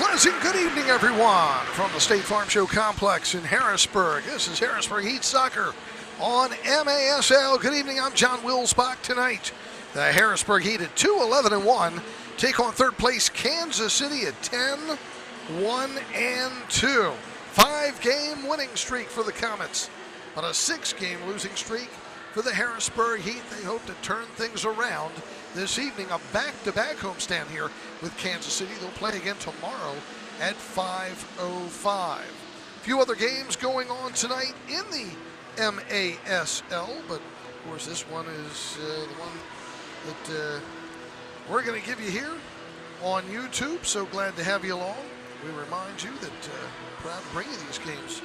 pleasant good evening, everyone, from the State Farm Show complex in Harrisburg. This is Harrisburg Heat Soccer on MASL. Good evening, I'm John Wilsbach. Tonight, the Harrisburg Heat at 2-11-1 take on third place Kansas City at 10-1-2. 5-game winning streak for the Comets, but a 6-game losing streak for the Harrisburg Heat. They hope to turn things around this evening. A back-to-back homestand here with Kansas City. They'll play again tomorrow at 5:05. A few other games going on tonight in the MASL, but of course this one is the one that we're going to give you here on YouTube. So glad to have you along. We remind you that proud to bring you these games.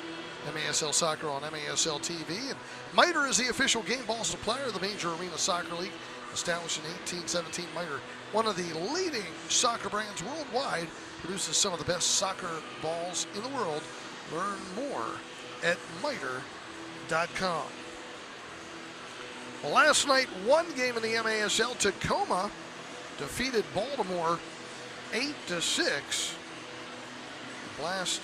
MASL Soccer on MASL TV. And Miter is the official game ball supplier of the Major Arena Soccer League. Established in 1817, Miter, one of the leading soccer brands worldwide, produces some of the best soccer balls in the world. Learn more at Miter.com. Well, last night, one game in the MASL, Tacoma defeated Baltimore 8-6. The Blast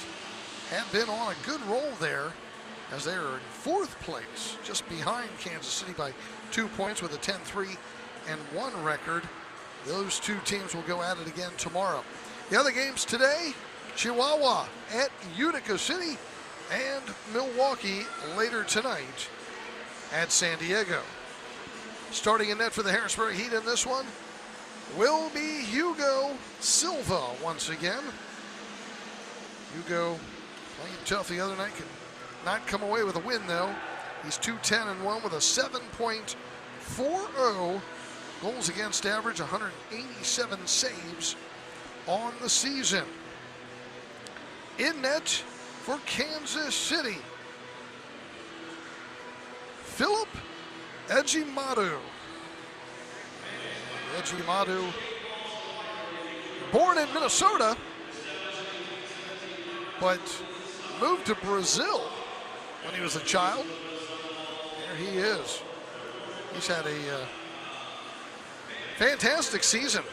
had been on a good roll there as they are in fourth place, just behind Kansas City by 2 points with a 10-3-1 record. Those two teams will go at it again tomorrow. The other games today, Chihuahua at Utica City and Milwaukee later tonight at San Diego. Starting in net for the Harrisburg Heat in this one will be Hugo Silva once again. Hugo playing tough the other night, could not come away with a win though. He's 2-10-1 with a 7.40 goals against average, 187 saves on the season. In net for Kansas City, Philip Ejimadu. Ejimadu, born in Minnesota, but moved to Brazil when he was a child. There he is. He's had a fantastic season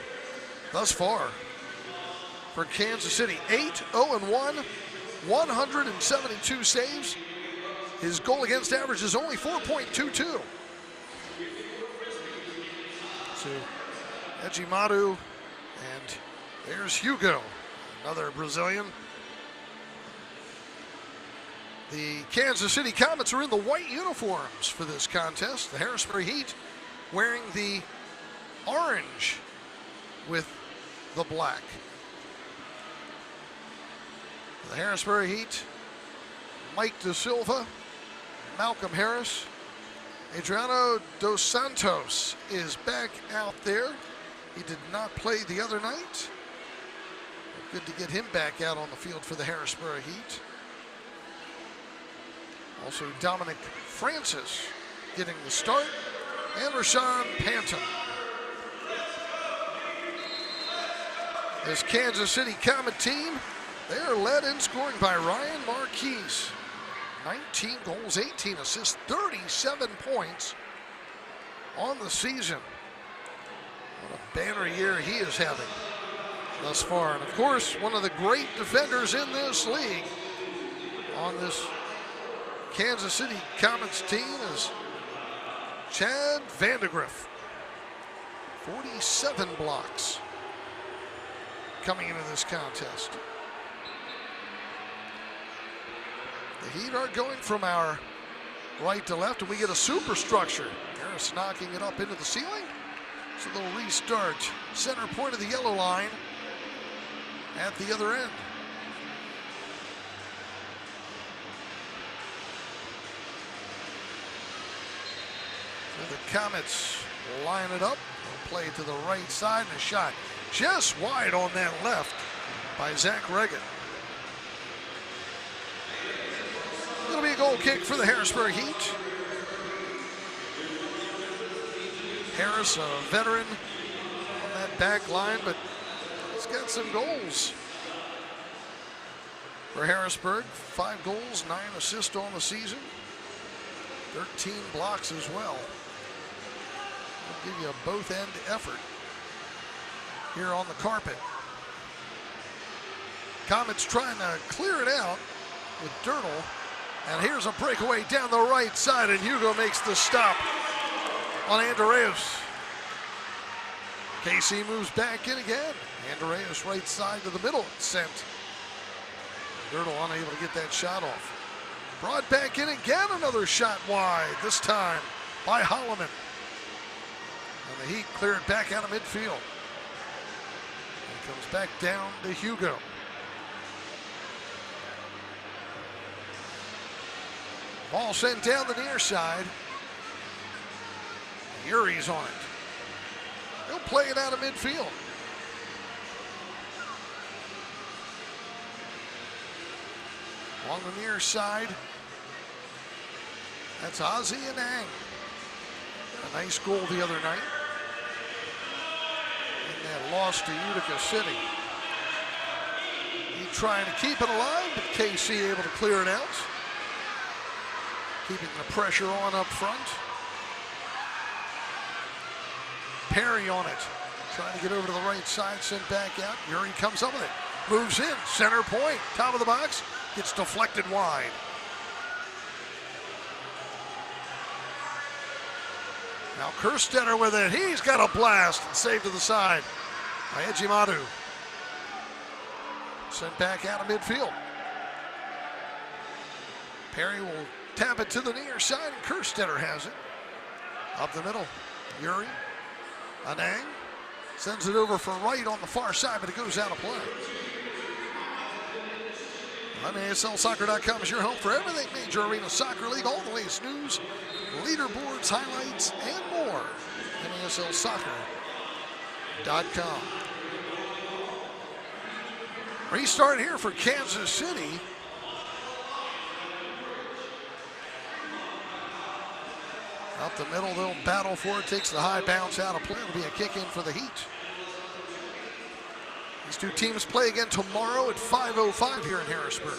thus far for Kansas City. 8-0-1, 172 saves. His goal against average is only 4.22. So Ejimadu, and there's Hugo, another Brazilian. The Kansas City Comets are in the white uniforms for this contest. The Harrisburg Heat wearing the orange with the black. The Harrisburg Heat, Mike Da Silva, Malcolm Harris, Adriano Dos Santos is back out there. He did not play the other night. Good to get him back out on the field for the Harrisburg Heat. Also Dominic Francis getting the start, and Rashawn Panton. This Kansas City Comet team, they are led in scoring by Ryan Marquise. 19 goals, 18 assists, 37 points on the season. What a banner year he is having thus far. And of course, one of the great defenders in this league on this Kansas City Comets team is Chad Vandegrift. 47 blocks coming into this contest. The Heat are going from our right to left, and we get a superstructure. Harris knocking it up into the ceiling. So they'll restart center point of the yellow line at the other end. So the Comets line it up. They'll play to the right side, and a shot just wide on that left by Zach Regan. It'll be a goal kick for the Harrisburg Heat. Harris, a veteran on that back line, but he's got some goals for Harrisburg. 5 goals, 9 assists on the season. 13 blocks as well. I'll give you a both-end effort here on the carpet. Comets trying to clear it out with Dirtle. And here's a breakaway down the right side, and Hugo makes the stop on Andreas. Casey moves back in again. Andreas right side to the middle, sent. Dirtle unable to get that shot off. Brought back in again, another shot wide, this time by Holloman. And the Heat clear it back out of midfield. And it comes back down to Hugo. Ball sent down the near side. Yuri's on it. He'll play it out of midfield. Along the near side, that's Ozzy and Ang. A nice goal the other night. And that loss to Utica City. He trying to keep it alive, but KC able to clear it out. Keeping the pressure on up front. Perry on it. Trying to get over to the right side, sent back out. Yuri comes up with it. Moves in, center point, top of the box. Gets deflected wide. Now Kerstetter with it. He's got a blast. Saved to the side by Ejimadu. Sent back out of midfield. Perry will tap it to the near side, and Kerstetter has it. Up the middle, Yuri. Anang sends it over for right on the far side, but it goes out of play. MASLsoccer.com is your home for everything Major Arena Soccer League, all the latest news, leaderboards, highlights, and more. MASLsoccer.com. Restart here for Kansas City. Up the middle, they'll battle for it. Takes the high bounce out of play. It'll be a kick in for the Heat. These two teams play again tomorrow at 5:05 here in Harrisburg.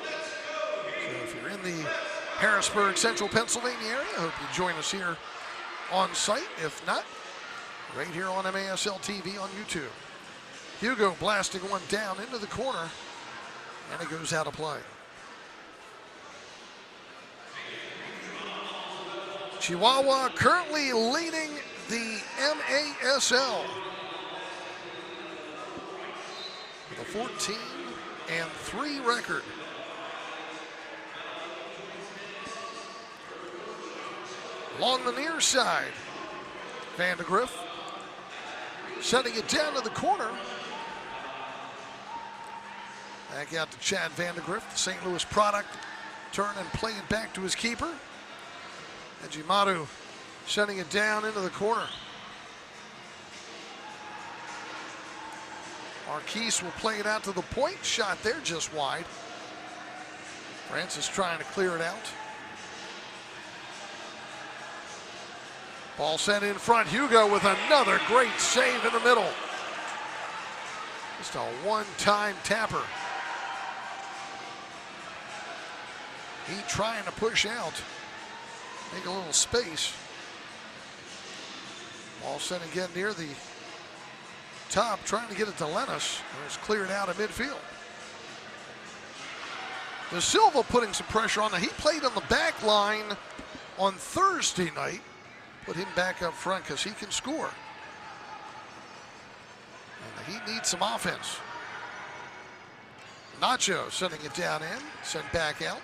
So if you're in the Harrisburg, Central Pennsylvania area, I hope you join us here on site. If not, right here on MASL TV on YouTube. Hugo blasting one down into the corner, and it goes out of play. Chihuahua currently leading the MASL with a 14-3 record. Along the near side, Vandegrift sending it down to the corner. Back out to Chad Vandegrift, the St. Louis product. Turn and play it back to his keeper. Ejimadu sending it down into the corner. Marquise will play it out to the point. Shot there just wide. Francis trying to clear it out. Ball sent in front. Hugo with another great save in the middle. Just a one-time tapper. He trying to push out. Make a little space. Ball sent again near the top, trying to get it to Lennis, and it's cleared out of midfield. De Silva putting some pressure on. He played on the back line on Thursday night. Put him back up front because he can score. And the Heat needs some offense. Nacho sending it down in, sent back out.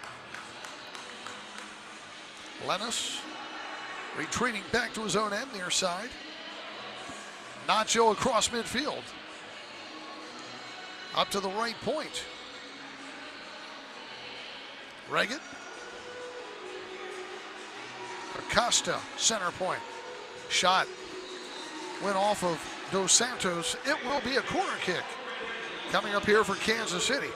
Lennis retreating back to his own end, near side. Nacho across midfield. Up to the right point. Reagan. Acosta, center point. Shot went off of Dos Santos. It will be a corner kick coming up here for Kansas City.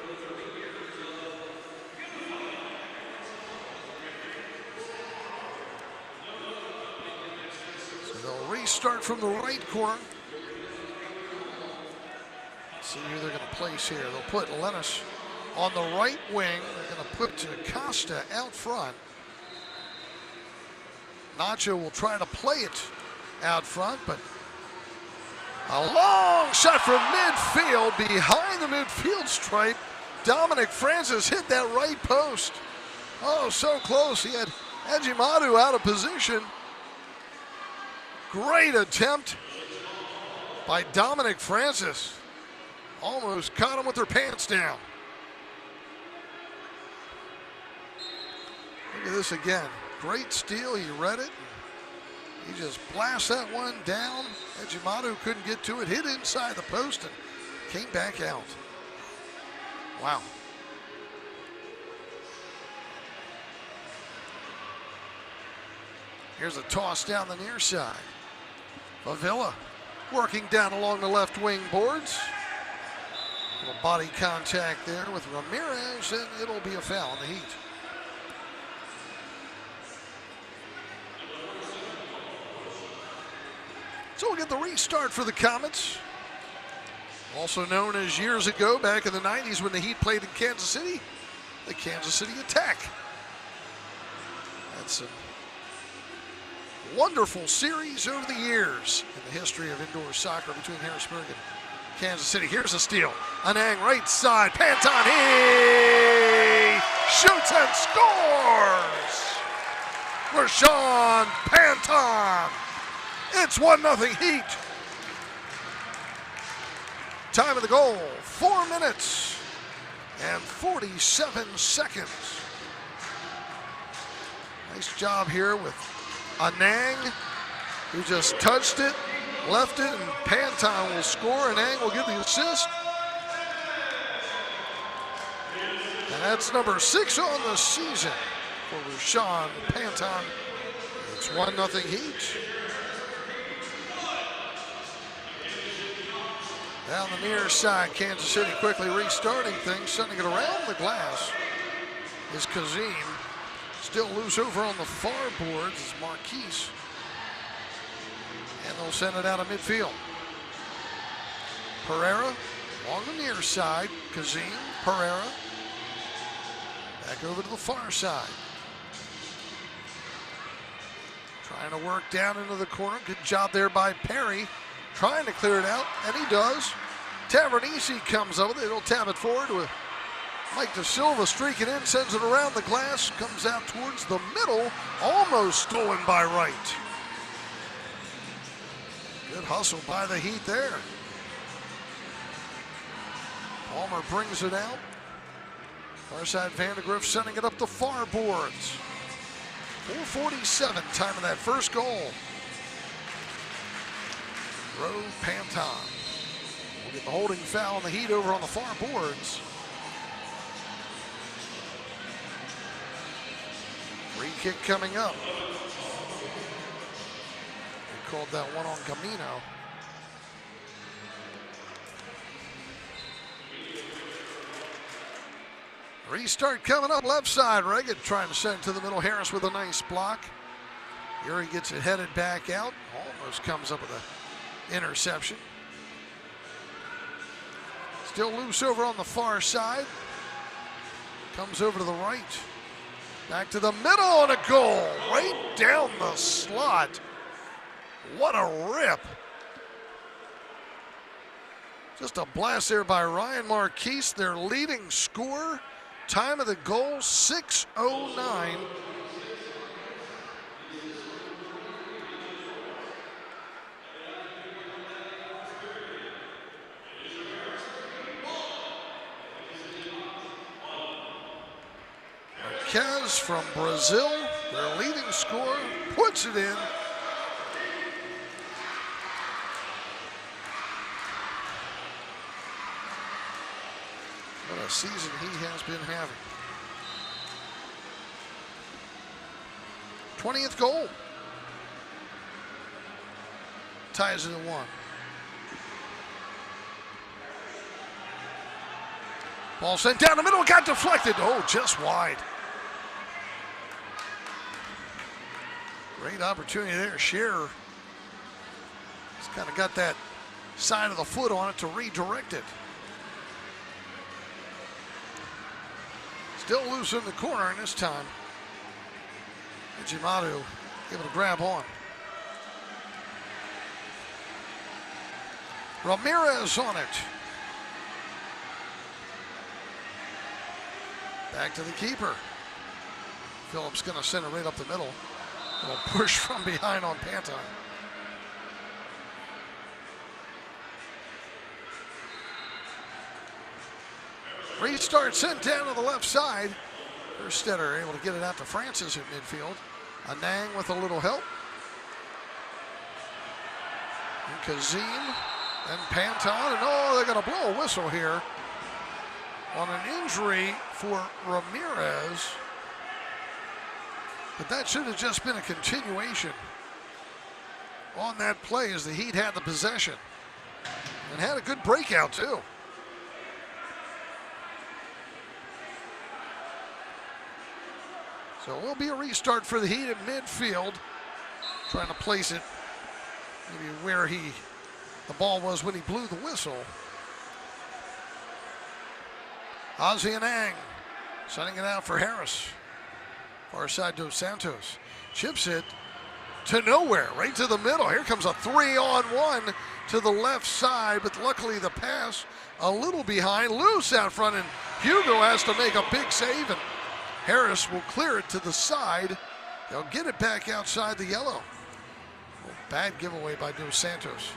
Restart from the right corner. See who they're going to place here. They'll put Lennis on the right wing. They're going to put Costa out front. Nacho will try to play it out front, but A long shot from midfield, behind the midfield stripe. Dominic Francis hit that right post. Oh, so close. He had Ejimadu out of position. Great attempt by Dominic Francis. Almost caught him with their pants down. Look at this again. Great steal. He read it. He just blasts that one down. Ejimadu couldn't get to it. Hit inside the post and came back out. Wow. Here's a toss down the near side. Avila working down along the left wing boards. A little body contact there with Ramirez, and it'll be a foul in the Heat. So we'll get the restart for the Comets. Also known as years ago, back in the 90s when the Heat played in Kansas City, the Kansas City Attack. That's a wonderful series over the years in the history of indoor soccer between Harrisburg and Kansas City. Here's a steal. Anang right side. Panton, he shoots and scores! Rashawn Panton. It's 1-0 Heat. Time of the goal, 4 minutes and 47 seconds. Nice job here with Anang, who just touched it, left it, and Panton will score. Anang will get the assist. And that's number 6 on the season for Rashawn Panton. It's 1-0 Heat. Down the near side, Kansas City quickly restarting things, sending it around the glass is Kazim. Still loose over on the far boards is Marquise. And they'll send it out of midfield. Pereira along the near side, Kazim, Pereira. Back over to the far side. Trying to work down into the corner. Good job there by Perry. Trying to clear it out, and he does. Tavernisi comes up with it. He'll tap it forward with Mike Da Silva streaking in, sends it around the glass, comes out towards the middle, almost stolen by Wright. Good hustle by the Heat there. Palmer brings it out. Far side, Vandegrift sending it up the far boards. 4:47, time of that first goal. Roe Panton will get the holding foul on the Heat over on the far boards. Free kick coming up. They called that one on Camino. Restart coming up left side. Reagan trying to send it to the middle. Harris with a nice block. Here he gets it headed back out. Almost comes up with a interception. Still loose over on the far side. Comes over to the right. Back to the middle and a goal. Right down the slot. What a rip. Just a blast there by Ryan Marquise, their leading scorer. Time of the goal, 6:09. Marquez from Brazil, their leading scorer, puts it in. What a season he has been having. 20th goal. Ties it at 1. Ball sent down the middle, got deflected. Oh, just wide. Great opportunity there. Scherer just kind of got that side of the foot on it to redirect it. Still loose in the corner, and this time Ejimadu able to grab on. Ramirez on it. Back to the keeper. Phillips going to send it right up the middle. A little push from behind on Panton. Restart sent down to the left side. Erstetter able to get it out to Francis at midfield. Anang with a little help. And Kazim and Panton. And oh, they're going to blow a whistle here on an injury for Ramirez. But that should have just been a continuation on that play as the Heat had the possession. And had a good breakout too. So it will be a restart for the Heat at midfield. Trying to place it maybe where the ball was when he blew the whistle. Ozzie Anang sending it out for Harris. Far side to Santos. Chips it to nowhere, right to the middle. Here comes a 3-on-1 to the left side, but luckily the pass a little behind, loose out front, and Hugo has to make a big save, and Harris will clear it to the side. They'll get it back outside the yellow. Bad giveaway by Dos Santos.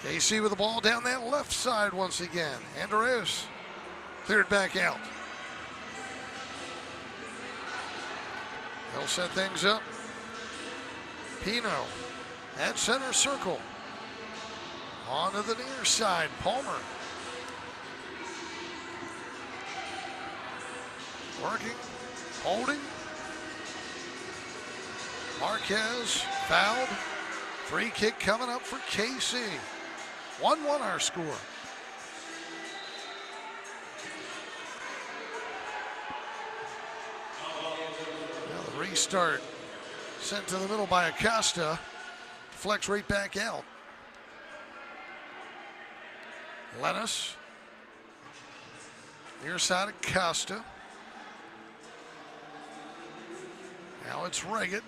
KC with the ball down that left side once again. Andres cleared back out. They'll set things up. Pino at center circle. On to the near side, Palmer. Working, holding. Marquez fouled. Free kick coming up for KC. 1-1 our score. Now the restart sent to the middle by Acosta. Flex right back out. Lennis. Near side Acosta. Now it's Reggett.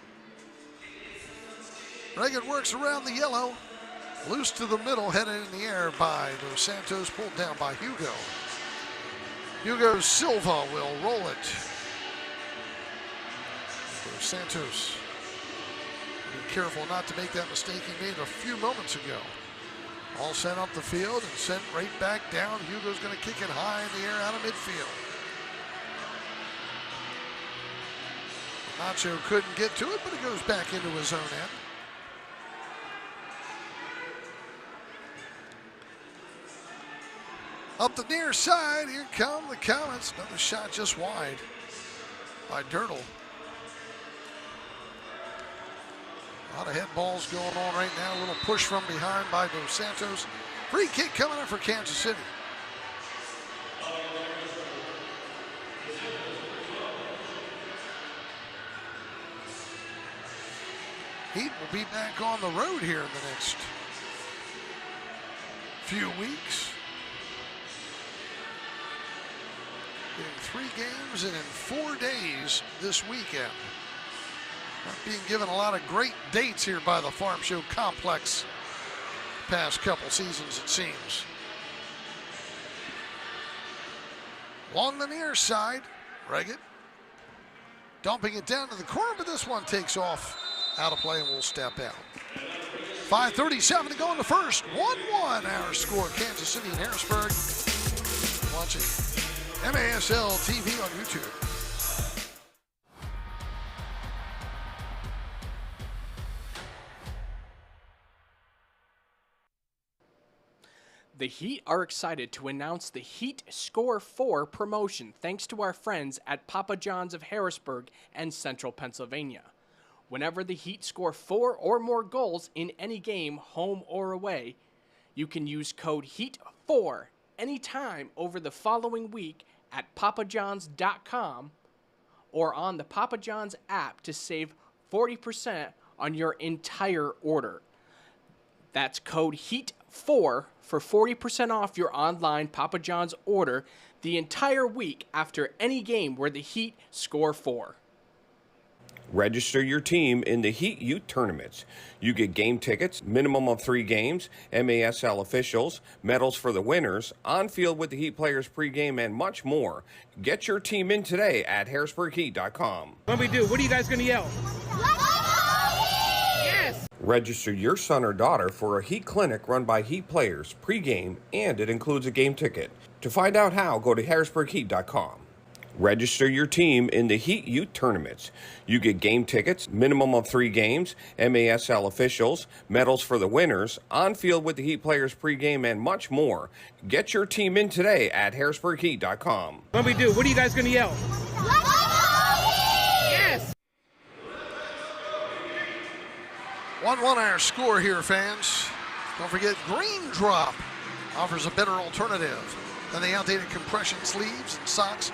Reggett works around the yellow. Loose to the middle, headed in the air by Dos Santos, pulled down by Hugo. Hugo Silva will roll it. Dos Santos, be careful not to make that mistake he made a few moments ago. All sent up the field and sent right back down. Hugo's going to kick it high in the air out of midfield. Nacho couldn't get to it, but it goes back into his own end. Up the near side, here come the Comets. Another shot just wide by Dirtle. A lot of head balls going on right now. A little push from behind by Dos Santos. Free kick coming up for Kansas City. Heat will be back on the road here in the next few weeks. Getting 3 games and in 4 days this weekend. Not being given a lot of great dates here by the Farmshow complex past couple seasons, it seems. Along the near side, Reggett dumping it down to the corner, but this one takes off out of play and will step out. 5:37 to go in the first. 1-1 our score. Kansas City and Harrisburg. Watching MASL TV on YouTube. The Heat are excited to announce the Heat Score 4 promotion thanks to our friends at Papa John's of Harrisburg and Central Pennsylvania. Whenever the Heat score 4 or more goals in any game, home or away, you can use code HEAT4 anytime over the following week at papajohns.com or on the Papa John's app to save 40% on your entire order. That's code HEAT4 for 40% off your online Papa John's order the entire week after any game where the Heat score 4. Register your team in the Heat Youth Tournaments. You get game tickets, minimum of 3 games, MASL officials, medals for the winners, on field with the Heat players pregame, and much more. Get your team in today at harrisburgheat.com. What we do? What are you guys going to yell? Yes! Register your son or daughter for a Heat clinic run by Heat players pregame, and it includes a game ticket. To find out how, go to harrisburgheat.com. Register your team in the Heat Youth Tournaments. You get game tickets, minimum of 3 games, MASL officials, medals for the winners, on field with the Heat players pregame, and much more. Get your team in today at harrisburgheat.com. What we do? What are you guys going to yell? Yes! 1-1 our score here, fans. Don't forget, Green Drop offers a better alternative than the outdated compression sleeves and socks,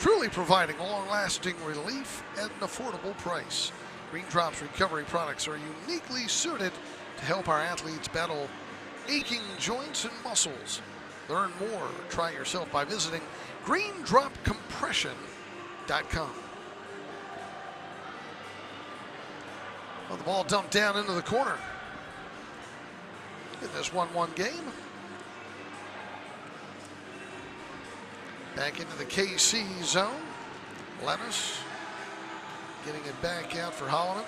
truly providing long-lasting relief at an affordable price. Green Drop's recovery products are uniquely suited to help our athletes battle aching joints and muscles. Learn more, try yourself by visiting greendropcompression.com. Well, the ball dumped down into the corner in this 1-1 game. Back into the KC zone. Lennis getting it back out for Holloman.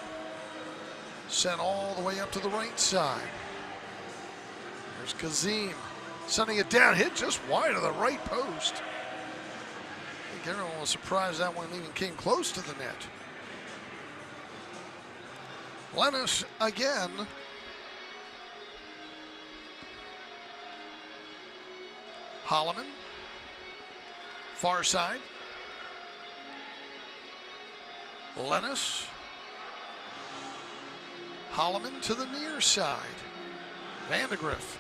Sent all the way up to the right side. There's Kazim sending it down, hit just wide of the right post. I think everyone was surprised that one even came close to the net. Lennis again. Holloman. Far side. Lennis. Holloman to the near side. Vandegrift.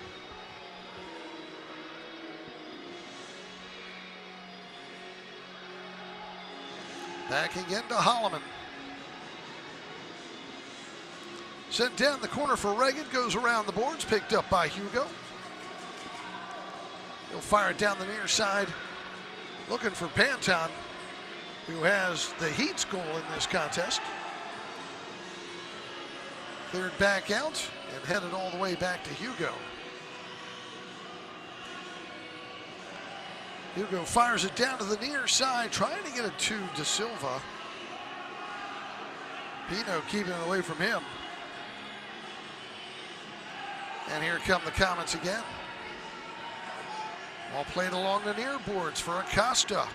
Back again to Holloman. Sent down the corner for Reagan. Goes around the boards. Picked up by Hugo. He'll fire it down the near side. Looking for Panton, who has the Heat's goal in this contest. Cleared back out and headed all the way back to Hugo. Hugo fires it down to the near side, trying to get it to De Silva. Pino keeping it away from him. And here come the Comets again. All played along the near boards for Acosta.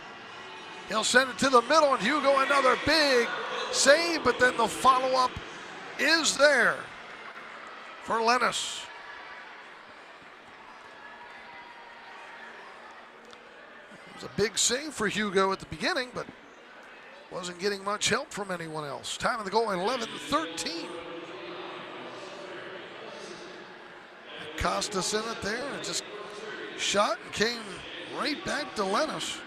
He'll send it to the middle, and Hugo another big save, but then the follow-up is there for Lennis. It was a big save for Hugo at the beginning, but wasn't getting much help from anyone else. Time of the goal, 11-13. Acosta sent it there, and just shot and came right back to Lennis.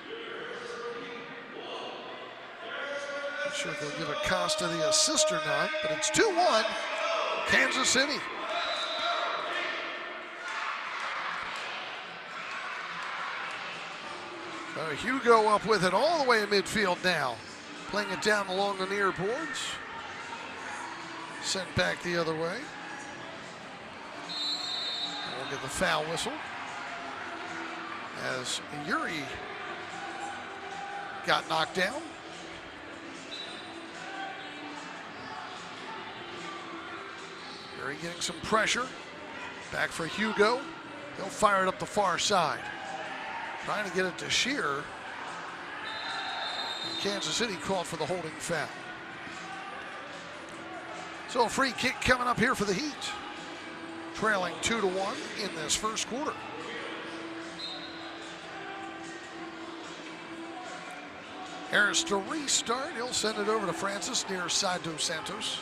Not sure if they'll give Acosta the assist or not, but it's 2-1, Kansas City. Hugo up with it all the way in midfield now. Playing it down along the near boards. Sent back the other way. And we'll get the foul whistle as Yuri got knocked down. Yuri getting some pressure. Back for Hugo. He'll fire it up the far side. Trying to get it to Shearer. And Kansas City called for the holding foul. So a free kick coming up here for the Heat. Trailing 2-1 in this first quarter. Harris to restart. He'll send it over to Francis near side dos Santos.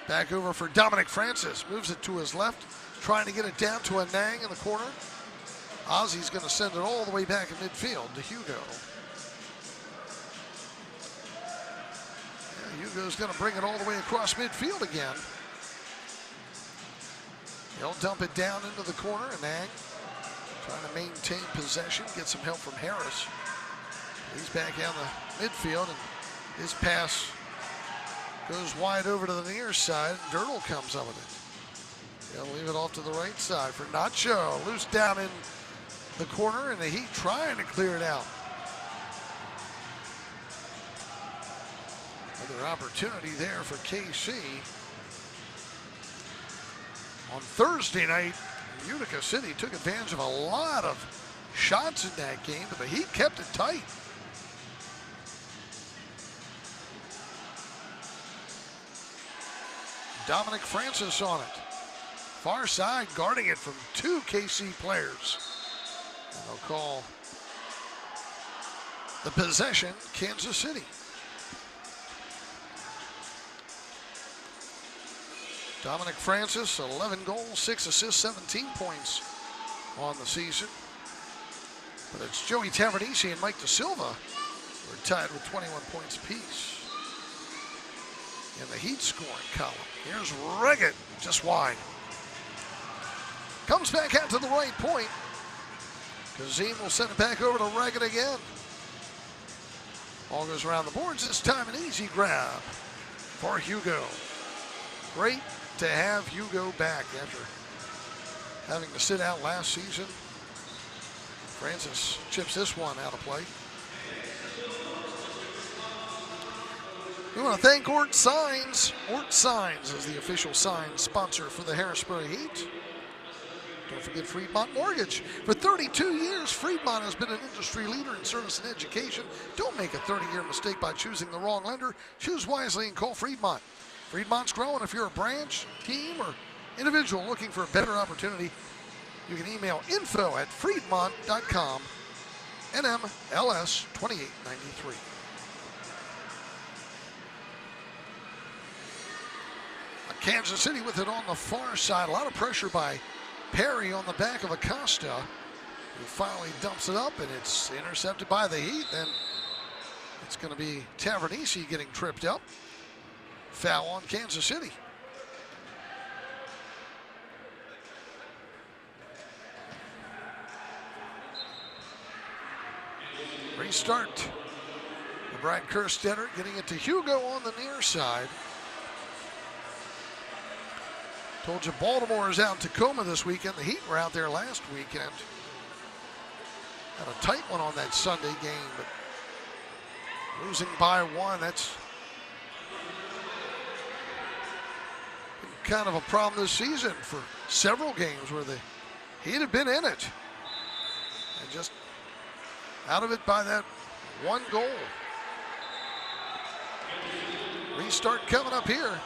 Back over for Dominic Francis. Moves it to his left. Trying to get it down to a Nang in the corner. Ozzy's going to send it all the way back in midfield to Hugo. Yeah, Hugo's going to bring it all the way across midfield again. He'll dump it down into the corner, and Nang trying to maintain possession, get some help from Harris. He's back out the midfield, and his pass Goes wide over to the near side. Dirtle comes up with it. They'll leave it off to the right side for Nacho. Loose down in the corner, and the Heat trying to clear it out. Another opportunity there for KC. On Thursday night, Utica City took advantage of a lot of shots in that game, but the Heat kept it tight. Dominic Francis on it. Far side, guarding it from two KC players. And they'll call the possession Kansas City. Dominic Francis, 11 goals, 6 assists, 17 points on the season. But it's Joey Tavernisi and Mike DeSilva who are tied with 21 points apiece in the Heat scoring column. Here's Reggett, just wide. Comes back out to the right point. Kazim will send it back over to Reggett again. Ball goes around the boards. This time an easy grab for Hugo. Great to have Hugo back after having to sit out last season. Francis chips this one out of play. We want to thank Ort Signs. Ort Signs is the official sign sponsor for the Harrisburg Heat. Don't forget Freedmont Mortgage. For 32 years, Freedmont has been an industry leader in service and education. Don't make a 30-year mistake by choosing the wrong lender. Choose wisely and call Freedmont. Freedmont's growing. If you're a branch, team, or individual looking for a better opportunity, you can email info@freedmont.com, NMLS 2893. Kansas City with it on the far side. A lot of pressure by Perry on the back of Acosta, who finally dumps it up, and it's intercepted by the Heat. Then it's going to be Tavernisi getting tripped up. Foul on Kansas City. Restart. Brad Kerstetter getting it to Hugo on the near side. Told you Baltimore is out in Tacoma this weekend. The Heat were out there last weekend. Had a tight one on that Sunday game, but losing by one, that's been kind of a problem this season for several games where the Heat have been in it. And just out of it by that one goal. Restart coming up here.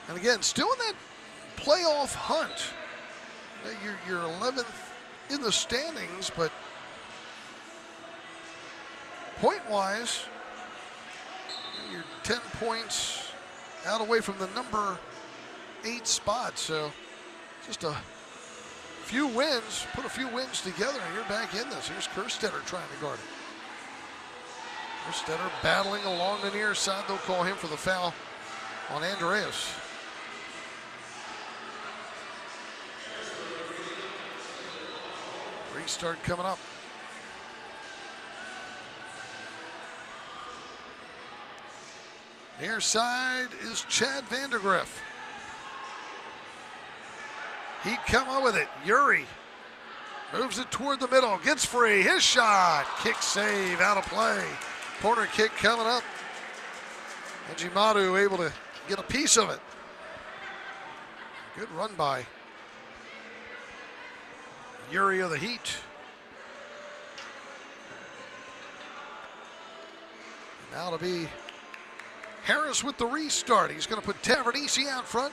And again, still in that playoff hunt. You're 11th in the standings, but point-wise, you're 10 points out away from the number 8 spot. So just a few wins, put a few wins together, and you're back in this. Here's Kerstetter trying to guard it. Kerstetter battling along the near side. They'll call him for the foul on Andreas. Restart coming up. Near side is Chad Vandergriff. He come up with it. Yuri moves it toward the middle. Gets free. His shot. Kick save out of play. Corner kick coming up. Ajimadu able to get a piece of it. Good run by Yuri of the Heat. Now to be Harris with the restart. He's going to put Tavernisi out front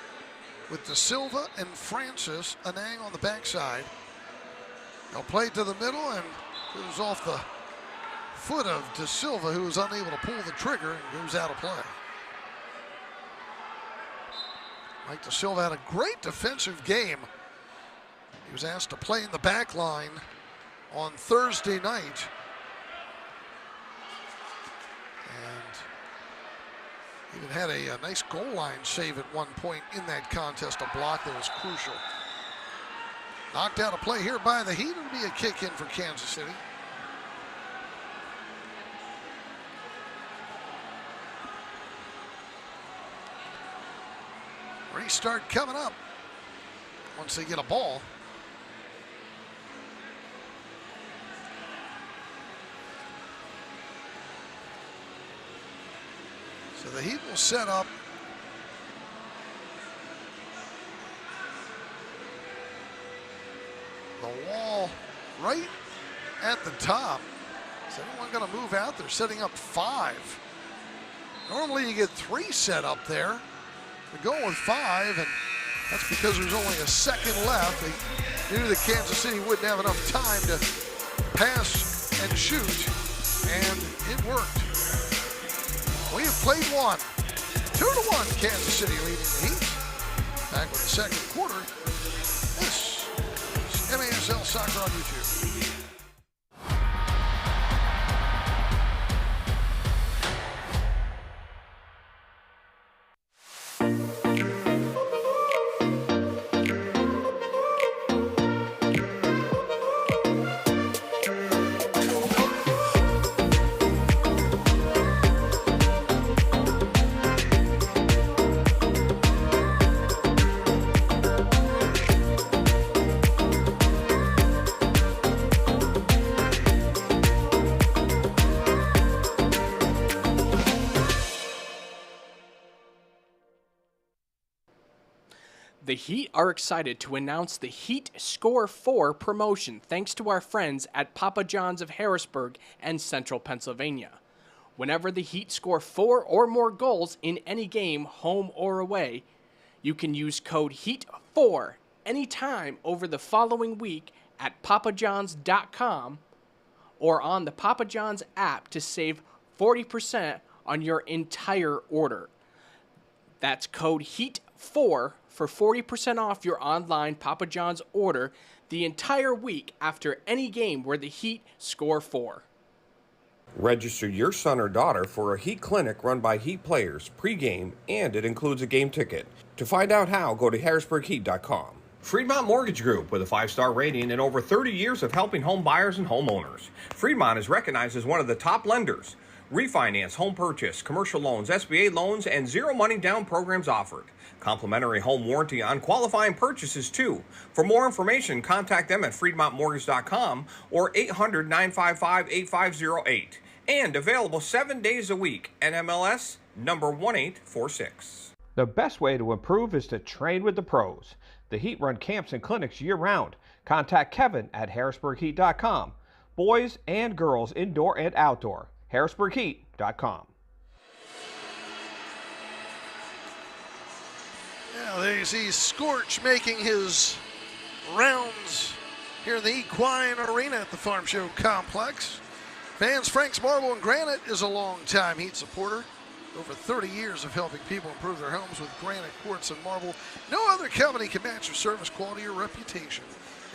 with DeSilva and Francis. Anang on the backside. They'll play to the middle, and goes off the foot of DeSilva, who was unable to pull the trigger and goes out of play. Mike DeSilva had a great defensive game. He was asked to play in the back line on Thursday night. And even had a nice goal line save at one point in that contest, a block that was crucial. Knocked out a play here by the Heat. It'll be a kick in for Kansas City. Restart coming up once they get a ball. So the Heat will set up the wall right at the top. Is anyone going to move out? They're setting up 5. Normally you get 3 set up there. They're going with 5, and that's because there's only a second left. They knew that Kansas City wouldn't have enough time to pass and shoot, and it worked. We have played one. 2-1 Kansas City leading the Heat. Back with the second quarter. This is MASL Soccer on YouTube. The Heat are excited to announce the Heat Score 4 promotion thanks to our friends at Papa John's of Harrisburg and Central Pennsylvania. Whenever the Heat score 4 or more goals in any game, home or away, you can use code HEAT4 anytime over the following week at papajohns.com or on the Papa John's app to save 40% on your entire order. That's code HEAT4 for 40% off your online Papa John's order the entire week after any game where the Heat score 4. Register your son or daughter for a Heat clinic run by Heat players pregame, and it includes a game ticket. To find out how, go to harrisburgheat.com. Fremont Mortgage Group, with a 5-star rating and over 30 years of helping home buyers and homeowners. Fremont is recognized as one of the top lenders. Refinance, home purchase, commercial loans, SBA loans, and zero money down programs offered. Complimentary home warranty on qualifying purchases, too. For more information, contact them at fremontmortgage.com or 800-955-8508. And available 7 days a week. NMLS number 1846. The best way to improve is to train with the pros. The Heat run camps and clinics year-round. Contact Kevin at harrisburgheat.com. Boys and girls, indoor and outdoor. harrisburgheat.com. Yeah, there you see Scorch making his rounds here in the Equine Arena at the Farmshow complex. Fans, Frank's Marble and Granite is a long-time Heat supporter. Over 30 years of helping people improve their homes with granite, quartz, and marble. No other company can match your service quality or reputation.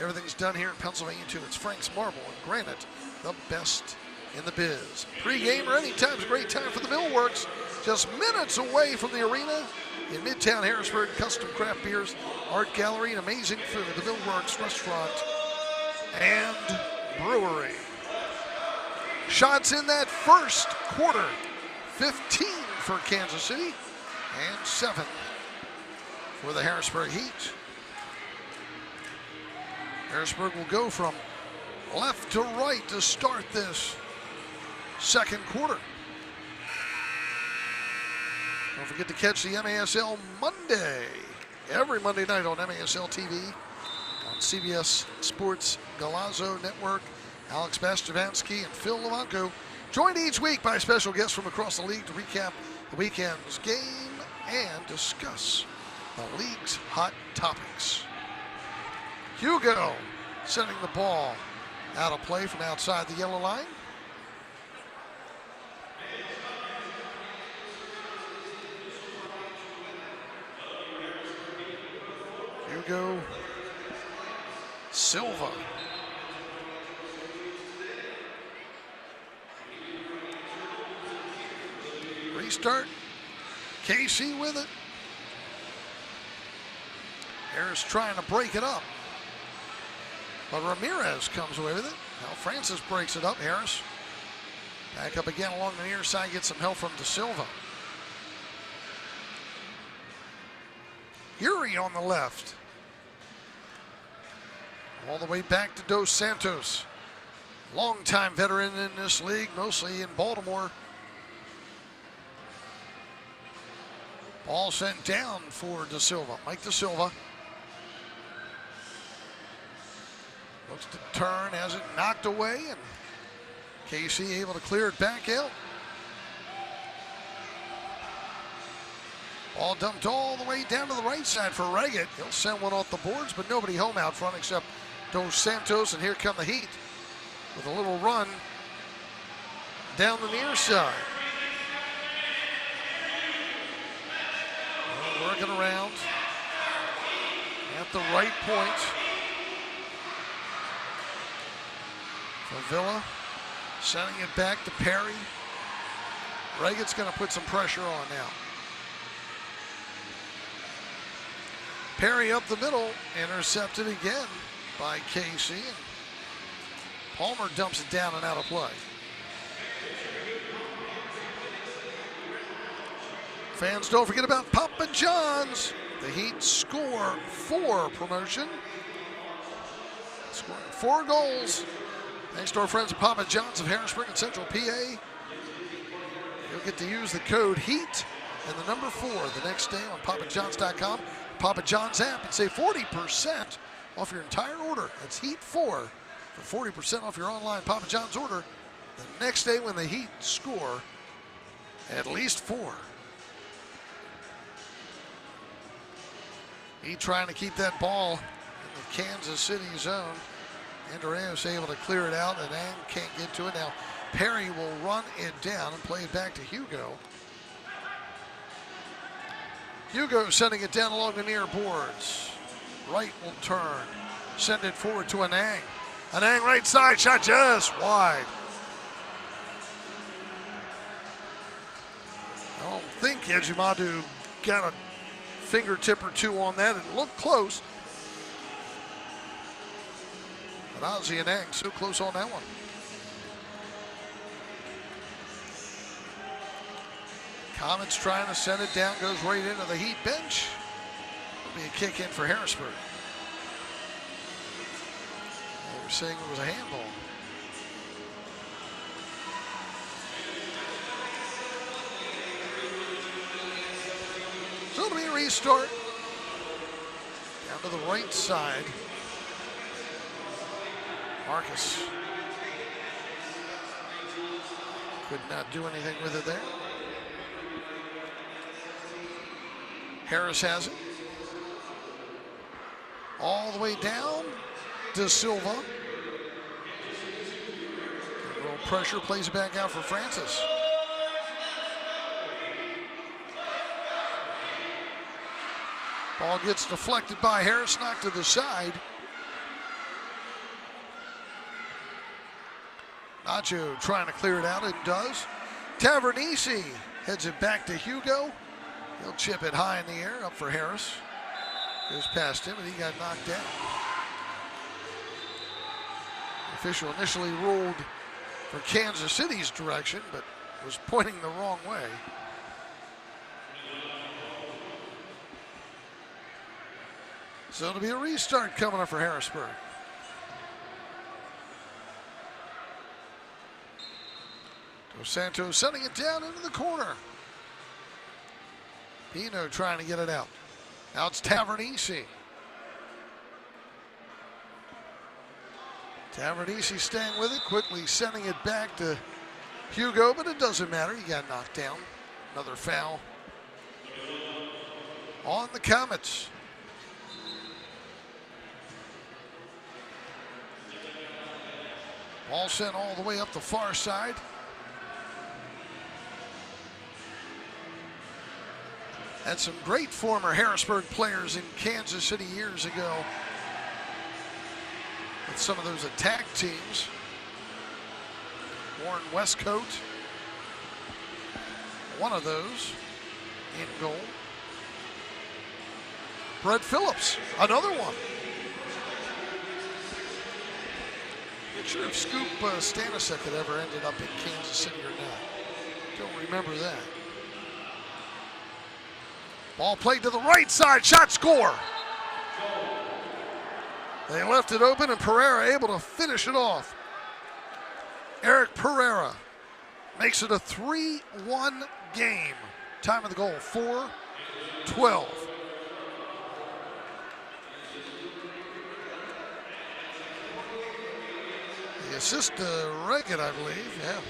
Everything's done here in Pennsylvania, too. It's Frank's Marble and Granite, the best in the biz. Pre-game or anytime is a great time for the Millworks. Just minutes away from the arena in Midtown Harrisburg. Custom craft beers, art gallery, and amazing food. The Millworks restaurant and brewery. Shots in that first quarter. 15 for Kansas City and 7 for the Harrisburg Heat. Harrisburg will go from left to right to start this second quarter. Don't forget to catch the MASL Monday, every Monday night on MASL TV, on CBS Sports Galazzo Network. Alex Bastiavansky and Phil Levanco, joined each week by special guests from across the league to recap the weekend's game and discuss the league's hot topics. Hugo sending the ball out of play from outside the yellow line. Hugo Silva. Restart. Casey with it. Harris trying to break it up. But Ramirez comes away with it. Now Francis breaks it up. Harris back up again along the near side. Gets some help from De Silva. Yuri on the left. All the way back to Dos Santos. Longtime veteran in this league, mostly in Baltimore. Ball sent down for Da Silva. Mike Da Silva. Looks to turn, has it knocked away, and Casey able to clear it back out. Ball dumped all the way down to the right side for Reggett. He'll send one off the boards, but nobody home out front except Dos Santos, and here come the Heat with a little run down the near side. Working around at the right point. Favilla sending it back to Perry. Reggett's going to put some pressure on now. Perry up the middle, intercepted again by Casey. And Palmer dumps it down and out of play. Fans, don't forget about Papa John's. The Heat score 4 promotion. Scoring 4 goals. Thanks to our friends at Papa John's of Harrisburg and Central PA. You'll get to use the code HEAT and the number 4 the next day on papajohns.com, Papa John's app, and save 40% off your entire order. That's HEAT 4 for 40% off your online Papa John's order the next day when the Heat score at least 4. He trying to keep that ball in the Kansas City zone. Andreas able to clear it out, and Ang can't get to it. Now Perry will run it down and play it back to Hugo. Hugo sending it down along the near boards. Right will turn. Send it forward to Anang. Anang right side, shot just wide. I don't think Ejimadu got a fingertip or two on that. It looked close. But Ozzie and Ang so close on that one. Comets trying to send it down, goes right into the Heat bench. It'll be a kick in for Harrisburg. They were saying it was a handball. So it'll be a restart. Down to the right side. Marcus could not do anything with it there. Harris has it. All the way down. Da Silva. A little pressure, plays it back out for Francis. Ball gets deflected by Harris, knocked to the side. Nacho trying to clear it out, it does. Tavernisi heads it back to Hugo. He'll chip it high in the air, up for Harris. Goes past him, and he got knocked down. The official initially ruled for Kansas City's direction, but was pointing the wrong way. So it'll be a restart coming up for Harrisburg. Dos Santos sending it down into the corner. Pino trying to get it out. Now it's Tavernisi. Tavernisi staying with it, quickly sending it back to Hugo, but it doesn't matter. He got knocked down. Another foul on the Comets. Ball sent all the way up the far side. Had some great former Harrisburg players in Kansas City years ago with some of those attack teams. Warren Westcoat, one of those in goal. Brett Phillips, another one. Not sure if Scoop Stanisic had ever ended up in Kansas City or not. Don't remember that. Ball played to the right side, shot, score. They left it open and Pereira able to finish it off. Eric Pereira makes it a 3-1 game. Time of the goal, 4:12. The assist to Reagan, I believe, yeah.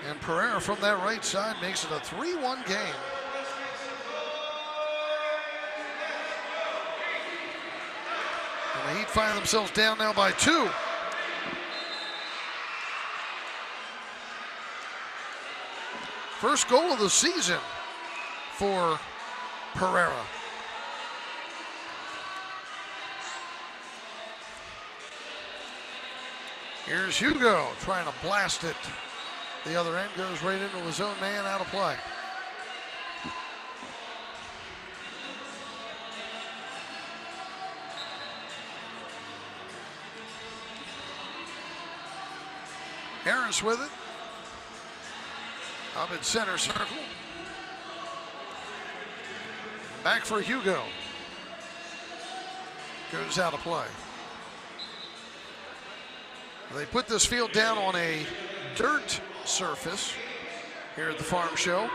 And Pereira from that right side makes it a 3-1 game. And the Heat find themselves down now by 2. First goal of the season for Pereira. Here's Hugo trying to blast it. The other end goes right into his own man, out of play. Harris with it. Up in center circle. Back for Hugo. Goes out of play. They put this field down on a dirt surface here at the Farm Show.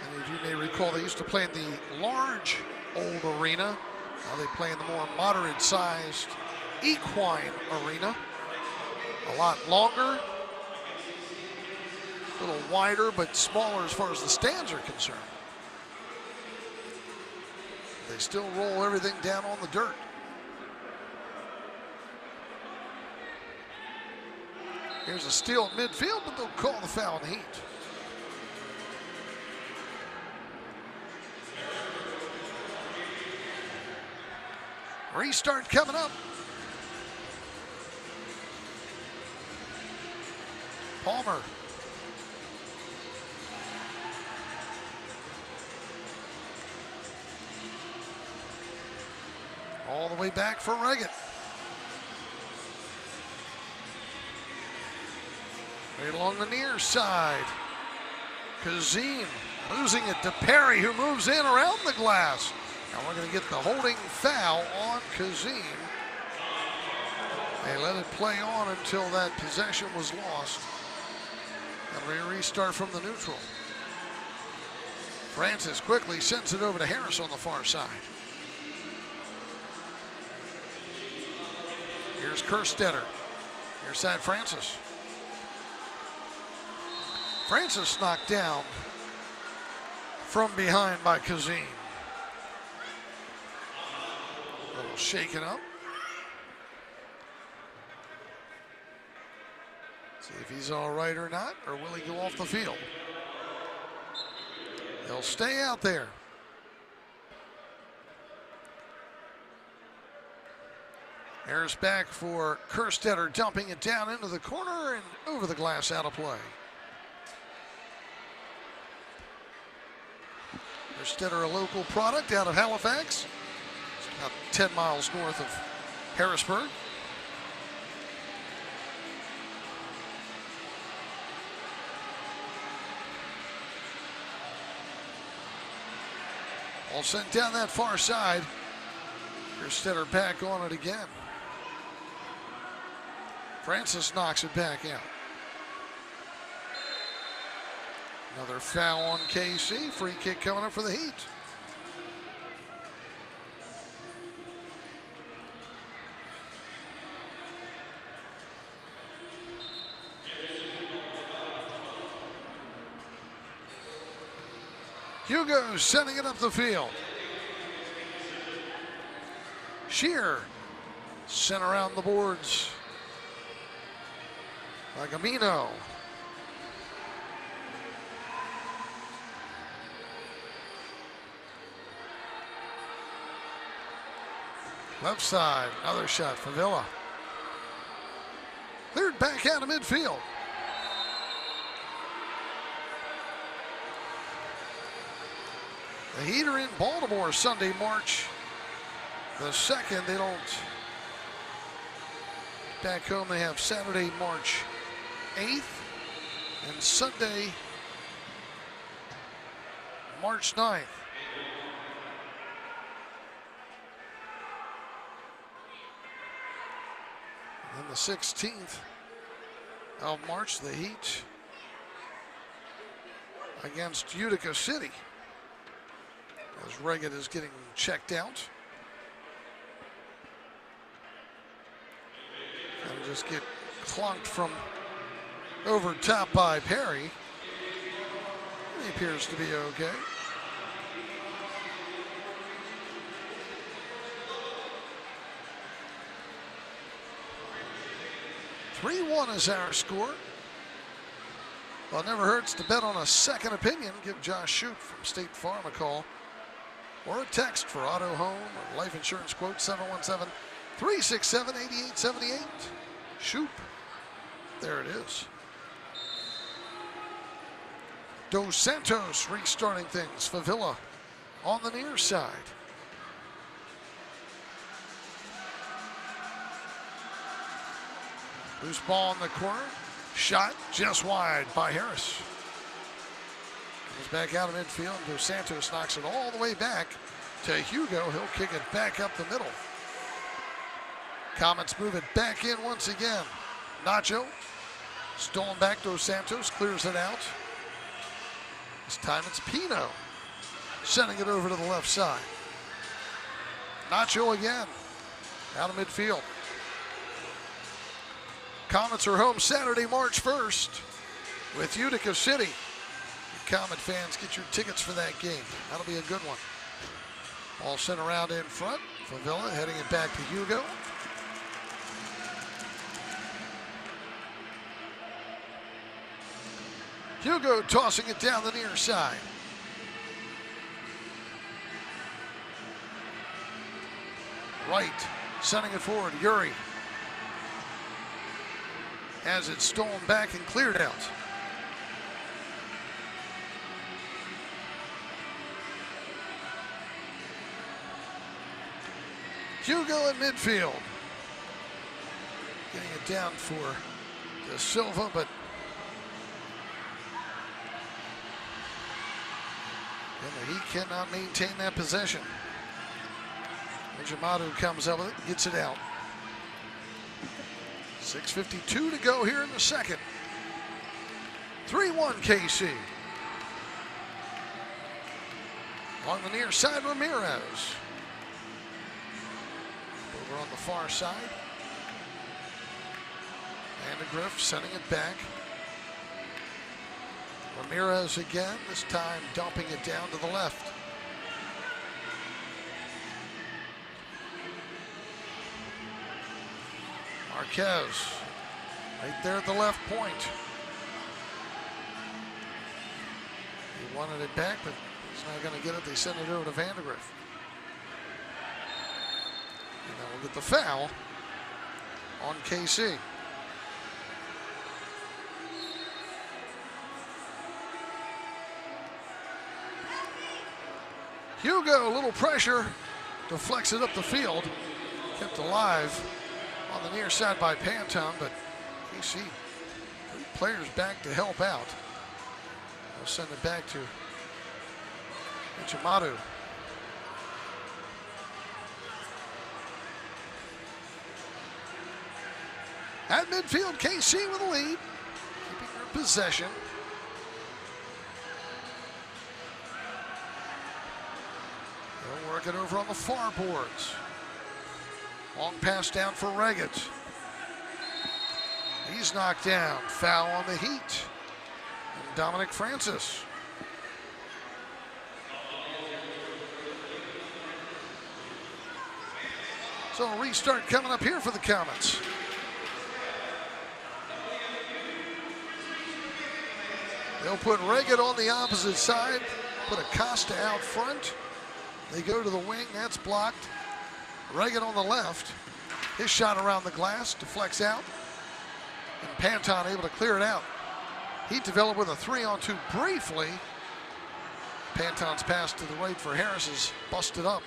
And as you may recall, they used to play in the large old arena. Now they play in the more moderate-sized Equine arena. A lot longer, a little wider, but smaller as far as the stands are concerned. They still roll everything down on the dirt. Here's a steal at midfield, but they'll call the foul in the Heat. Restart coming up. Palmer. All the way back for Reagan. Right along the near side. Kazim losing it to Perry, who moves in around the glass. Now we're going to get the holding foul on Kazim. They let it play on until that possession was lost. That'll be a restart from the neutral. Francis quickly sends it over to Harris on the far side. Here's Kerstetter. Here's side Francis. Francis knocked down from behind by Kazim. A little shaken up. See if he's all right or not, or will he go off the field? He'll stay out there. Harris back for Kerstetter, dumping it down into the corner and over the glass, out of play. Kerstetter, a local product out of Halifax. It's about 10 miles north of Harrisburg. All sent down that far side. Kerstetter back on it again. Francis knocks it back out. Another foul on KC. Free kick coming up for the Heat. Hugo sending it up the field. Shear sent around the boards. Lagamino. Left side, another shot for Villa. Cleared back out of midfield. The Heat are in Baltimore Sunday, March the 2nd. They don't. Back home, they have Saturday, March 8th, and Sunday, March 9th. And the 16th of March, the Heat against Utica City, as Reggett is getting checked out. And just get clunked from over top by Perry. He appears to be okay. (3-1) is our score. Well, it never hurts to bet on a second opinion. Give Josh Shoot from State Farm a call or a text for auto, home, or life insurance quote 717-367-8878. Shoot. There it is. Dos Santos restarting things. Favilla on the near side. Loose ball in the corner. Shot just wide by Harris. Comes back out of midfield. Dos Santos knocks it all the way back to Hugo. He'll kick it back up the middle. Comets move it back in once again. Nacho. Stolen back. Dos Santos clears it out. This time it's Pino sending it over to the left side. Nacho again, out of midfield. Comets are home Saturday, March 1st with Utica City. You Comet fans, get your tickets for that game. That'll be a good one. Ball sent around in front. Favilla heading it back to Hugo. Hugo tossing it down the near side. Right, sending it forward, Yuri. Has it stolen back and cleared out. Hugo in midfield. Getting it down for De Silva, but he cannot maintain that possession. Jamadu comes up with it, gets it out. 6:52 to go here in the second. 3-1 KC. On the near side, Ramirez. Over on the far side. Vandegrift sending it back. Ramirez again, this time dumping it down to the left. Marquez, right there at the left point. He wanted it back, but he's not going to get it. They send it over to Vandegrift. And then we'll get the foul on KC. Hugo, a little pressure, deflects it up the field. Kept alive on the near side by Panton, but KC, 3 players back to help out. They'll send it back to Jamadu. At midfield, KC with a lead, keeping their possession. They'll work it over on the far boards. Long pass down for Reggett. He's knocked down. Foul on the Heat. And Dominic Francis. So a restart coming up here for the Comets. They'll put Reggett on the opposite side, put Acosta out front. They go to the wing, that's blocked. Reggett on the left. His shot around the glass, deflects out. And Panton able to clear it out. Heat developed with a 3-on-2 briefly. Panton's pass to the right for Harris is busted up.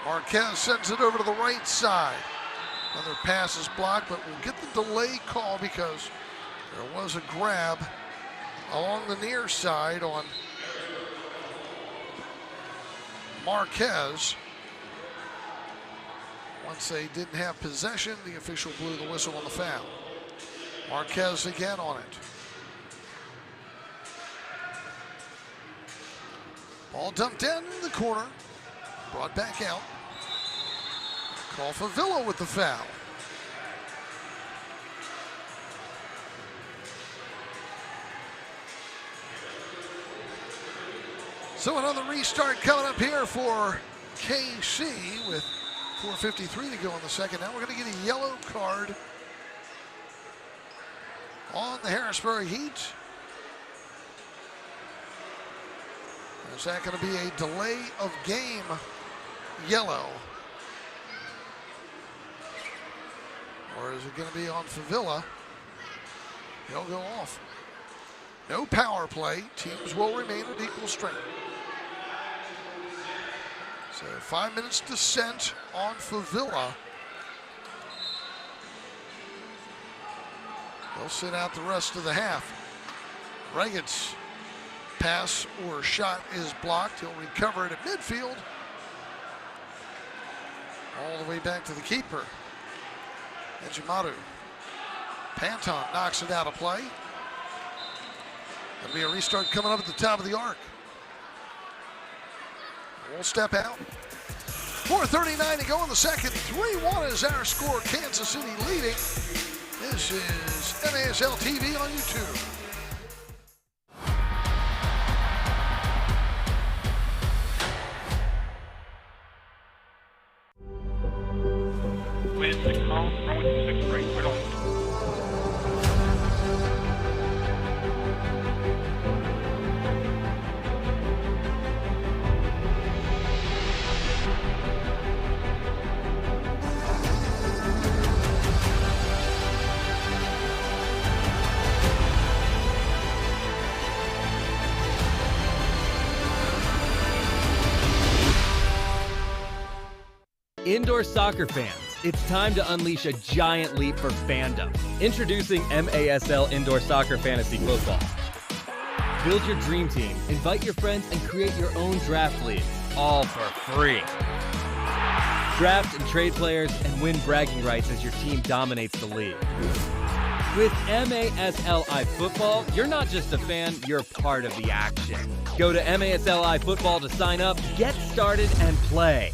Marquez sends it over to the right side. Another pass is blocked, but we'll get the delay call because there was a grab along the near side on Marquez. Once they didn't have possession, the official blew the whistle on the foul. Marquez again on it. Ball dumped down in the corner. Brought back out. Call for Villa with the foul. So another restart coming up here for KC with 4:53 to go in the second. Now we're going to get a yellow card on the Harrisburg Heat. Is that going to be a delay of game yellow? Or is it going to be on Favilla? He'll go off. No power play. Teams will remain at equal strength. So 5 minutes descent on Favilla. They'll sit out the rest of the half. Reagan's pass or shot is blocked. He'll recover it at midfield. All the way back to the keeper. Ejimadu. Panton knocks it out of play. There'll be a restart coming up at the top of the arc. We'll step out. 4:39 to go in the second. 3-1 is our score. Kansas City leading. This is MASL TV on YouTube. Wind 6 miles, runway 26 right, right on. Indoor soccer fans, it's time to unleash a giant leap for fandom. Introducing MASL Indoor Soccer Fantasy Football. Build your dream team, invite your friends, and create your own draft league, all for free. Draft and trade players and win bragging rights as your team dominates the league. With MASLI Football, you're not just a fan, you're part of the action. Go to MASLI Football to sign up, get started, and play.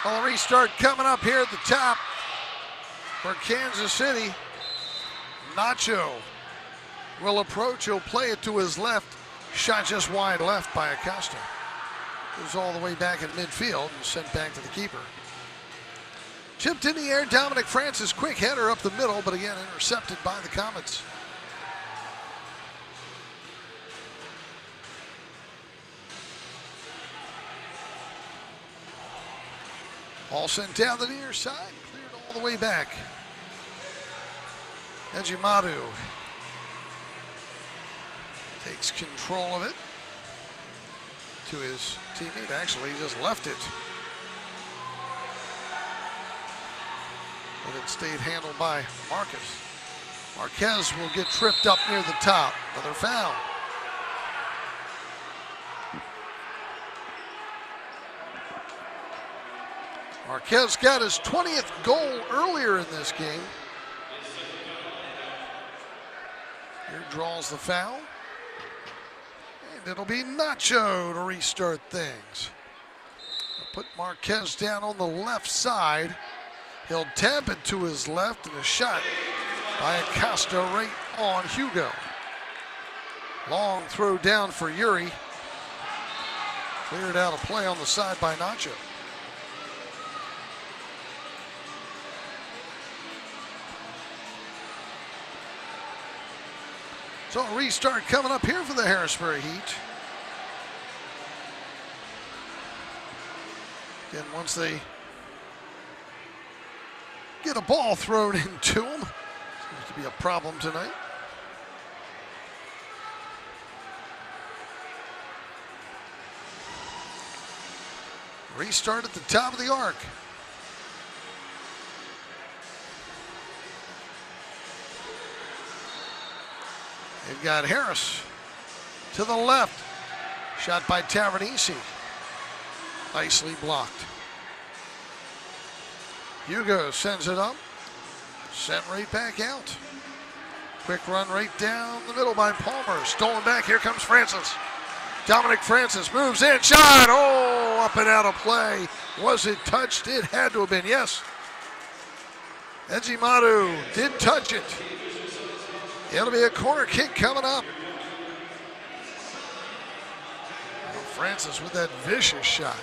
Well, the restart coming up here at the top for Kansas City. Nacho will approach. He'll play it to his left. Shot just wide left by Acosta. Goes all the way back in midfield and sent back to the keeper. Chipped in the air, Dominic Francis. Quick header up the middle, but again intercepted by the Comets. All sent down the near side, cleared all the way back. Ejimadu takes control of it to his teammate. Actually, he just left it. But it stayed handled by Marcus. Marquez will get tripped up near the top. Another foul. Marquez got his 20th goal earlier in this game. Here draws the foul. And it'll be Nacho to restart things. They'll put Marquez down on the left side. He'll tap it to his left and a shot by Acosta right on Hugo. Long throw down for Yuri. Cleared out a play on the side by Nacho. So a restart coming up here for the Harrisburg Heat. Again, once they get a ball thrown into them, Seems to be a problem tonight. Restart at the top of the arc. They've got Harris to the left. Shot by Tavernisi. Nicely blocked. Hugo sends it up. Sent right back out. Quick run right down the middle by Palmer. Stolen back. Here comes Francis. Dominic Francis moves in. Shot. Oh, up and out of play. Was it touched? It had to have been. Yes. Ejimadu did touch it. It'll be a corner kick coming up. Francis with that vicious shot.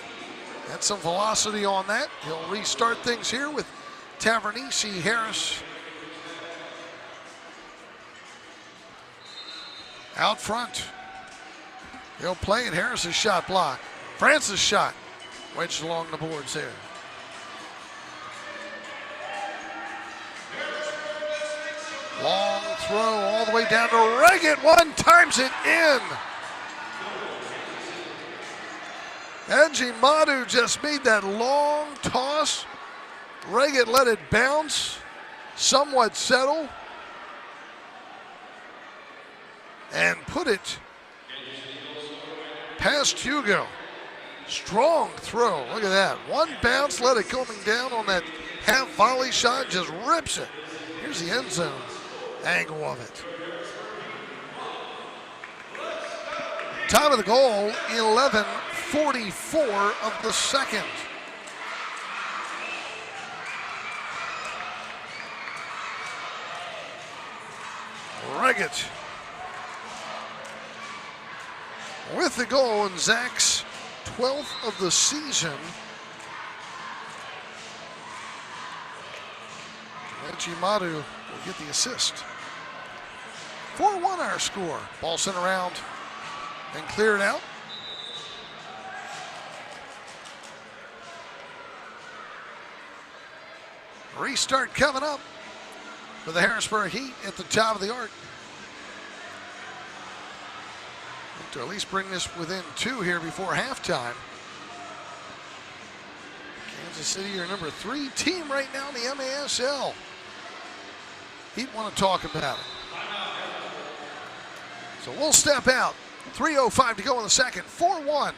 Had some velocity on that. He'll restart things here with Tavernisi, Harris out front. He'll play it. Harris's shot blocked. Francis' shot wedged along the boards there. Long throw all the way down to Reggett. One times it in. Ejimadu just made that long toss. Reggett let it bounce, somewhat settle, and put it past Hugo. Strong throw. Look at that. One bounce, let it coming down on that half volley shot, just rips it. Here's the end zone angle of it. Time of the goal, 11:44 of the second. Reggett with the goal in Zach's 12th of the season. Ejimadu will get the assist. 4-1 our score. Ball sent around and cleared out. Restart coming up for the Harrisburg Heat at the top of the arc. Look to at least bring this within 2 here before halftime. Kansas City, your number 3 team right now in the MASL. Heat want to talk about it. So we'll step out. 3:05 to go in the second. 4-1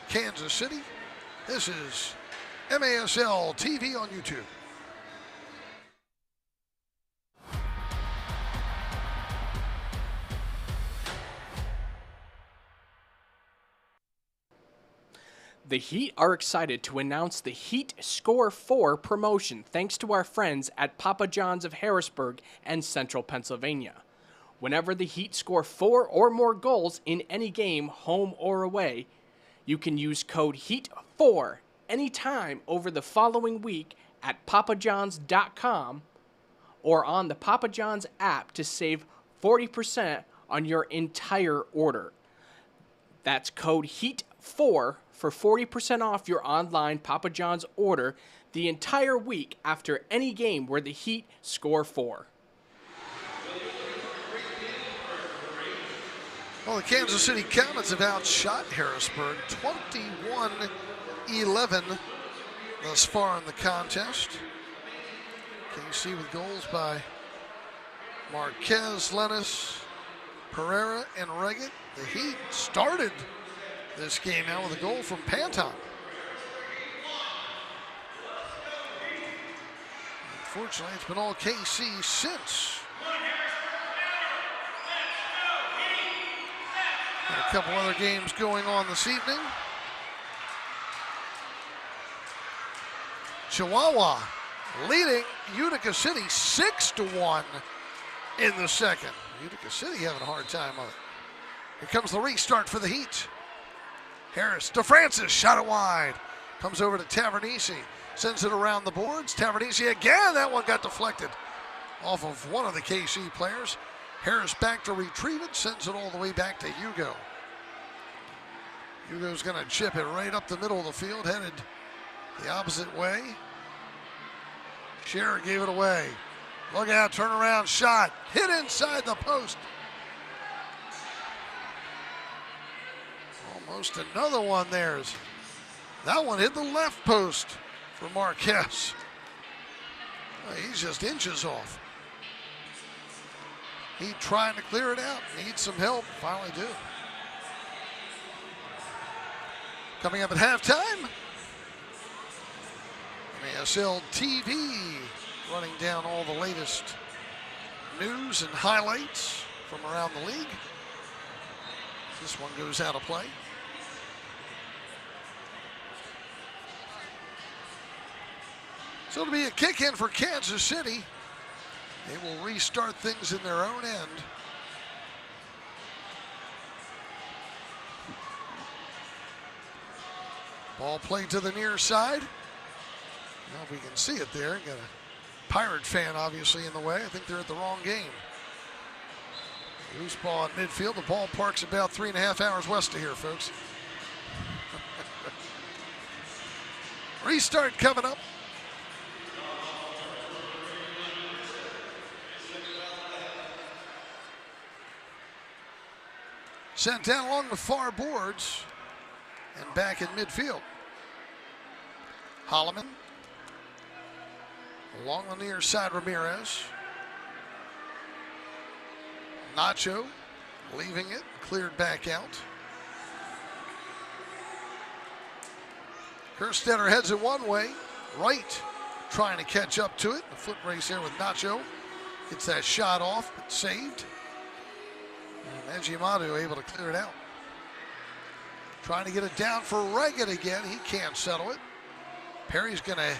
Kansas City. This is MASL TV on YouTube. The Heat are excited to announce the Heat Score 4 promotion thanks to our friends at Papa John's of Harrisburg and Central Pennsylvania. Whenever the Heat score 4 or more goals in any game, home or away, you can use code HEAT4 anytime over the following week at papajohns.com or on the Papa John's app to save 40% on your entire order. That's code HEAT4 for 40% off your online Papa John's order the entire week after any game where the Heat score 4. Well, the Kansas City Comets have outshot Harrisburg 21-11 thus far in the contest. KC with goals by Marquez, Lennis, Pereira, and Reggett. The Heat started this game out with a goal from Panton. Unfortunately, it's been all KC since. Got a couple other games going on this evening. Chihuahua leading Utica City 6-1 in the second. Utica City having a hard time of it. Here comes the restart for the Heat. Harris to Francis, shot it wide. Comes over to Tavernisi, sends it around the boards. Tavernisi again, that one got deflected off of one of the KC players. Harris back to retrieve it, sends it all the way back to Hugo. Hugo's gonna chip it right up the middle of the field, headed the opposite way. Scherer gave it away. Look out, turnaround shot. Hit inside the post. Almost another one there. That one hit the left post for Marquez. He's just inches off. He trying to clear it out. Needs some help. Finally do. Coming up at halftime, MASL TV running down all the latest news and highlights from around the league. This one goes out of play. So it'll be a kick in for Kansas City. They will restart things in their own end. Ball played to the near side. Now if we can see it there. Got a Pirate fan obviously in the way. I think they're at the wrong game. Loose ball at midfield. The ballpark's about 3.5 hours west of here, folks. Restart coming up. Sent down along the far boards and back in midfield. Holloman along the near side, Ramirez. Nacho leaving it, cleared back out. Kerstetter heads it one way. Wright trying to catch up to it. The foot race there with Nacho. Gets that shot off, but saved. And Ejimadu able to clear it out. Trying to get it down for Reagan again. He can't settle it. Perry's going to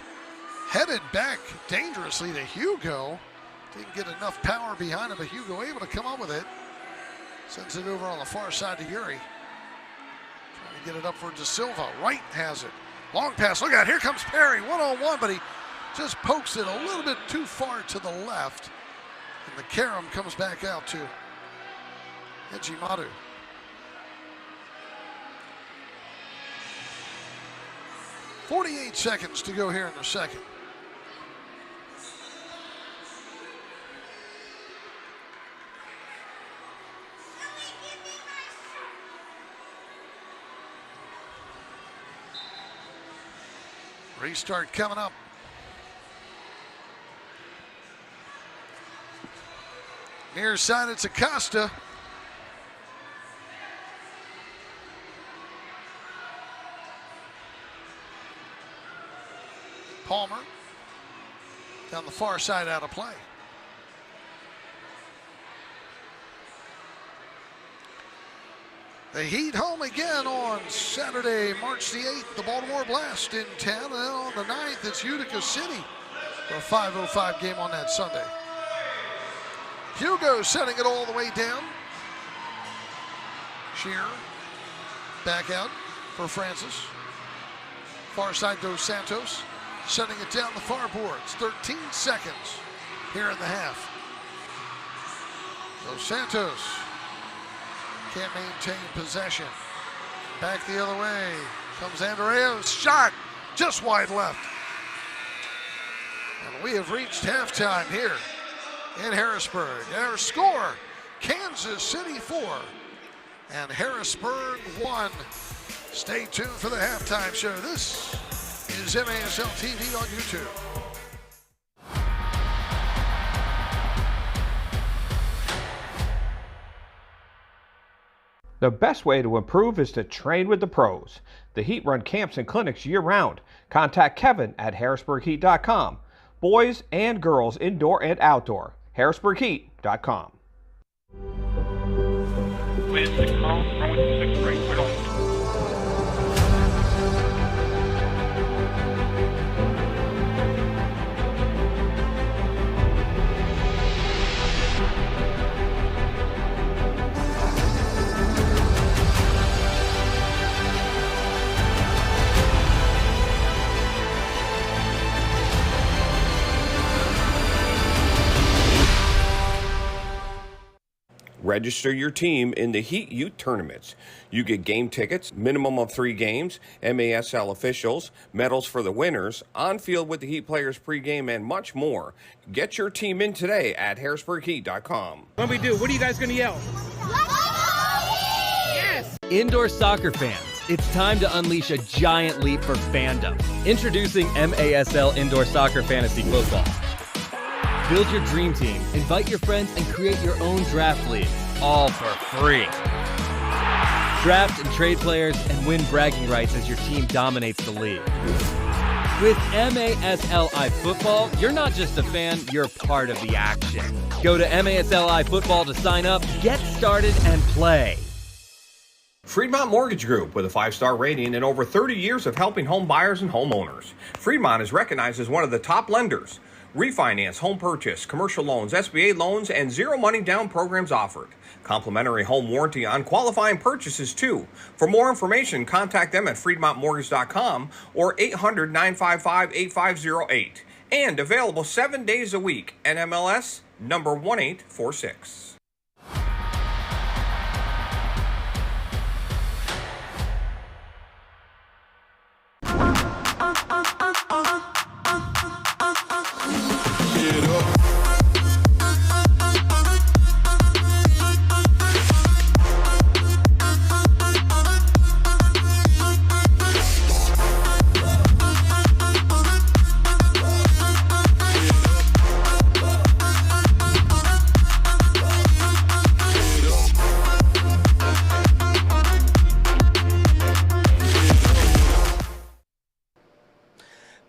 head it back dangerously to Hugo. Didn't get enough power behind him, but Hugo able to come up with it. Sends it over on the far side to Yuri. Trying to get it upward to Silva. Wright has it. Long pass. Look out. Here comes Perry. One-on-one, but he just pokes it a little bit too far to the left. And the carom comes back out to Ejimadu. .48 seconds to go here in the second. Restart coming up. Near side, it's Acosta. Palmer down the far side, out of play. The Heat home again on Saturday, March the 8th. The Baltimore Blast in town. And then on the 9th, it's Utica City for a 5:05 game on that Sunday. Hugo setting it all the way down. Shearer back out for Francis. Far side, Dos Santos. Setting it down the far boards. 13 seconds here in the half. Dos Santos can't maintain possession. Back the other way comes Andrea's shot, just wide left. And we have reached halftime here in Harrisburg. Our score, Kansas City 4 and Harrisburg 1. Stay tuned for the halftime show. This is MASL TV on YouTube. The best way to improve is to train with the pros. The Heat run camps and clinics year-round. Contact Kevin at HarrisburgHeat.com. Boys and girls indoor and outdoor. HarrisburgHeat.com. Where's the car? From 6 rate, we're on. Register your team in the Heat Youth Tournaments. You get game tickets, minimum of 3 games, MASL officials, medals for the winners, on-field with the Heat players pregame, and much more. Get your team in today at HarrisburgHeat.com. What do we do? What are you guys going to yell? Yes! Indoor soccer fans, it's time to unleash a giant leap for fandom. Introducing MASL Indoor Soccer Fantasy Football. Build your dream team, invite your friends, and create your own draft league, all for free. Draft and trade players and win bragging rights as your team dominates the league. With MASLI Football, you're not just a fan, you're part of the action. Go to MASLI Football to sign up, get started, and play. Fremont Mortgage Group, with a 5-star rating and over 30 years of helping home buyers and homeowners. Fremont is recognized as one of the top lenders. Refinance, home purchase, commercial loans, SBA loans, and zero money down programs offered. Complimentary home warranty on qualifying purchases, too. For more information, contact them at FremontMortgage.com or 800-955-8508. And available 7 days a week. NMLS number 1846.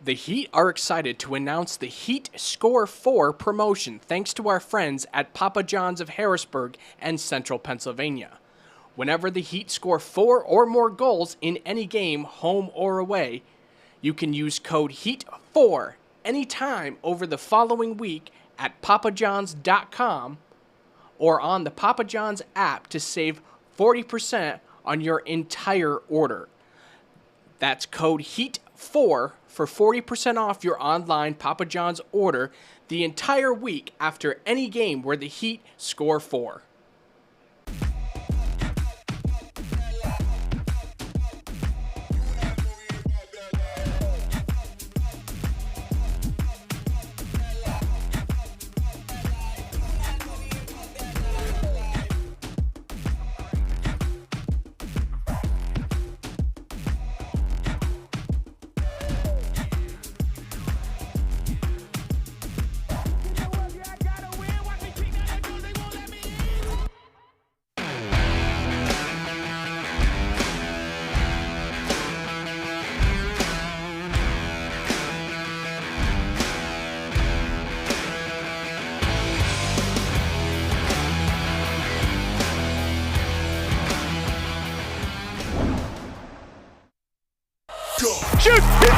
The Heat are excited to announce the Heat Score 4 promotion thanks to our friends at Papa John's of Harrisburg and Central Pennsylvania. Whenever the Heat score 4 or more goals in any game, home or away, you can use code HEAT4 anytime over the following week at papajohns.com or on the Papa John's app to save 40% on your entire order. That's code HEAT4 for 40% off your online Papa John's order the entire week after any game where the Heat score 4. Shoot! He scores!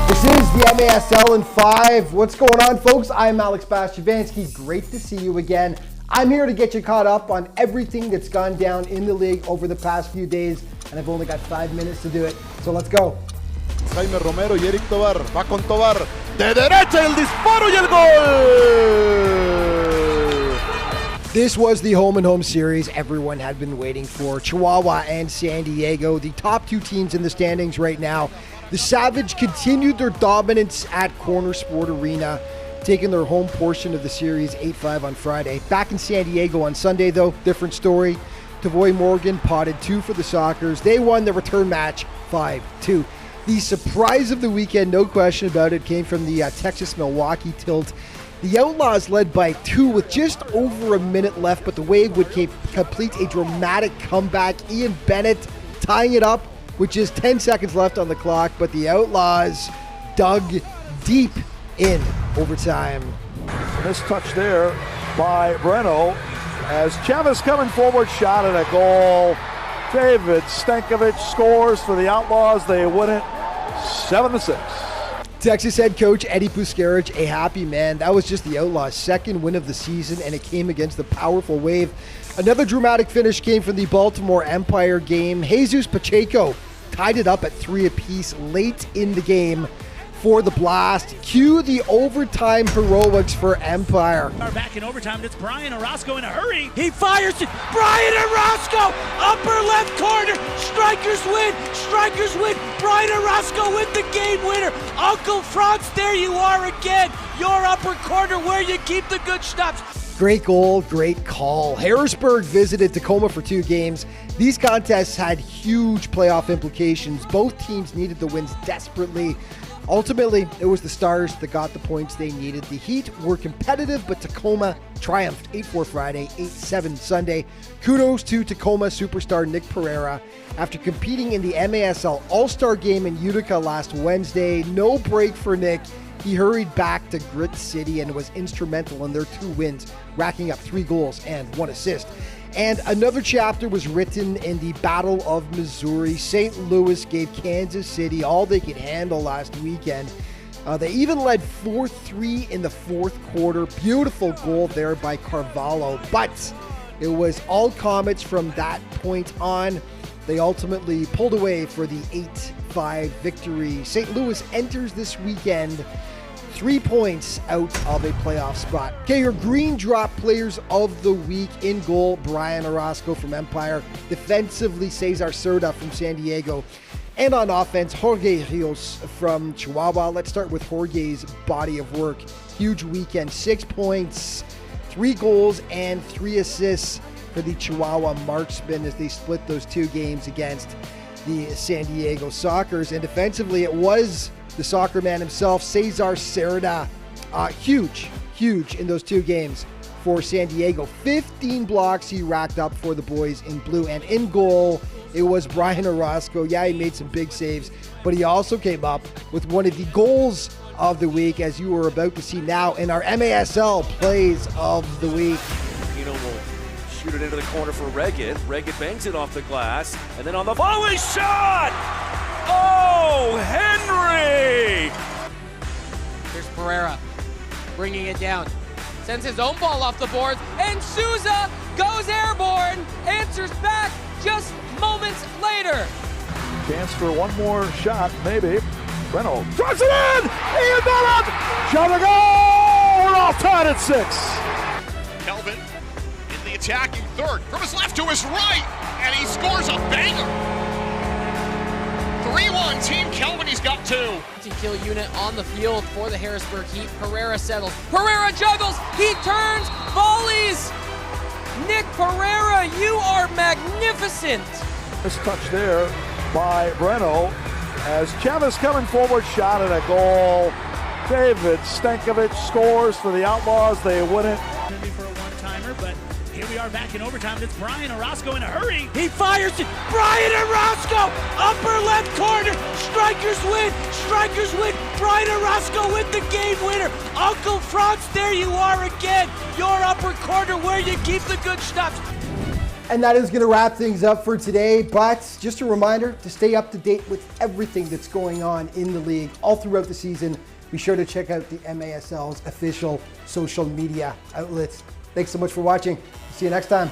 This is the MASL in 5. What's going on, folks? I'm Alex Bastiavansky. Great to see you again. I'm here to get you caught up on everything that's gone down in the league over the past few days, and I've only got 5 minutes to do it. So let's go. Jaime Romero y Eric Tobar. Va con Tobar. De derecha el disparo y el gol! This was the home-and-home series everyone had been waiting for. Chihuahua and San Diego, the top 2 teams in the standings right now. The Savage continued their dominance at Corner Sport Arena, taking their home portion of the series 8-5 on Friday. Back in San Diego on Sunday, though, different story. Tavoy Morgan potted 2 for the Sockers. They won the return match 5-2. The surprise of the weekend, no question about it, came from the Texas-Milwaukee tilt. The Outlaws led by 2 with just over a minute left, but the Wave would complete a dramatic comeback. Ian Bennett tying it up with just 10 seconds left on the clock, but the Outlaws dug deep in overtime. This touch there by Breno as Chavez coming forward, shot at a goal. David Stankovic scores for the Outlaws. They win it 7-6. Texas head coach Eddie Puskarich, a happy man. That was just the Outlaws' second win of the season, and it came against the powerful Wave. Another dramatic finish came from the Baltimore Empire game. Jesus Pacheco tied it up at 3 apiece late in the game for the Blast. Cue the overtime heroics for Empire. Are back in overtime. It's Brian Orozco in a hurry. He fires it. Brian Orozco, upper left corner. Strikers win. Strikers win. Brian Orozco with the game winner. Uncle Franz, there you are again. Your upper corner where you keep the good stuff. Great goal, great call. Harrisburg visited Tacoma for 2 games. These contests had huge playoff implications. Both teams needed the wins desperately. Ultimately, it was the Stars that got the points they needed. The Heat were competitive, but Tacoma triumphed 8-4 Friday, 8-7 Sunday. Kudos to Tacoma superstar Nick Pereira. After competing in the MASL All-Star Game in Utica last Wednesday, no break for Nick. He hurried back to Grit City and was instrumental in their 2 wins, racking up 3 goals and 1 assist. And another chapter was written in the Battle of Missouri. St. Louis gave Kansas City all they could handle last weekend. They even led 4-3 in the 4th quarter. Beautiful goal there by Carvalho, but it was all Comets from that point on. They ultimately pulled away for the 8-5 victory. St. Louis enters this weekend 3 points out of a playoff spot. Okay, your Green Drop players of the week: in goal, Brian Orozco from Empire. Defensively, Cesar Cerda from San Diego. And on offense, Jorge Rios from Chihuahua. Let's start with Jorge's body of work. Huge weekend, 6 points, 3 goals, and 3 assists for the Chihuahua marksmen as they split those 2 games against the San Diego Sockers. And defensively, it was the soccer man himself, Cesar Cerda. Huge in those 2 games for San Diego. 15 blocks he racked up for the boys in blue. And in goal, it was Brian Orozco. Yeah, he made some big saves, but he also came up with one of the goals of the week, as you are about to see now in our MASL Plays of the Week. Will shoot it into the corner for Reggett. Reggett bangs it off the glass, and then on the volley shot! Oh, Henry! Here's Pereira bringing it down. Sends his own ball off the boards, and Souza goes airborne, answers back just moments later. Chance for one more shot, maybe. Breno drives it in! Ian Bennett! Shot a goal! We're all tied at 6. Kelvin in the attacking third, from his left to his right, and he scores a banger. 3-1 Team Kelvin, he's got 2. Kill unit on the field for the Harrisburg Heat. Pereira settles. Pereira juggles. He turns. Volleys. Nick Pereira, you are magnificent. This touch there by Breno as Chavez coming forward, shot at a goal. David Stankovic scores for the Outlaws. They win it. Maybe for a one-timer, but here we are back in overtime. It's Brian Orozco in a hurry. He fires it. Brian Orozco, upper left corner. Strikers win. Strikers win. Brian Orozco with the game winner. Uncle Franz, there you are again. Your upper corner where you keep the good stuff. And that is going to wrap things up for today. But just a reminder to stay up to date with everything that's going on in the league all throughout the season. Be sure to check out the MASL's official social media outlets. Thanks so much for watching. See you next time.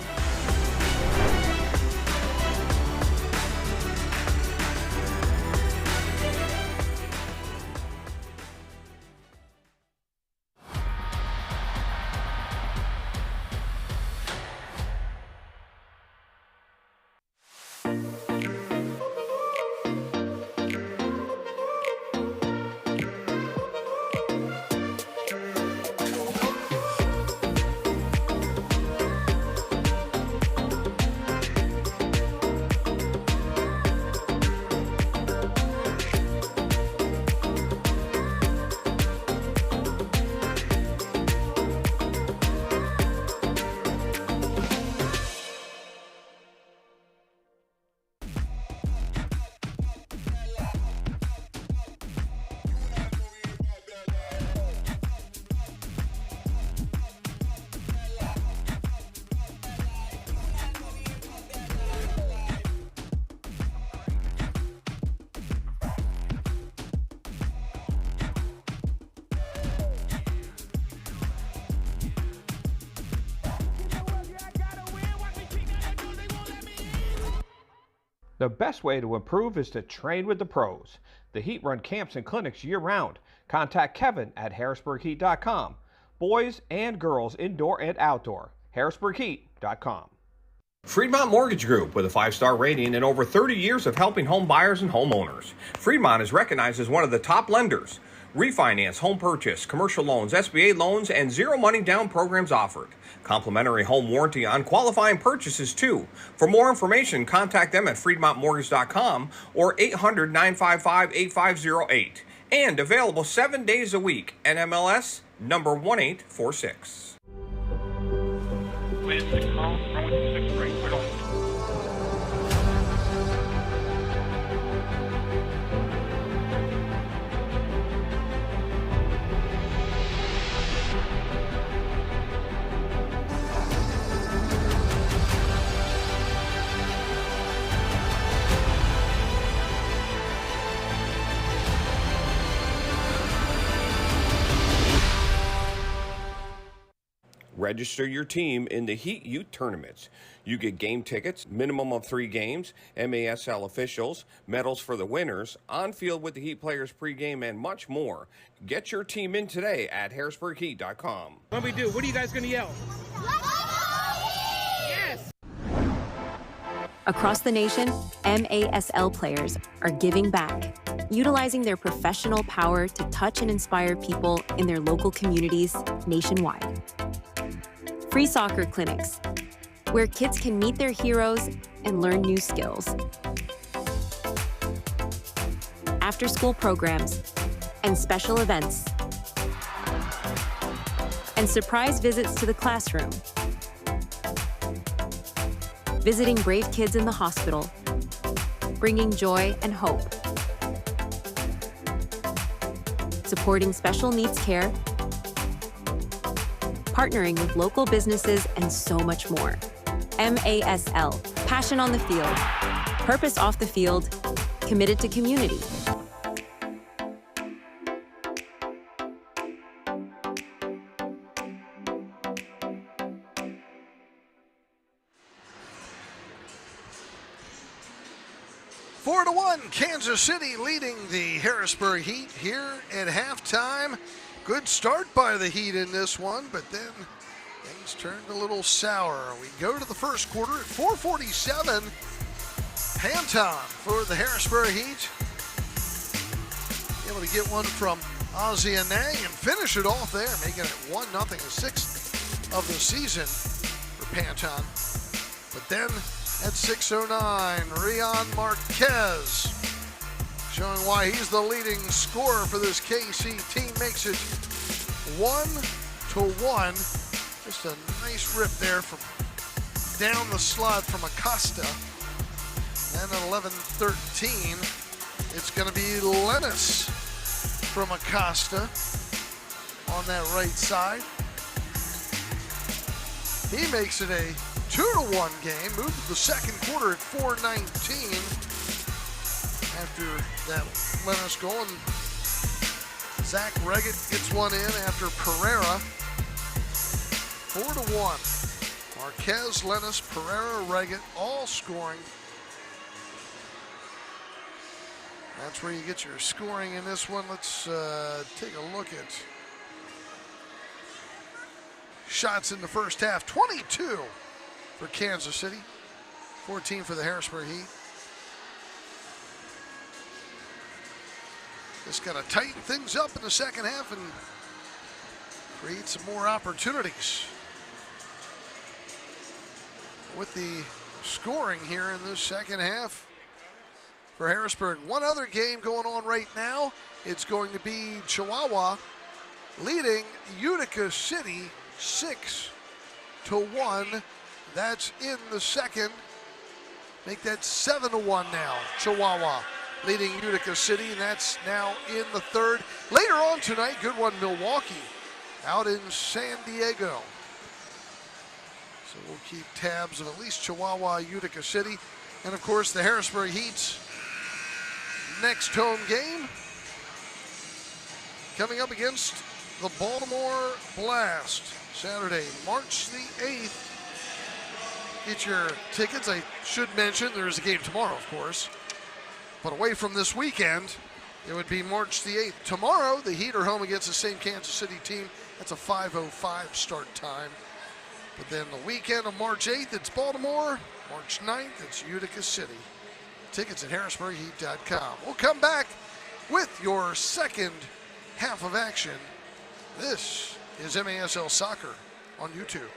The best way to improve is to train with the pros. The Heat run camps and clinics year-round. Contact Kevin at HarrisburgHeat.com. Boys and girls indoor and outdoor. HarrisburgHeat.com. Fremont Mortgage Group, with a 5-star rating and over 30 years of helping home buyers and homeowners. Fremont is recognized as one of the top lenders. Refinance, home purchase, commercial loans, SBA loans, and zero money down programs offered. Complimentary home warranty on qualifying purchases, too. For more information, contact them at FremontMortgage.com or 800-955-8508. And available 7 days a week. NMLS number 1846. With the call from 6th grade, we're on. Register your team in the Heat Youth Tournaments. You get game tickets, minimum of 3 games, MASL officials, medals for the winners, on field with the Heat players pregame, and much more. Get your team in today at HarrisburgHeat.com. What we do? What are you guys going to yell? Yes! Across the nation, MASL players are giving back, utilizing their professional power to touch and inspire people in their local communities nationwide. Free soccer clinics, where kids can meet their heroes and learn new skills. After-school programs and special events. And surprise visits to the classroom. Visiting brave kids in the hospital, bringing joy and hope. Supporting special needs care, partnering with local businesses, and so much more. MASL, passion on the field, purpose off the field, committed to community. Four to 1, Kansas City leading the Harrisburg Heat here at halftime. Good start by the Heat in this one, but then things turned a little sour. We go to the first quarter at 4:47. Panton for the Harrisburg Heat. Able to get one from Ozzie and finish it off there, making it 1-0, the 6th of the season for Panton. But then at 6:09, Rion Marquez, showing why he's the leading scorer for this KC team, makes it 1-1. Just a nice rip there from down the slot from Acosta. And at 11:13, it's going to be Lennis from Acosta on that right side. He makes it a 2-1 game. Moved to the second quarter at 4:19. After that Lennis goal, and Zach Reggett gets one in after Pereira. 4-1. Marquez, Lennis, Pereira, Reggett, all scoring. That's where you get your scoring in this one. Let's take a look at shots in the first half. 22 for Kansas City, 14 for the Harrisburg Heat. Just got to tighten things up in the second half and create some more opportunities. With the scoring here in this second half for Harrisburg. One other game going on right now. It's going to be Chihuahua leading Utica City 6-1. That's in the second. Make that 7-1 now. Chihuahua leading Utica City, and that's now in the third. Later on tonight, good one, Milwaukee out in San Diego. So we'll keep tabs of at least Chihuahua, Utica City, and of course the Harrisburg Heat's next home game coming up against the Baltimore Blast, Saturday, March the 8th get your tickets. I should mention there's a game tomorrow, of course. But away from this weekend, it would be March the 8th. Tomorrow, the Heat are home against the same Kansas City team. That's a 5:05 start time. But then the weekend of March 8th, it's Baltimore. March 9th, it's Utica City. Tickets at HarrisburgHeat.com. We'll come back with your second half of action. This is MASL Soccer on YouTube.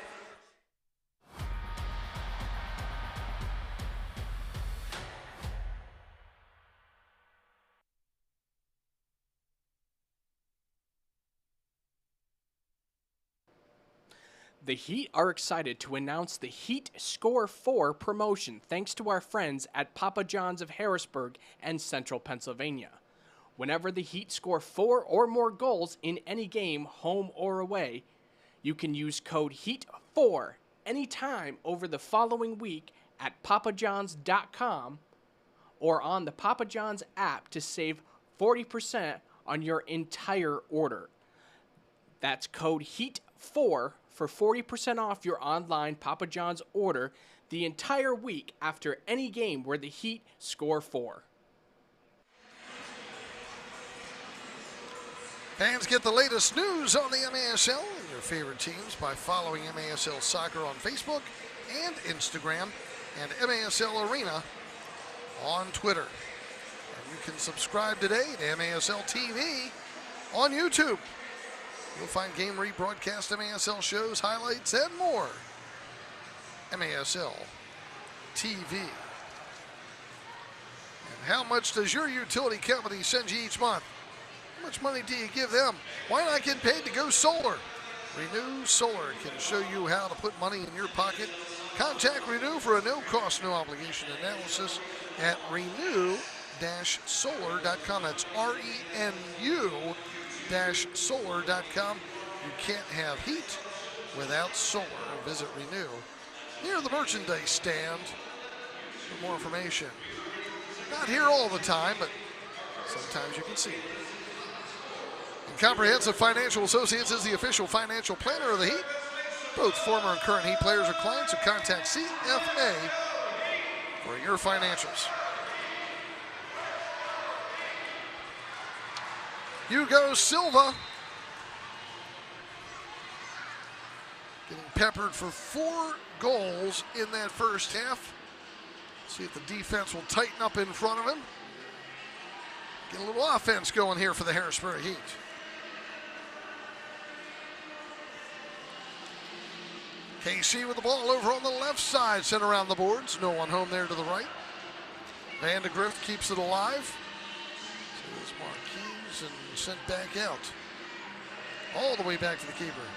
The Heat are excited to announce the Heat Score 4 promotion thanks to our friends at Papa John's of Harrisburg and Central Pennsylvania. Whenever the Heat score 4 or more goals in any game, home or away, you can use code HEAT4 anytime over the following week at papajohns.com or on the Papa John's app to save 40% on your entire order. That's code HEAT4 for 40% off your online Papa John's order the entire week after any game where the Heat score 4. Fans, get the latest news on the MASL and your favorite teams by following MASL Soccer on Facebook and Instagram and MASL Arena on Twitter. And you can subscribe today to MASL TV on YouTube. You'll find game rebroadcast MASL shows, highlights, and more. MASL TV. And how much does your utility company send you each month? How much money do you give them? Why not get paid to go solar? Renew Solar can show you how to put money in your pocket. Contact Renew for a no-cost, no-obligation analysis at renew-solar.com. That's RENU-solar.com. You can't have heat without solar. Visit Renew near the merchandise stand for more information. Not here all the time, but sometimes you can see it. And Comprehensive Financial Associates is the official financial planner of the Heat. Both former and current Heat players are clients, so contact CFA for your financials. Hugo Silva getting peppered for 4 goals in that first half. See if the defense will tighten up in front of him. Get a little offense going here for the Harrisburg Heat. KC with the ball over on the left side, sent around the boards. No one home there to the right. Van de Grift keeps it alive. So there's Marquise and sent back out. All the way back to the keeper.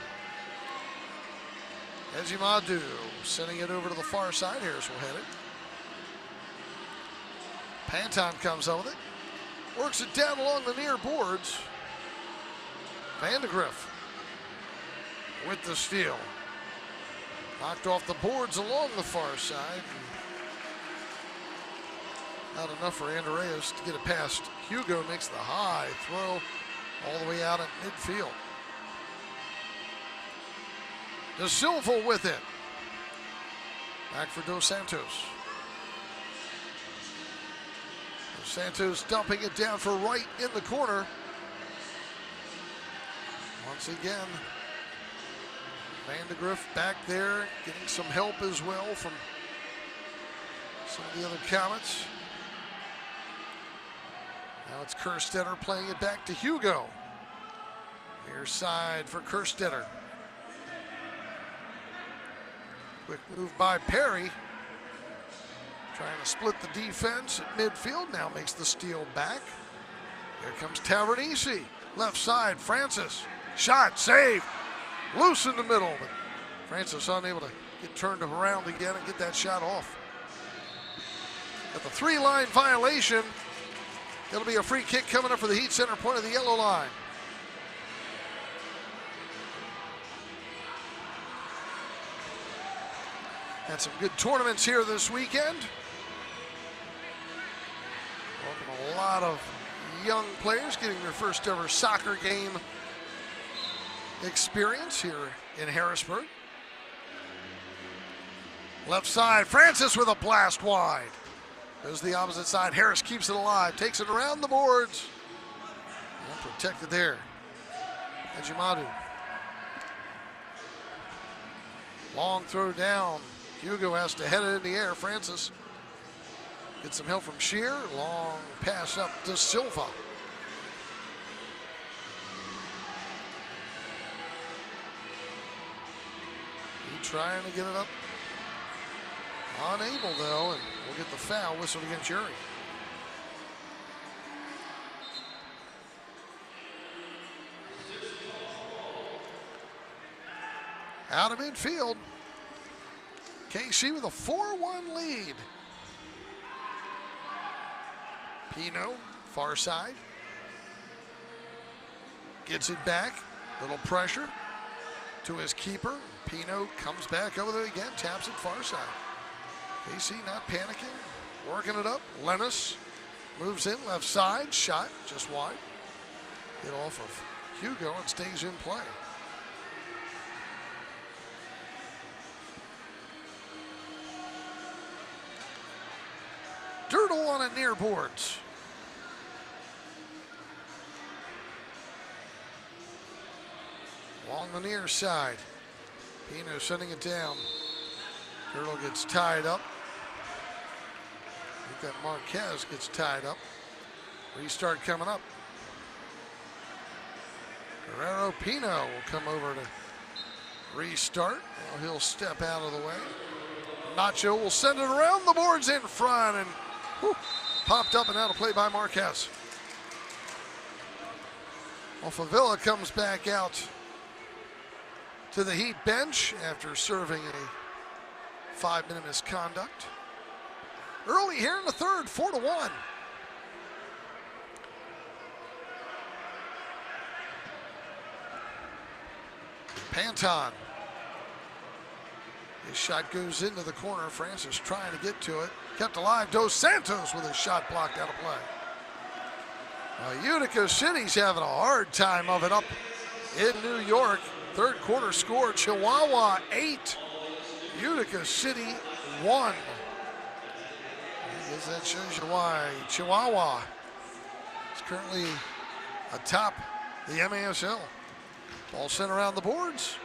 Ezimadu sending it over to the far side. Harris will head it. Panton comes up with it. Works it down along the near boards. Van de Grift with the steal. Knocked off the boards along the far side. Not enough for Andreas to get it past. Hugo makes the high throw all the way out at midfield. De Silva with it. Back for Dos Santos. Dos Santos dumping it down for Wright in the corner. Once again, Van de Grift back there, getting some help as well from some of the other Comets. Now it's Kerstetter playing it back to Hugo. Near side for Kerstetter. Quick move by Perry. Trying to split the defense at midfield. Now makes the steal back. Here comes Tavernisi. Left side, Francis. Shot, save. Loose in the middle, but Francis unable to get turned around again and get that shot off. At the 3-line violation, it'll be a free kick coming up for the Heat, center point of the yellow line. Had some good tournaments here this weekend. Welcome a lot of young players getting their first ever soccer game experience here in Harrisburg. Left side, Francis with a blast wide. Goes to the opposite side. Harris keeps it alive, takes it around the boards. And protected there. Ejimadu. Long throw down. Hugo has to head it in the air. Francis gets some help from Shear. Long pass up to Silva. He trying to get it up. Unable though, and we'll get the foul whistled against Uri. Out of midfield. KC with a 4-1 lead. Pino, far side. Gets it back. Little pressure to his keeper. Pino comes back over there again, taps it far side. KC not panicking, working it up. Lennis moves in, left side, shot just wide. Hit off of Hugo and stays in play. Dirtle on it near boards. Along the near side. Pino sending it down. Dirtle gets tied up. I think that Marquez gets tied up. Restart coming up. Guerrero Pino will come over to restart. Now he'll step out of the way. Nacho will send it around the boards in front and popped up and out of play by Marquez. Alphavilla comes back out to the Heat bench after serving a 5-minute misconduct. Early here in the third, 4-1. Panton. His shot goes into the corner. Francis trying to get to it. Kept alive. Dos Santos with his shot blocked out of play. Utica City's having a hard time of it up in New York. Third quarter score, Chihuahua 8. Utica City 1. I guess that shows you why Chihuahua is currently atop the MASL. Ball sent around the boards.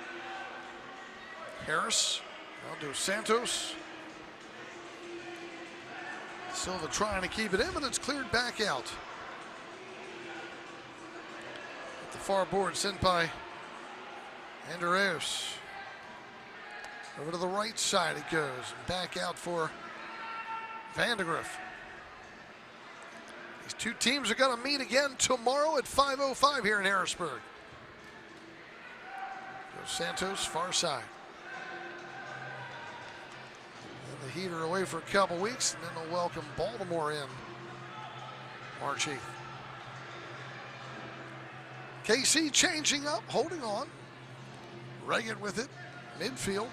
Harris, now Dos Santos. Silva trying to keep it in, but it's cleared back out. At the far board, sent by Andreas. Over to the right side it goes. Back out for Vandegrift. These two teams are going to meet again tomorrow at 5:05 here in Harrisburg. Dos Santos, far side. And the Heat are away for a couple weeks, and then they'll welcome Baltimore in March 8th. KC changing up, holding on. Reagan with it, midfield.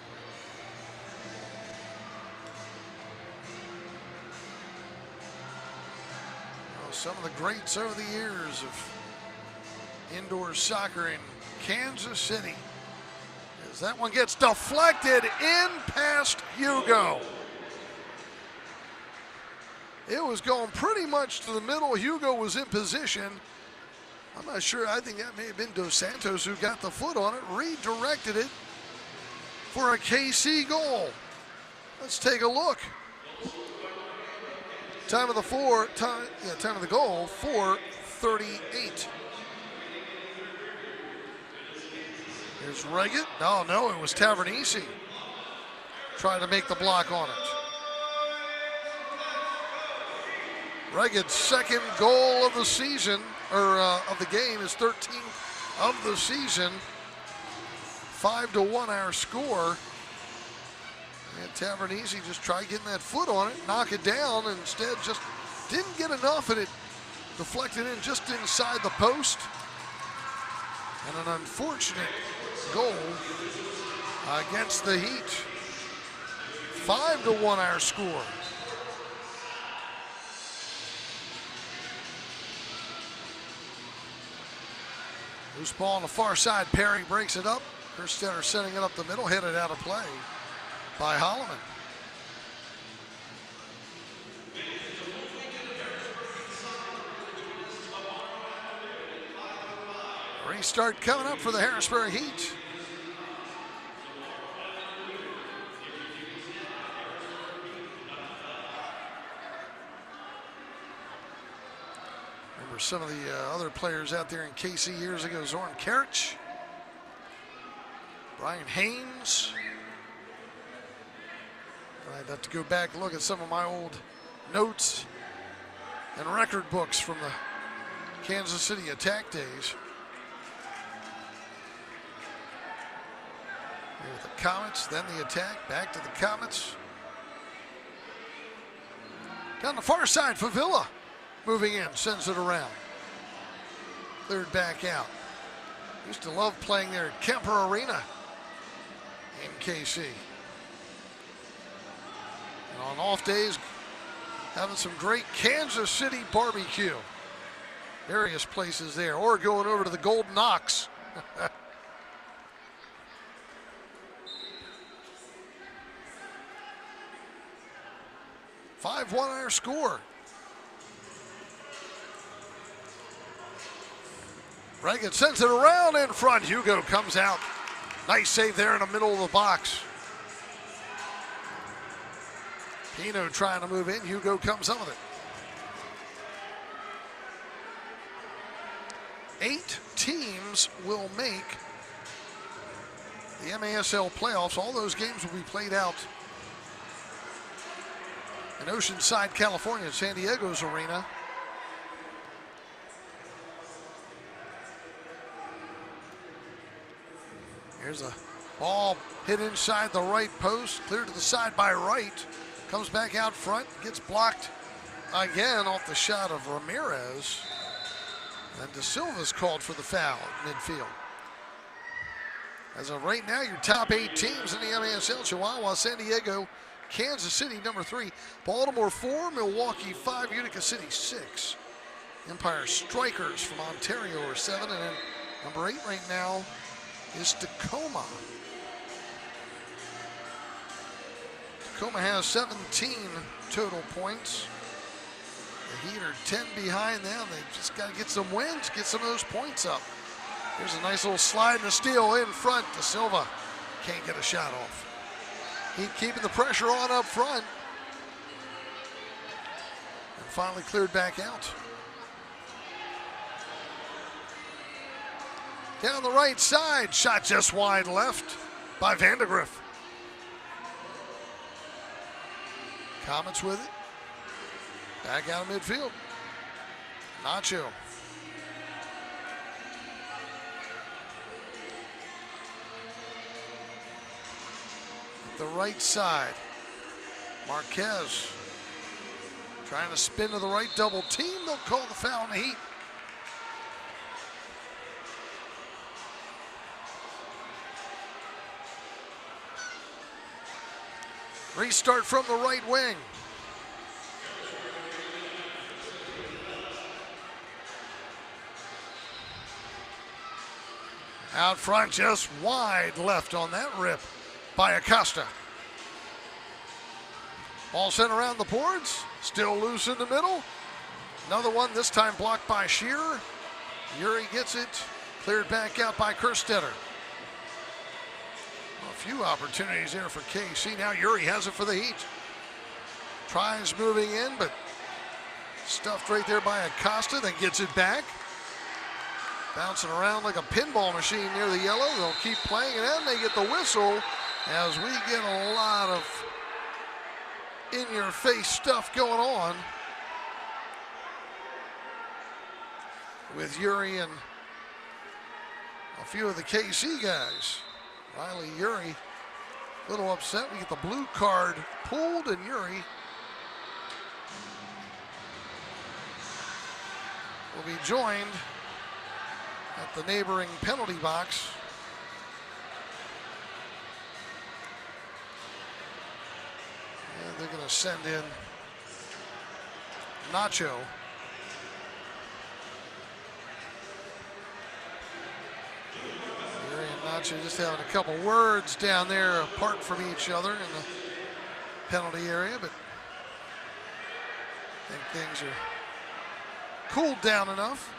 Well, some of the greats over the years of indoor soccer in Kansas City. As that one gets deflected in past Hugo. It was going pretty much to the middle. Hugo was in position. I'm not sure. I think that may have been Dos Santos who got the foot on it, redirected it for a KC goal. Let's take a look. Time of the goal, 4:38. Here's Reggett. No, it was Tavernisi. Trying to make the block on it. Reggett's second goal of the season, or of the game, is 13th of the season. 5-1 our score. And Tavernisi just tried getting that foot on it, knock it down, and instead just didn't get enough, and it deflected in just inside the post. And an unfortunate goal against the Heat. 5-1 our score. Loose ball on the far side. Perry breaks it up. Kerstetter sending it up the middle, hit it out of play by Holloman. Restart coming up for the Harrisburg Heat. Remember some of the other players out there in KC years ago, Zoran Karic, Brian Haynes. I'd have to go back and look at some of my old notes and record books from the Kansas City Attack days. Here with the Comets, then the Attack, back to the Comets. Down the far side, Favilla moving in, sends it around. Cleared back out. Used to love playing there at Kemper Arena in KC. And on off days, having some great Kansas City barbecue. Various places there, or going over to the Golden Ox. 5-1 our score. Reagan sends it around in front. Hugo comes out. Nice save there in the middle of the box. Pino trying to move in. Hugo comes up with it. 8 teams will make the MASL playoffs. All those games will be played out in Oceanside, California, San Diego's arena. Here's a ball hit inside the right post, cleared to the side by Wright. Comes back out front, gets blocked again off the shot of Ramirez. And De Silva's called for the foul at midfield. As of right now, your top 8 teams in the MASL: Chihuahua, San Diego, Kansas City, number 3, Baltimore 4, Milwaukee 5, Utica City 6. Empire Strikers from Ontario are 7, and then number 8 right now is Tacoma. Tacoma has 17 total points. The Heat are 10 behind them. They've just got to get some wins, get some of those points up. Here's a nice little slide and a steal in front. De Silva can't get a shot off. Heat keeping the pressure on up front. And finally cleared back out. Down the right side, shot just wide left by Vandegrift. Comets with it. Back out of midfield. Nacho. The right side. Marquez trying to spin to the right, double team. They'll call the foul on the Heat. Restart from the right wing. Out front, just wide left on that rip by Acosta. Ball sent around the boards, still loose in the middle. Another one, this time blocked by Shearer. Yuri gets it, cleared back out by Kerstetter. A few opportunities there for KC. Now Yuri has it for the Heat. Tries moving in, but stuffed right there by Acosta, then gets it back. Bouncing around like a pinball machine near the yellow. They'll keep playing, and then they get the whistle as we get a lot of in-your-face stuff going on with Yuri and a few of the KC guys. Riley Yuri, a little upset. We get the blue card pulled, and Yuri will be joined at the neighboring penalty box. And they're going to send in Nacho. Yuri and Nacho just having a couple words down there apart from each other in the penalty area, but I think things are cooled down enough.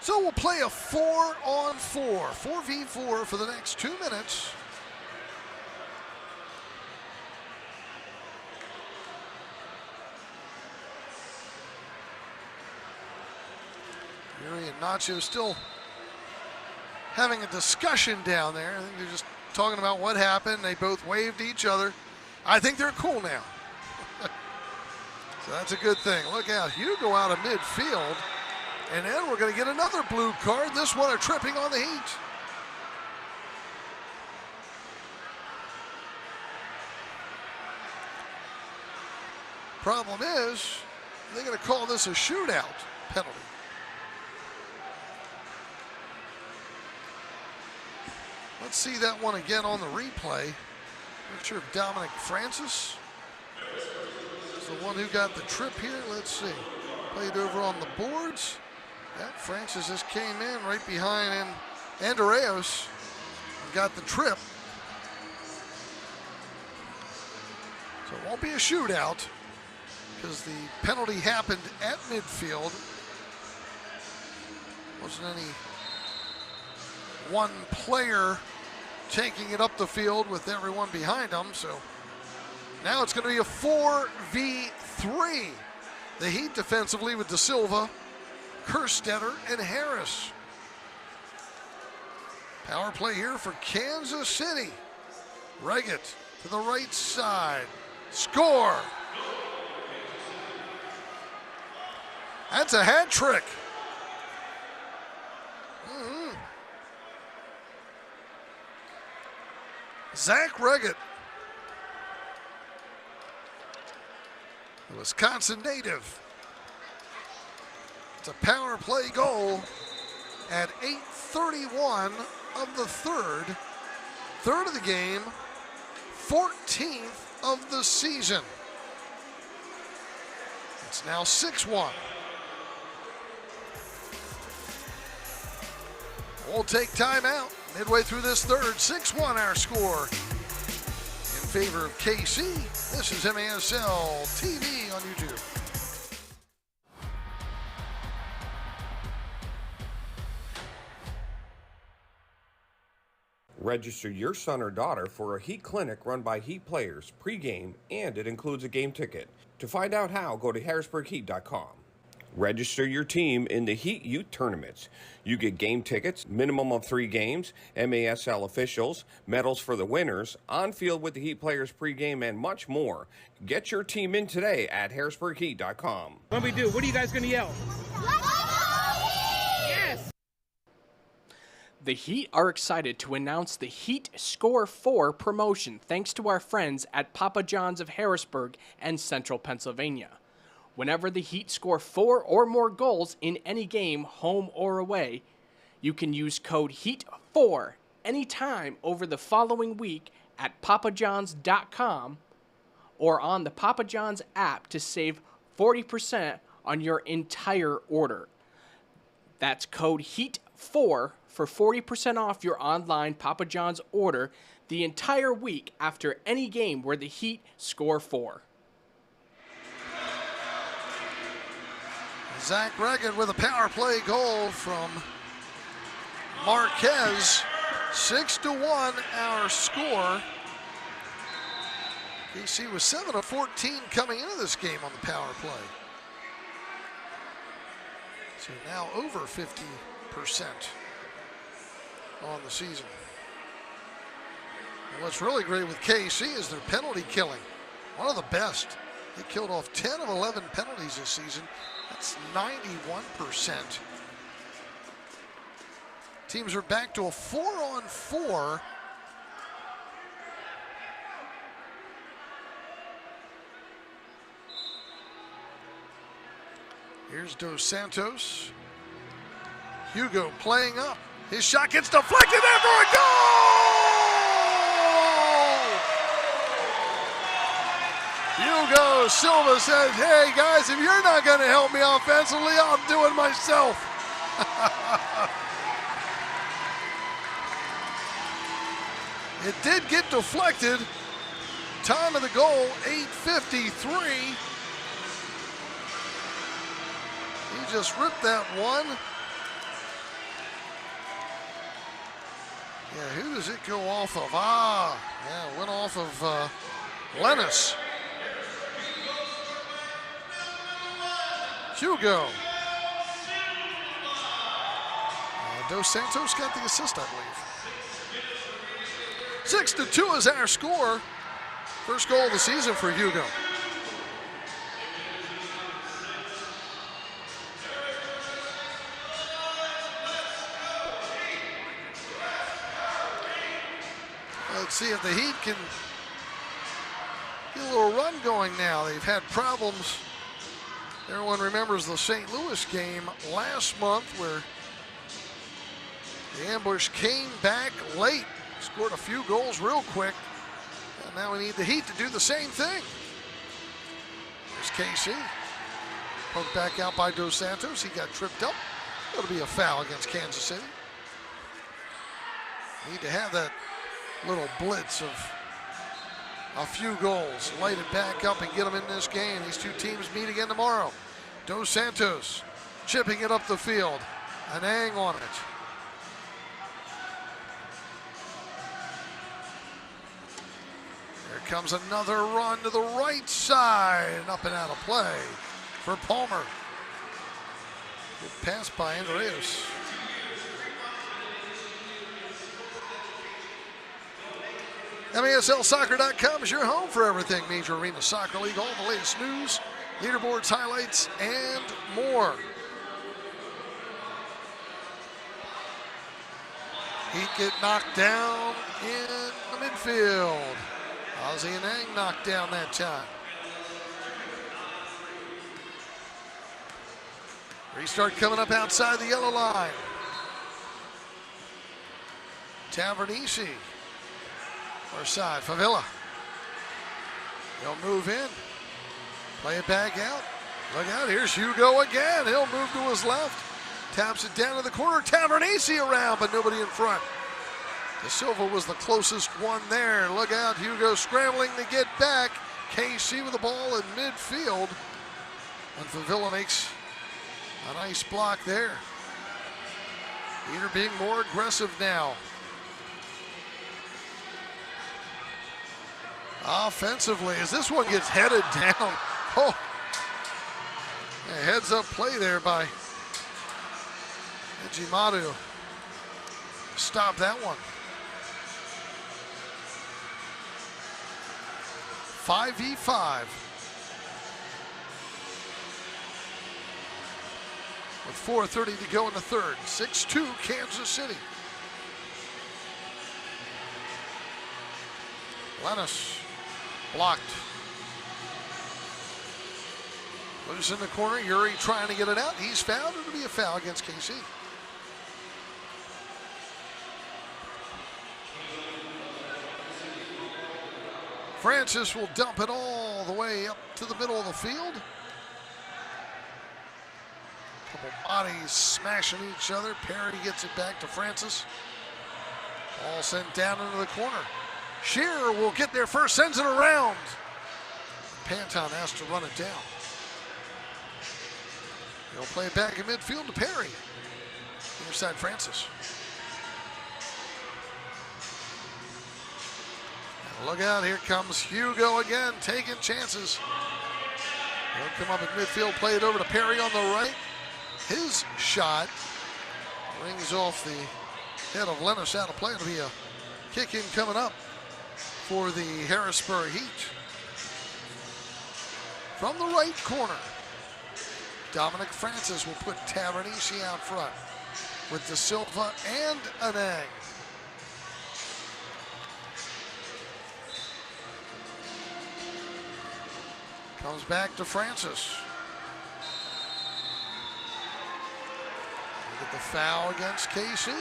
So we'll play a 4-on-4, 4v4 for the next 2 minutes. Yuri and Nacho still having a discussion down there. I think they're just talking about what happened. They both waved to each other. I think they're cool now. So that's a good thing. Look out, Hugo out of midfield. And then we're going to get another blue card. This one a tripping on the Heat. Problem is, they're going to call this a shootout penalty. Let's see that one again on the replay. Not sure if Dominic Francis is the one who got the trip here. Let's see. Played over on the boards. Yeah, Francis just came in right behind Andreas and got the trip. So it won't be a shootout because the penalty happened at midfield. Wasn't any one player taking it up the field with everyone behind him. So now it's going to be a 4v3. The Heat defensively with De Silva, Kerstetter, and Harris. Power play here for Kansas City. Reggett to the right side. Score! That's a hat trick. Zach Reggett, the Wisconsin native. It's a power play goal at 8:31 of the third of the game, 14th of the season. It's now 6-1. We'll take time out midway through this third. 6-1 our score in favor of KC. This is MASL TV on YouTube. Register your son or daughter for a Heat clinic run by Heat players pregame, and it includes a game ticket. To find out how, go to harrisburgheat.com. Register your team in the Heat Youth Tournaments. You get game tickets, minimum of 3 games, MASL officials, medals for the winners, on field with the Heat players pregame, and much more. Get your team in today at harrisburgheat.com. What we do? What are you guys going to yell? Yes! The Heat are excited to announce the Heat Score 4 promotion thanks to our friends at Papa John's of Harrisburg and Central Pennsylvania. Whenever the Heat score 4 or more goals in any game, home or away, you can use code HEAT4 anytime over the following week at papajohns.com or on the Papa John's app to save 40% on your entire order. That's code HEAT4 for 40% off your online Papa John's order the entire week after any game where the Heat score 4. Zach Reggett with a power play goal from Marquez. 6-1 our score. KC was 7 of 14 coming into this game on the power play. So now over 50% on the season. And what's really great with KC is their penalty killing. One of the best. They killed off 10 of 11 penalties this season. That's 91%. Teams are back to a 4-on-4. Here's Dos Santos. Hugo playing up. His shot gets deflected there for a goal! Hugo Silva says, hey guys, if you're not going to help me offensively, I'll do it myself. It did get deflected. Time of the goal, 8:53. He just ripped that one Yeah, who does it go off of? Yeah, it went off of Lennis. Hugo. Dos Santos got the assist, I believe. 6-2 is our score. First goal of the season for Hugo. Let's see if the Heat can get a little run going now. They've had problems. Everyone remembers the St. Louis game last month where the ambush came back late, scored a few goals real quick, and now we need the Heat to do the same thing. There's KC, poked back out by Dos Santos. He got tripped up. That'll be a foul against Kansas City. Need to have that little blitz of a few goals, light it back up and get them in this game. These two teams meet again tomorrow. Dos Santos chipping it up the field. Anang on it. Here comes another run to the right side and up and out of play for Palmer. Good pass by Andreas. MASLsoccer.com is your home for everything Major Arena Soccer League. All the latest news, leaderboards, highlights, and more. Heat get knocked down in the midfield. Ozzy and Ang knocked down that time. Restart coming up outside the yellow line. Tavernisi. Far side, Favilla. He'll move in. Play it back out. Look out, here's Hugo again. He'll move to his left. Taps it down to the corner. Tavernisi around, but nobody in front. De Silva was the closest one there. Look out, Hugo scrambling to get back. KC with the ball in midfield. And Favilla makes a nice block there. Peter being more aggressive now. Offensively, as this one gets headed down. Oh, yeah, heads up play there by Ejimadu. Stop that one. 5v5. With 4:30 to go in the third. 6-2 Kansas City. Lennis. Blocked. Loose in the corner. Yuri trying to get it out. He's fouled. It'll be a foul against KC. Francis will dump it all the way up to the middle of the field. Couple bodies smashing each other. Perry gets it back to Francis. Ball sent down into the corner. Shearer will get there first, sends it around. Panton has to run it down. He'll play it back in midfield to Perry. Near side Francis. And look out, here comes Hugo again, taking chances. He'll come up in midfield, play it over to Perry on the right. His shot rings off the head of Lennis out of play. It'll be a kick in coming up for the Harrisburg Heat. From the right corner, Dominic Francis will put Tavernisi out front with De Silva and Anang. Comes back to Francis. Look at the foul against KC.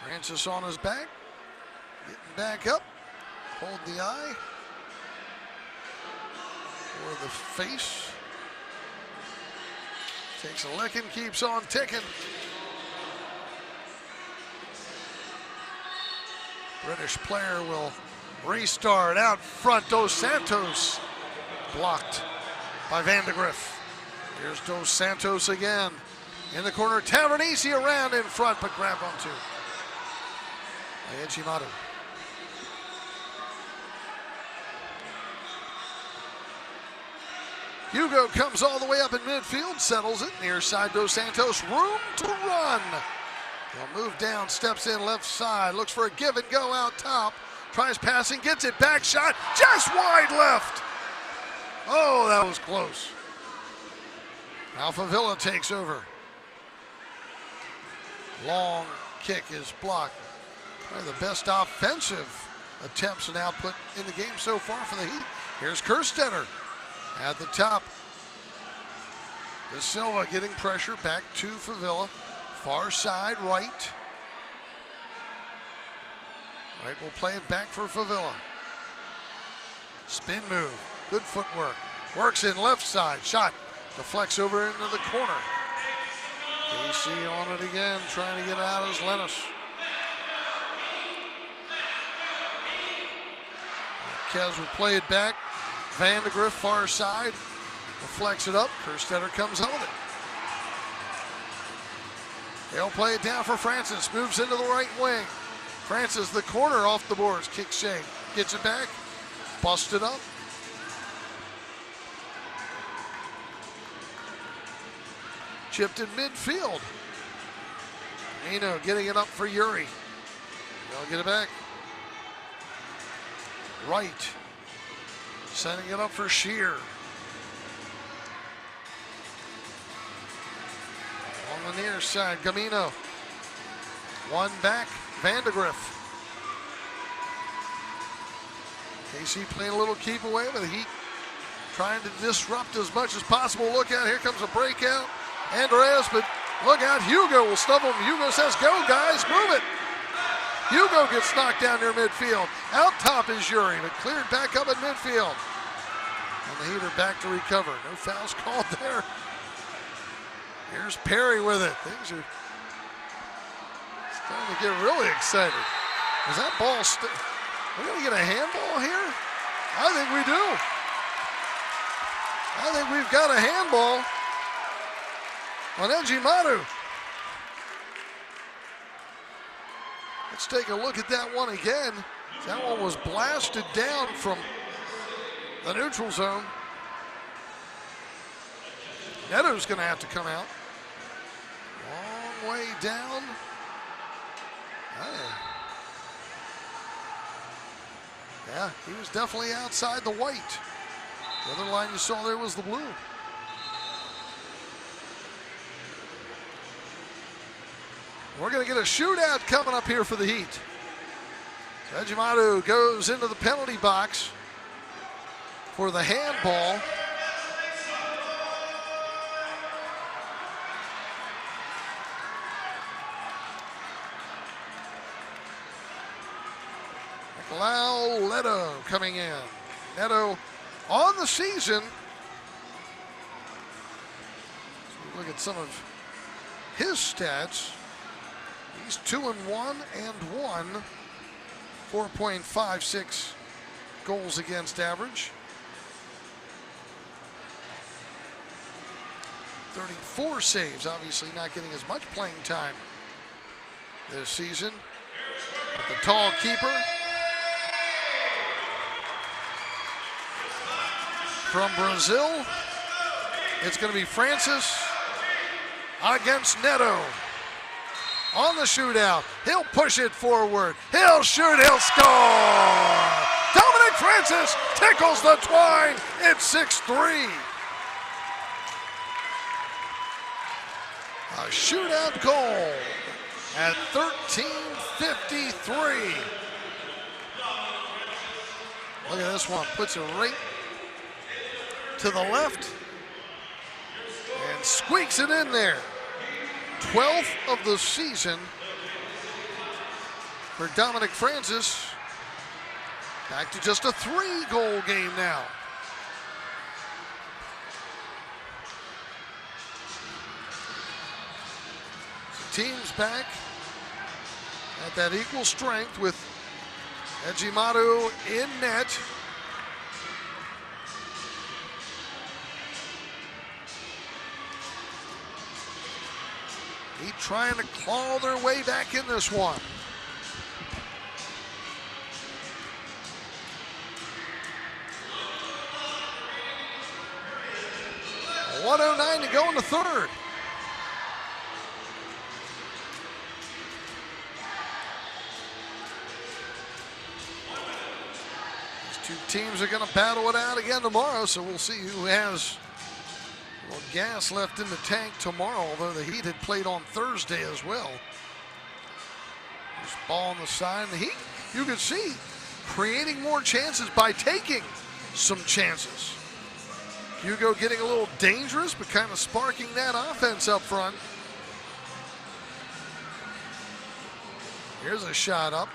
Francis on his back, getting back up, hold the eye, or the face. Takes a licking, keeps on ticking. British player will restart out front. Dos Santos blocked by Van de Griff. Here's Dos Santos again. In the corner, Tavernese around in front, but grabbed onto by Ejimadu. Hugo comes all the way up in midfield, settles it near side Dos Santos. Room to run. He'll move down, steps in left side, looks for a give and go out top. Tries passing, gets it back, shot just wide left. Oh, that was close. Alphavilla takes over. Long kick is blocked. One of the best offensive attempts and output in the game so far for the Heat. Here's Kerstetter at the top. De Silva getting pressure back to Favilla. Far side right. Right will play it back for Favilla. Spin move. Good footwork. Works in left side. Shot. Deflects over into the corner. KC on it again, trying to get out as Lennis. Kez will play it back. Vandegrift far side. Deflects it up. Kerstetter comes on it. They'll play it down for Francis. Moves into the right wing. Francis, the corner off the boards. Kick Shea. Gets it back. Busted up. Chipped in midfield. Nino getting it up for Yuri. They'll get it back. Right. Sending it up for Shear. On the near side, Gamino. One back, Vandegrift. KC playing a little keep away, but the Heat trying to disrupt as much as possible. Look out, here comes a breakout. Andreas, but look out, Hugo will snub him. Hugo says, go guys, move it. Hugo gets knocked down near midfield. Out top is Yuri, but cleared back up at midfield. And the Heat are back to recover. No fouls called there. Here's Perry with it. Things are starting to get really excited. Is that ball we're going to get a handball here? I think we do. I think we've got a handball on Ejimadu. Let's take a look at that one again. That one was blasted down from the neutral zone. Neto's going to have to come out. Long way down. Yeah, he was definitely outside the white. The other line you saw there was the blue. We're going to get a shootout coming up here for the Heat. So Ejimadu goes into the penalty box for the handball. Lau Leto coming in. Neto on the season. So look at some of his stats. He's 2-1 and 1. 4.56 goals against average. 34 saves, obviously not getting as much playing time this season. But the tall keeper from Brazil, it's going to be Francis against Neto. On the shootout, he'll push it forward. He'll shoot, he'll score! Dominic Francis tickles the twine. It's 6-3. A shootout goal at 13:53. Look at this one, puts it right to the left and squeaks it in there. 12th of the season for Dominic Francis. Back to just a 3-goal game now. So teams back at that equal strength with Ejimadu in net. Heat trying to claw their way back in this one. .109 to go in the third. These two teams are going to battle it out again tomorrow, so we'll see who has a little gas left in the tank tomorrow, although the Heat had played on Thursday as well. This ball on the side. The Heat, you can see, creating more chances by taking some chances. Hugo getting a little dangerous, but kind of sparking that offense up front. Here's a shot up.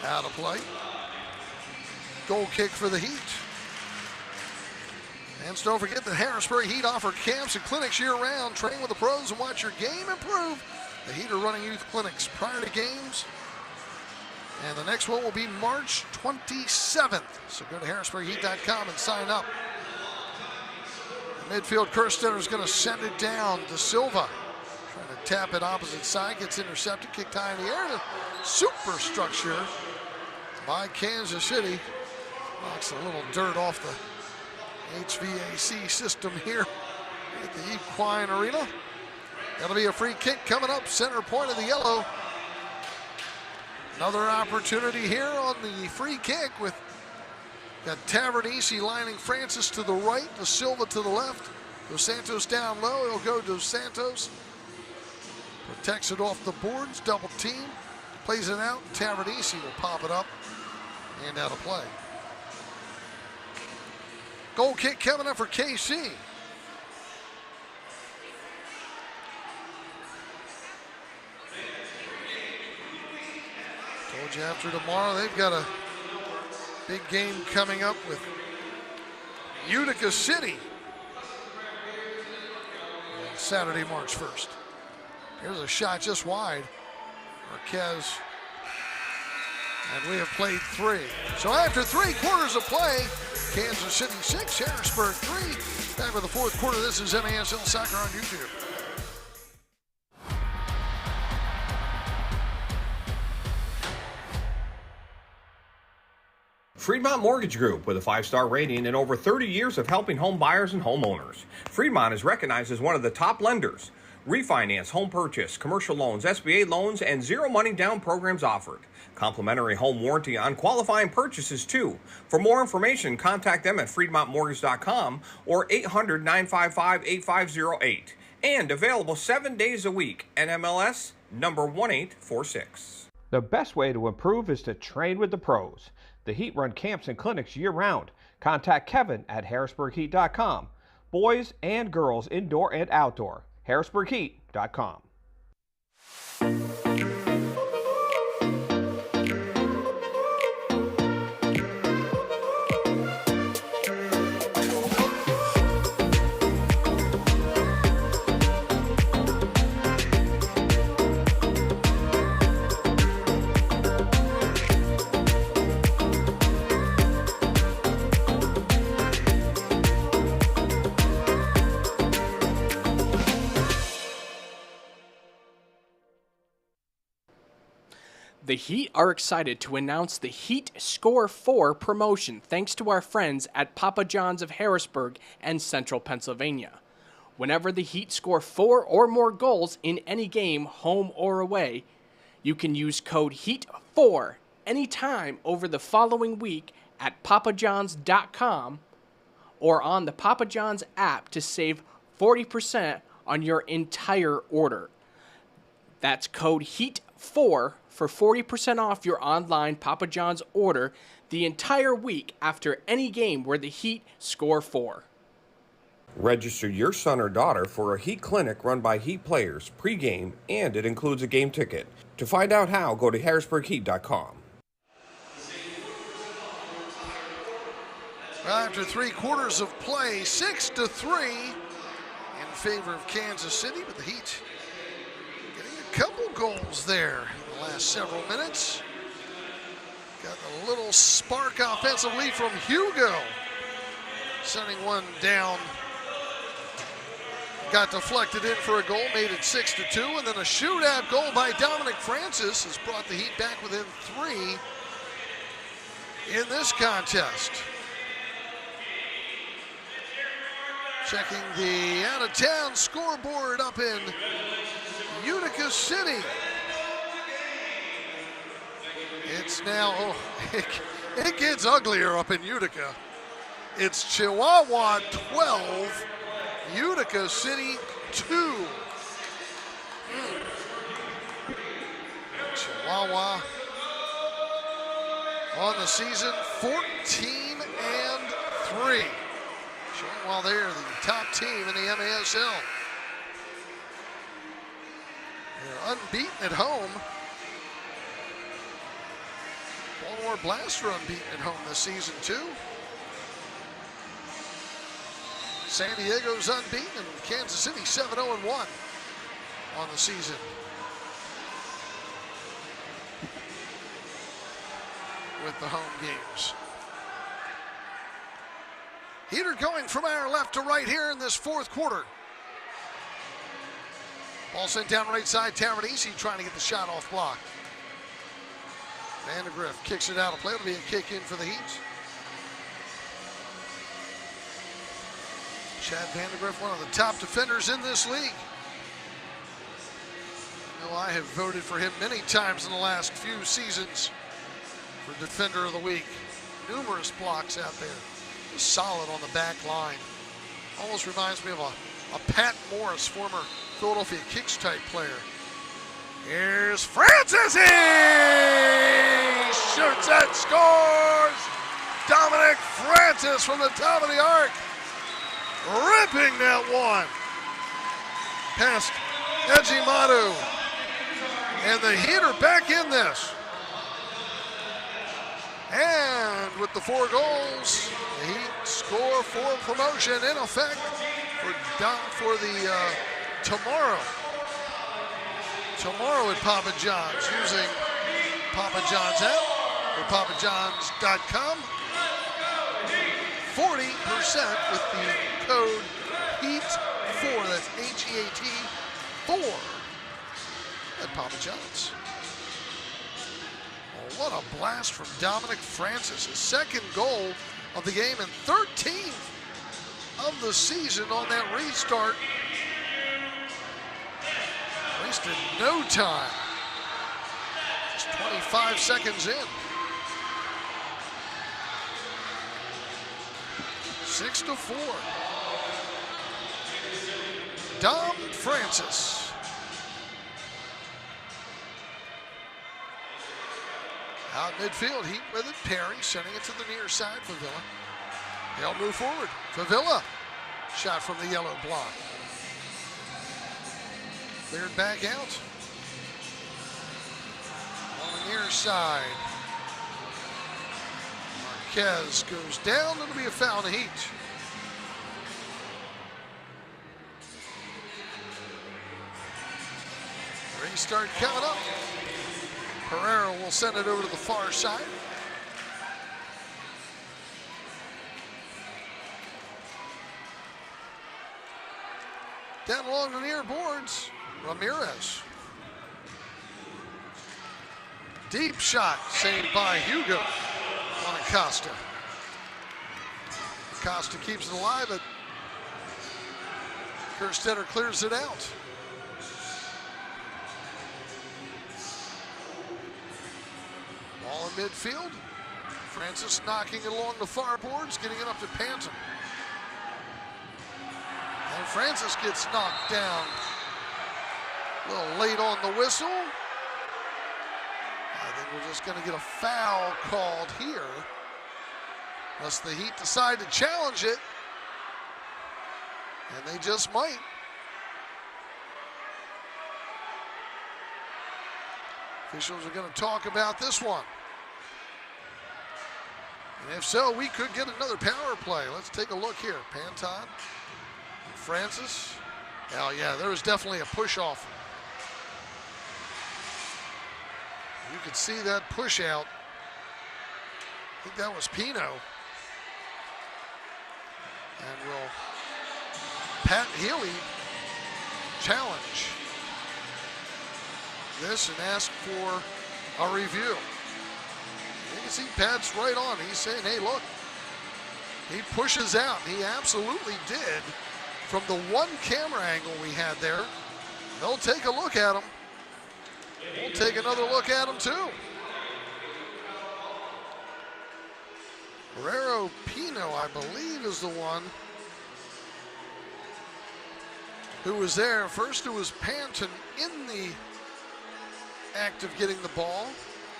Out of play. Goal kick for the Heat. And don't forget the Harrisburg Heat offer camps and clinics year-round. Train with the pros and watch your game improve. The Heat are running youth clinics prior to games. And the next one will be March 27th. So go to harrisburgheat.com and sign up. Midfield, Kerstetter is going to send it down to Silva. Trying to tap it opposite side, gets intercepted, kicked high in the air. Superstructure by Kansas City. Knocks a little dirt off the HVAC system here at the Equine Arena. That'll be a free kick coming up, center point of the yellow. Another opportunity here on the free kick with got Tavernisi lining Francis to the right, Dos Silva to the left. Dos Santos down low. He'll go Dos Santos. Protects it off the boards, double team. Plays it out. Tavernisi will pop it up and out of play. Goal kick coming up for KC. Told you after tomorrow they've got a big game coming up with Utica City on Saturday, March 1st. Here's a shot just wide. Marquez. And we have played 3. So after 3 quarters of play, Kansas City 6, Harrisburg 3. Back with the 4th quarter. This is MASL Soccer on YouTube. Fremont Mortgage Group, with a 5-star rating and over 30 years of helping home buyers and homeowners. Fremont is recognized as one of the top lenders. Refinance, home purchase, commercial loans, SBA loans, and zero money down programs offered. Complimentary home warranty on qualifying purchases, too. For more information, contact them at FremontMortgage.com or 800-955-8508. And available 7 days a week. NMLS number 1846. The best way to improve is to train with the pros. The Heat run camps and clinics year-round. Contact Kevin at HarrisburgHeat.com. Boys and girls indoor and outdoor. HarrisburgHeat.com. The Heat are excited to announce the Heat Score 4 promotion thanks to our friends at Papa John's of Harrisburg and Central Pennsylvania. Whenever the Heat score 4 or more goals in any game, home or away, you can use code HEAT4 anytime over the following week at papajohns.com or on the Papa John's app to save 40% on your entire order. That's code HEAT4 for 40% off your online Papa John's order the entire week after any game where the Heat score 4. Register your son or daughter for a Heat clinic run by Heat players pregame, and it includes a game ticket. To find out how, go to harrisburgheat.com. After 3 quarters of play, 6-3 in favor of Kansas City, but the Heat getting a couple goals there in the last several minutes. Got a little spark offensively from Hugo, sending one down got deflected in for a goal, made it 6-2, and then a shootout goal by Dominic Francis has brought the Heat back within 3 in this contest. Checking the out-of-town scoreboard up in Utica City. It's now, it gets uglier up in Utica. It's Chihuahua 12, Utica City 2. Chihuahua on the season 14-3. Showing while they're the top team in the MASL. They're unbeaten at home. Baltimore Blast are unbeaten at home this season too. San Diego's unbeaten and Kansas City 7-0-1 on the season. With the home games. Heater going from our left to right here in this fourth quarter. Ball sent down right side, Tavernese trying to get the shot off block. Vandegrift kicks it out of play. It'll be a kick in for the Heat. Chad Vandegrift, one of the top defenders in this league. You know, I have voted for him many times in the last few seasons for Defender of the Week. Numerous blocks out there. Just solid on the back line. Almost reminds me of a Pat Morris, former Philadelphia Kicks type player. Here's Francis. He shoots and scores. Dominic Francis from the top of the arc. Ripping that one. Past Ejimadu. And the Heater back in this. And with the 4 goals, the Heat score for promotion in effect for the tomorrow. Tomorrow at Papa John's using Papa John's app or papajohns.com. 40% with the code HEAT4. That's HEAT 4 at Papa John's. What a blast from Dominic Francis. His second goal of the game and 13th of the season on that restart. Wasted no time. Just 25 seconds in. 6-4. Dom Francis. Out midfield, Heat with it. Perry sending it to the near side for Villa. They'll move forward. Favilla. Shot from the yellow block. Cleared back out. On the near side. Marquez goes down. It'll be a foul to Heat. Restart coming up. Pereira will send it over to the far side. Down along the near boards, Ramirez. Deep shot saved by Hugo on Acosta. Acosta keeps it alive, but Kerstetter clears it out. Ball in midfield. Francis knocking it along the far boards, getting it up to Panton. And Francis gets knocked down. A little late on the whistle. I think we're just going to get a foul called here. Unless the Heat decide to challenge it. And they just might. Officials are going to talk about this one. And if so, we could get another power play. Let's take a look here. Panton, Francis. Oh yeah, there was definitely a push off. You could see that push out. I think that was Pino. And will Pat Healy challenge this and ask for a review. You can see Pat's right on. He's saying, hey, look, he pushes out. He absolutely did. From the one camera angle we had there, they'll take a look at him. We'll take another look at him too. Guerrero Pino, I believe, is the one who was there. First it was Panton in the act of getting the ball,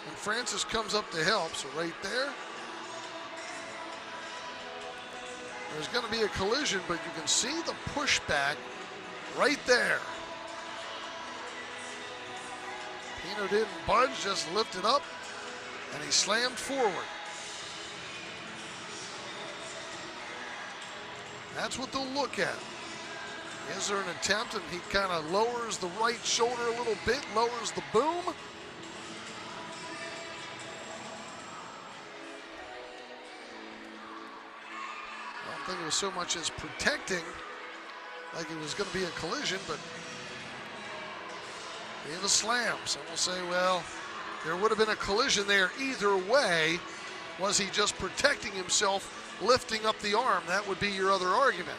and Francis comes up to help, so right there. There's going to be a collision, but you can see the pushback right there. Pino didn't budge, just lifted up, and he slammed forward. That's what they'll look at. Is there an attempt, and he kind of lowers the right shoulder a little bit, lowers the boom. I don't think it was so much as protecting, like it was going to be a collision, but we have a slam. Some will say, well, there would have been a collision there either way. Was he just protecting himself, lifting up the arm? That would be your other argument.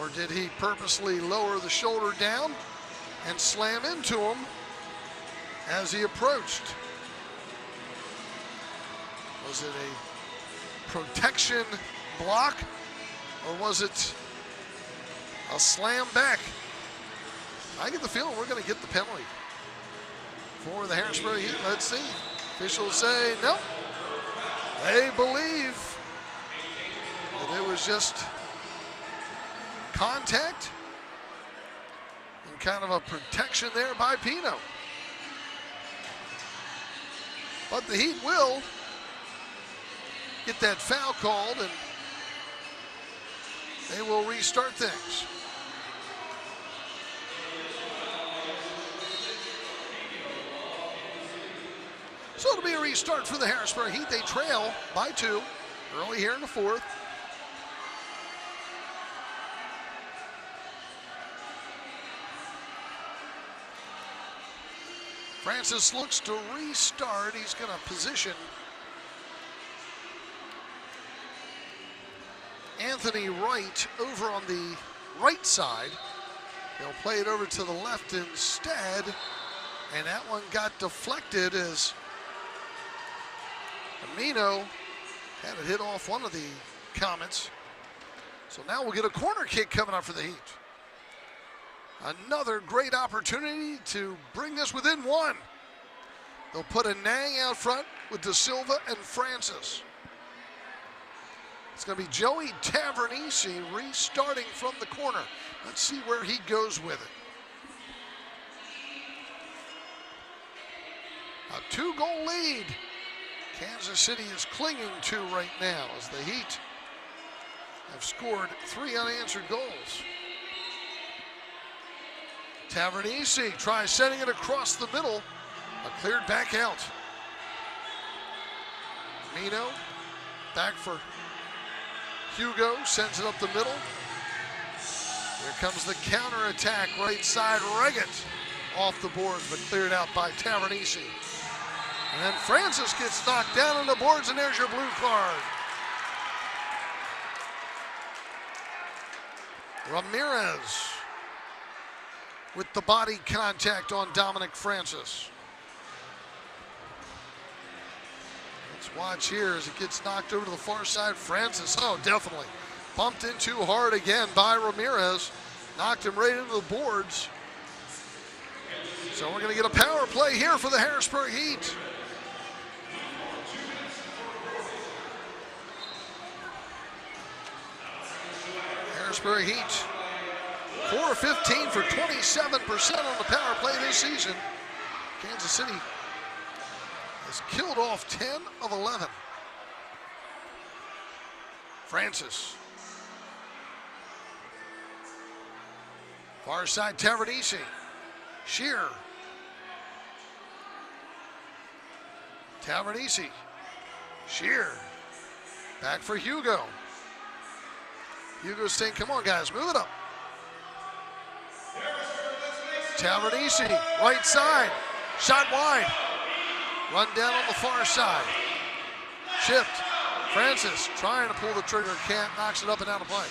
Or did he purposely lower the shoulder down and slam into him as he approached? Was it a protection block, or was it a slam back? I get the feeling we're going to get the penalty for the Harrisburg Heat. Let's see. Officials say no. They believe that it was just contact and kind of a protection there by Pino. But the Heat will get that foul called, and they will restart things. So it'll be a restart for the Harrisburg Heat. They trail by 2 early here in the 4th. Francis looks to restart. He's going to position Anthony Wright over on the right side. He'll play it over to the left instead, and that one got deflected as Amino had it hit off one of the Comets. So now we'll get a corner kick coming up for the Heat. Another great opportunity to bring this within 1. They'll put a Nang out front with De Silva and Francis. It's going to be Joey Tavernisi restarting from the corner. Let's see where he goes with it. A 2-goal lead Kansas City is clinging to right now as the Heat have scored 3 unanswered goals. Tavernisi tries sending it across the middle, but cleared back out. Mino back for Hugo, sends it up the middle. Here comes the counter-attack, right side, Reggett off the boards, but cleared out by Tavernisi. And then Francis gets knocked down on the boards, and there's your blue card. Ramirez with the body contact on Dominic Francis. Let's watch here as it gets knocked over to the far side. Francis, oh, definitely bumped in too hard again by Ramirez. Knocked him right into the boards. So we're going to get a power play here for the Harrisburg Heat. Harrisburg Heat 4-15 for 27% on the power play this season. Kansas City has killed off 10 of 11. Francis. Far side, Tavernisi. Shearer. Tavernisi. Shearer. Back for Hugo. Hugo's saying, come on, guys, move it up. Tavernese, right side, shot wide. Run down on the far side. Chipped. Francis trying to pull the trigger, can't, knocks it up and out of play.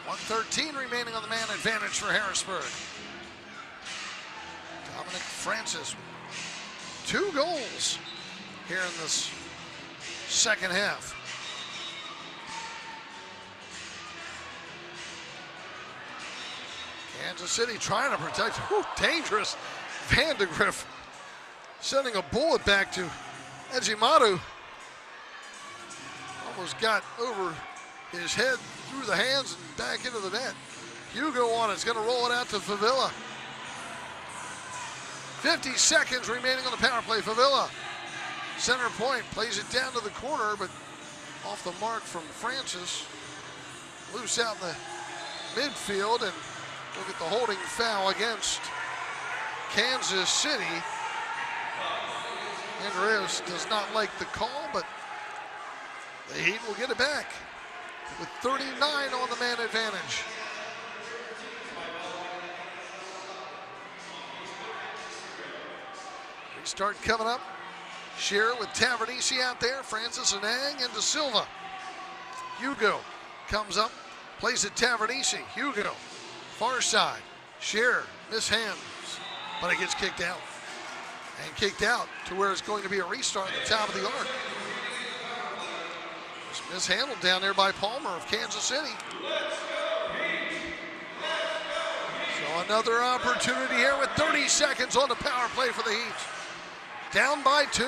.113 remaining on the man advantage for Harrisburg. Dominic Francis, 2 goals here in this second half. Kansas City trying to protect. Dangerous. Vandegrift sending a bullet back to Ejimadu. Almost got over his head, through the hands, and back into the net. Hugo on it's going to roll it out to Favilla. 50 seconds remaining on the power play. Favilla, center point, plays it down to the corner, but off the mark from Francis. Loose out in the midfield, and look at the holding foul against Kansas City. Andreas does not like the call, but the Heat will get it back with 39 on the man advantage. Restart coming up. Shearer with Tavernese out there. Francis and Ang into Silva. Hugo comes up, plays it Tavernese. Hugo, far side. Shearer, mishands, but it gets kicked out. And kicked out to where it's going to be a restart at the top of the arc. It's mishandled down there by Palmer of Kansas City. So another opportunity here with 30 seconds on the power play for the Heat. Down by 2.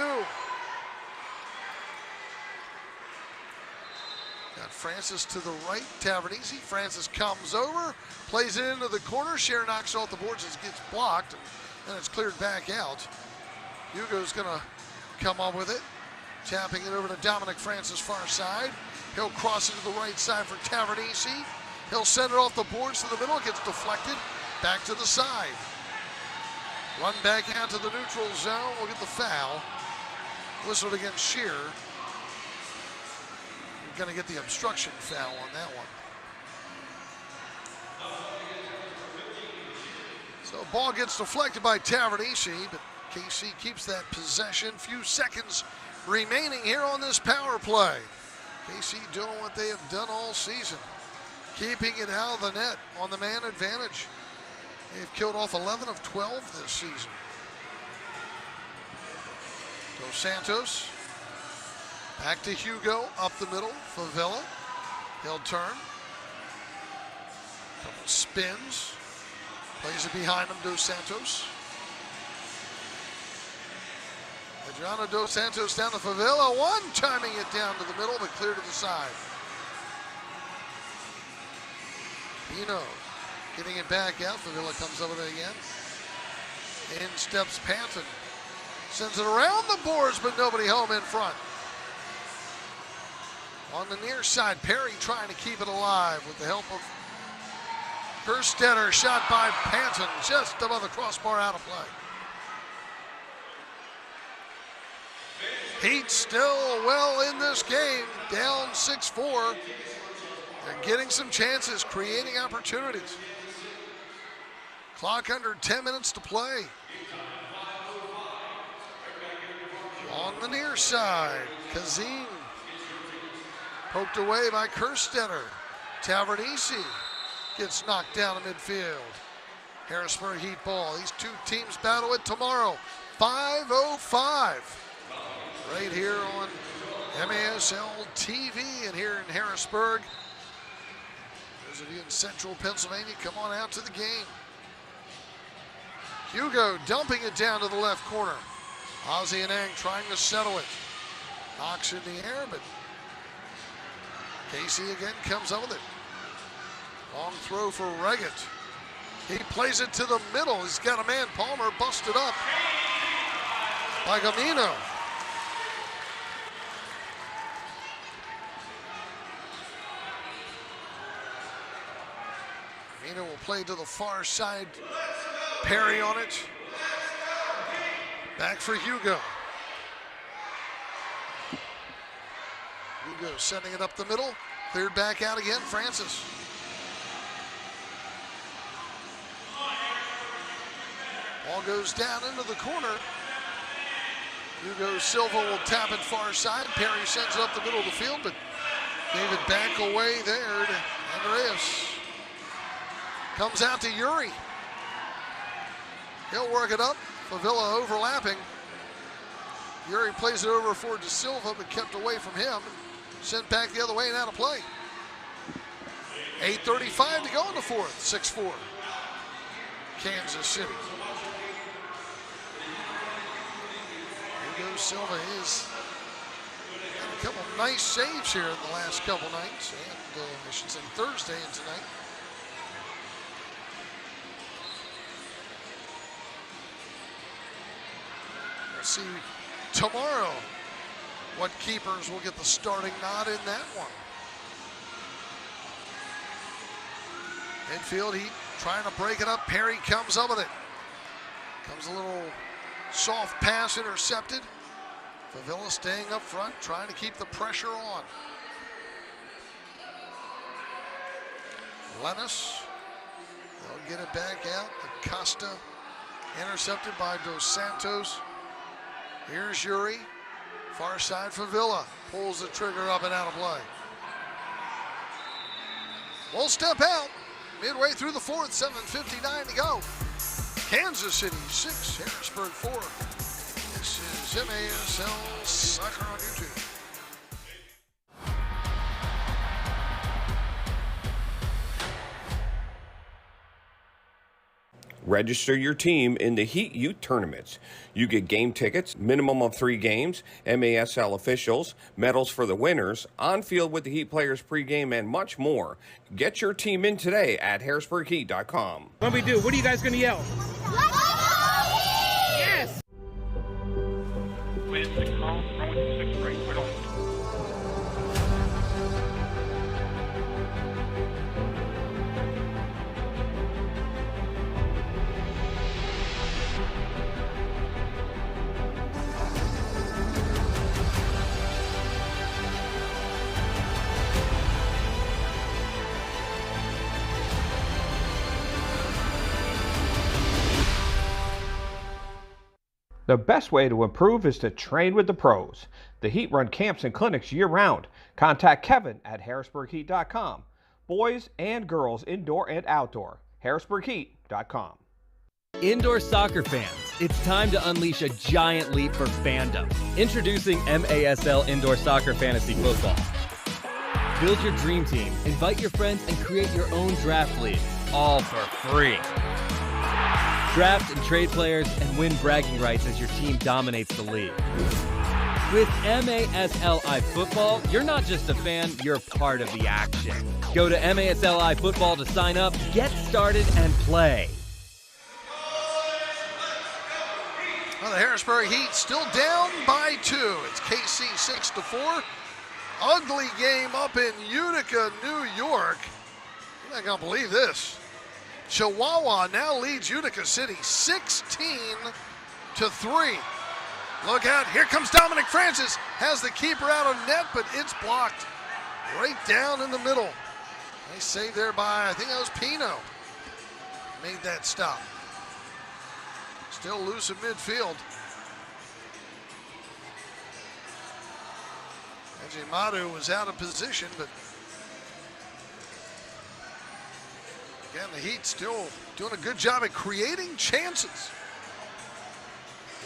Got Francis to the right, Tavernese. Francis comes over, plays it into the corner. Shearer knocks off the boards as it gets blocked, and it's cleared back out. Hugo's gonna come up with it. Tapping it over to Dominic Francis, far side. He'll cross it to the right side for Tavernese. He'll send it off the boards to the middle. It gets deflected back to the side. Run back out to the neutral zone. We'll get the foul. Whistled against Shearer. You're going to get the obstruction foul on that one. So ball gets deflected by Tavernese, but KC keeps that possession. Few seconds remaining here on this power play. KC doing what they have done all season, keeping it out of the net on the man advantage. They've killed off 11 of 12 this season. Dos Santos, back to Hugo, up the middle, Favilla. He'll turn. Couple spins, plays it behind him, Dos Santos. Adriano Dos Santos down to Favilla, one timing it down to the middle, but clear to the side. Pino getting it back out. Favilla comes over there again. In steps Panton. Sends it around the boards, but nobody home in front. On the near side, Perry trying to keep it alive with the help of Kerstetter. Shot by Panton, just above the crossbar, out of play. Heat still well in this game, down 6-4. They're getting some chances, creating opportunities. Clock under 10 minutes to play. On the near side, Kazim poked away by Kerstetter. Tavernese gets knocked down in midfield. Harrisburg Heat ball. These two teams battle it tomorrow. 5:05. Right here on MASL TV and here in Harrisburg. Those of you in central Pennsylvania, come on out to the game. Hugo dumping it down to the left corner. Ozzie and Ang trying to settle it. Knocks in the air, but Casey again comes up with it. Long throw for Reggett. He plays it to the middle. He's got a man, Palmer, busted up by Gamino. Gamino will play to the far side. Perry on it. Back for Hugo. Hugo sending it up the middle. Cleared back out again, Francis. Ball goes down into the corner. Hugo Silva will tap it far side. Perry sends it up the middle of the field, but David back away there to Andreas. Comes out to Yuri. He'll work it up. Favilla overlapping. Yuri plays it over for De Silva, but kept away from him. Sent back the other way and out of play. 8:35 to go in the fourth. 6-4. Kansas City. Hugo Silva is had a couple nice saves here in the last couple nights, and I should say Thursday and tonight. We'll see tomorrow what keepers will get the starting nod in that one. Midfield Heat trying to break it up. Perry comes up with it. Comes a little soft pass intercepted. Favilla staying up front, trying to keep the pressure on. Lennis, they'll get it back out. Acosta intercepted by Dos Santos. Here's Yuri, far side for Villa. Pulls the trigger up and out of play. We'll step out midway through the fourth, 7:59 to go. Kansas City 6, Harrisburg 4. This is MASL Soccer on YouTube. Register your team in the Heat Youth Tournaments. You get game tickets, minimum of 3 games, MASL officials, medals for the winners, on field with the Heat players pregame, and much more. Get your team in today at harrisburgheat.com. What we do? What are you guys going to yell? Yes! Win 6 calls, run with 6 break, we're on. The best way to improve is to train with the pros. The Heat run camps and clinics year-round. Contact Kevin at harrisburgheat.com. Boys and girls, indoor and outdoor. harrisburgheat.com. Indoor soccer fans, it's time to unleash a giant leap for fandom. Introducing MASL Indoor Soccer Fantasy Football. Build your dream team, invite your friends, and create your own draft league, all for free. Draft and trade players and win bragging rights as your team dominates the league. With MASLI Football, you're not just a fan, you're part of the action. Go to MASLI Football to sign up, get started, and play. Well, the Harrisburg Heat still down by 2. It's KC 6-4. Ugly game up in Utica, New York. You're not gonna believe this. Chihuahua now leads Utica City 16-3. Look out, here comes Dominic Francis. Has the keeper out of net, but it's blocked right down in the middle. Nice save there by, I think that was Pino. Made that stop. Still loose in midfield. Ajimadu was out of position, but again, the Heat still doing a good job at creating chances.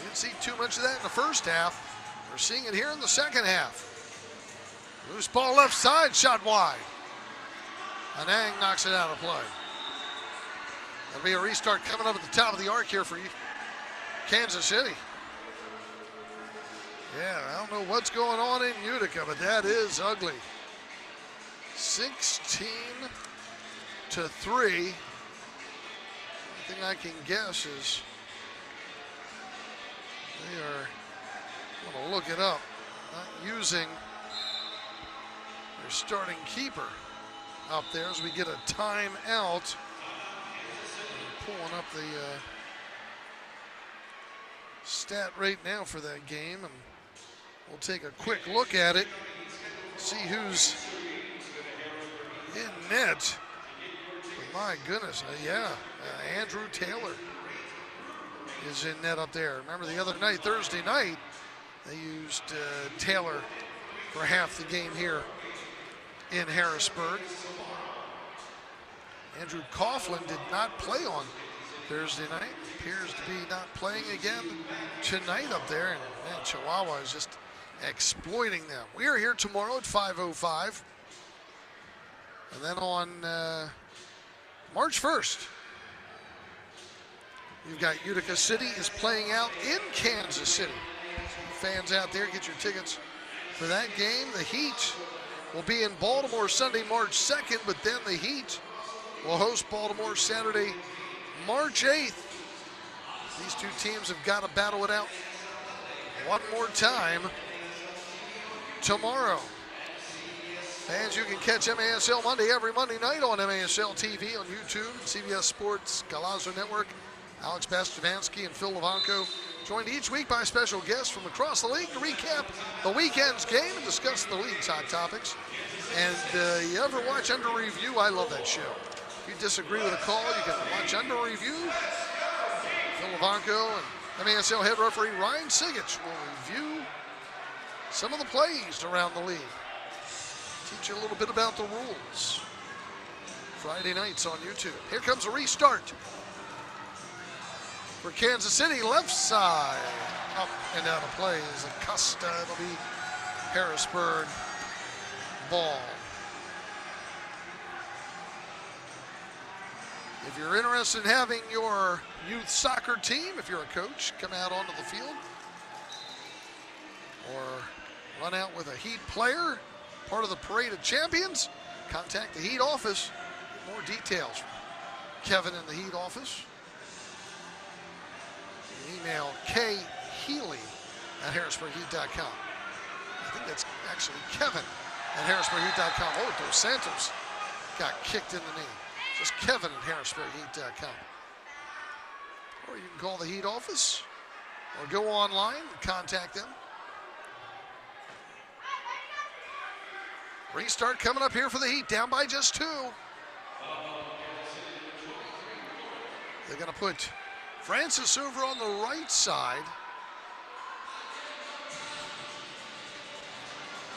Didn't see too much of that in the first half. We're seeing it here in the second half. Loose ball left side, shot wide. Anang knocks it out of play. There'll be a restart coming up at the top of the arc here for Kansas City. Yeah, I don't know what's going on in Utica, but that is ugly. 16-3. The thing I can guess is they are, I'm going to look it up, not using their starting keeper up there as we get a timeout. Pulling up the stat right now for that game, and we'll take a quick look at it, see who's in net. But my goodness, Andrew Taylor is in net up there. Remember the other night, Thursday night, they used Taylor for half the game here in Harrisburg. Andrew Coughlin did not play on Thursday night. Appears to be not playing again tonight up there. And man, Chihuahua is just exploiting them. We are here tomorrow at 5:05. And then on March 1st, you've got Utica City is playing out in Kansas City. Fans out there, get your tickets for that game. The Heat will be in Baltimore Sunday, March 2nd, but then the Heat will host Baltimore Saturday, March 8th. These two teams have got to battle it out one more time tomorrow. Fans, you can catch MASL Monday every Monday night on MASL TV on YouTube, CBS Sports, Galazo Network. Alex Bastivansky and Phil Levanko joined each week by special guests from across the league to recap the weekend's game and discuss the league's hot topics. And you ever watch Under Review? I love that show. If you disagree with a call, you can watch Under Review. Phil Levanko and MASL head referee Ryan Sigich will review some of the plays around the league. Teach you a little bit about the rules. Friday nights on YouTube. Here comes a restart for Kansas City, left side. Up and out of play is Acosta. It'll be Harrisburg ball. If you're interested in having your youth soccer team, if you're a coach, come out onto the field or run out with a Heat player, part of the Parade of Champions, contact the Heat office. Get more details from Kevin in the Heat office. Email khealy@harrisburgheat.com. I think that's actually Kevin@harrisburgheat.com. Oh, Dos Santos got kicked in the knee. Just Kevin@harrisburgheat.com. Or you can call the Heat office or go online and contact them. Restart coming up here for the Heat, down by just 2. They're going to put Francis over on the right side.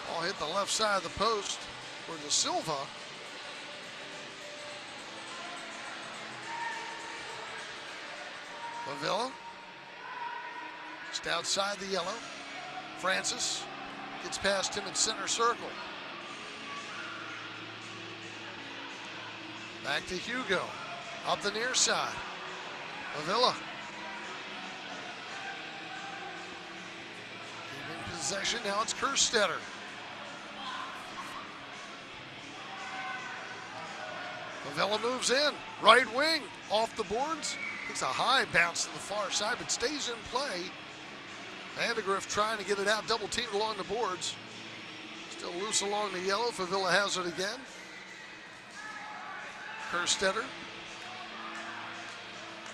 Ball hit the left side of the post for De Silva. Avila just outside the yellow. Francis gets past him in center circle. Back to Hugo, up the near side. Avila. Keeping possession, now it's Kerstetter. Avila moves in, right wing, off the boards. Takes a high bounce to the far side, but stays in play. Vandegrift trying to get it out, double teamed along the boards. Still loose along the yellow, Favilla has it again. Kerstetter,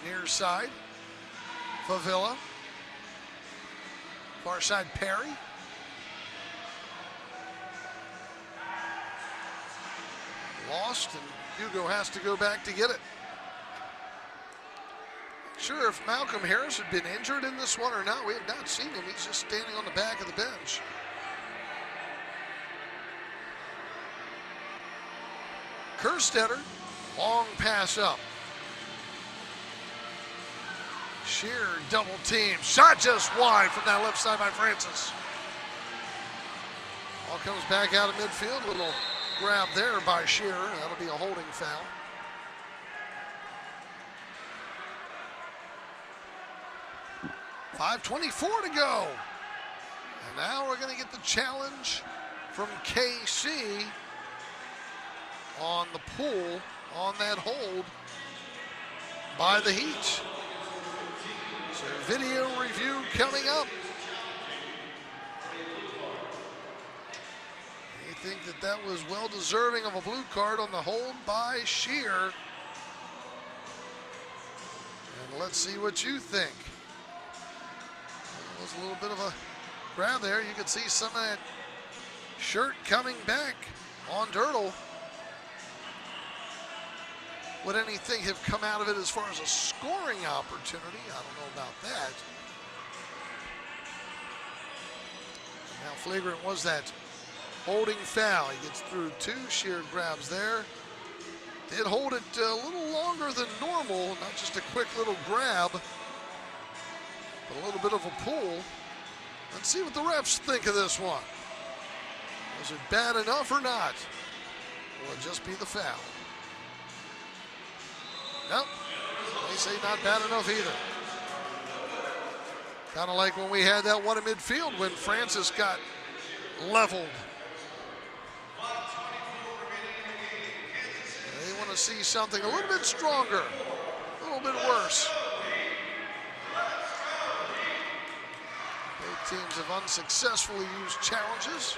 near side, Favilla, far side Perry. Lost, and Hugo has to go back to get it. Sure, if Malcolm Harris had been injured in this one or not, we have not seen him. He's just standing on the back of the bench. Kerstetter, long pass up. Sheer double team. Shot just wide from that left side by Francis. Ball comes back out of midfield. Little grab there by Shearer. That'll be a holding foul. .5:24 to go. And now we're going to get the challenge from KC on the pull on that hold by the Heat. So video review coming up. You think that was well deserving of a blue card on the hold by Shear. And let's see what you think. There was a little bit of a grab there. You could see some of that shirt coming back on Dirtle. Would anything have come out of it as far as a scoring opportunity? I don't know about that. How flagrant was that holding foul? He gets through 2 sheer grabs there. Did hold it a little longer than normal, not just a quick little grab, but a little bit of a pull. Let's see what the refs think of this one. Was it bad enough or not? Will it just be the foul? Nope. They say not bad enough either. Kind of like when we had that one in midfield when Francis got leveled. They want to see something a little bit stronger, a little bit worse. Both teams have unsuccessfully used challenges.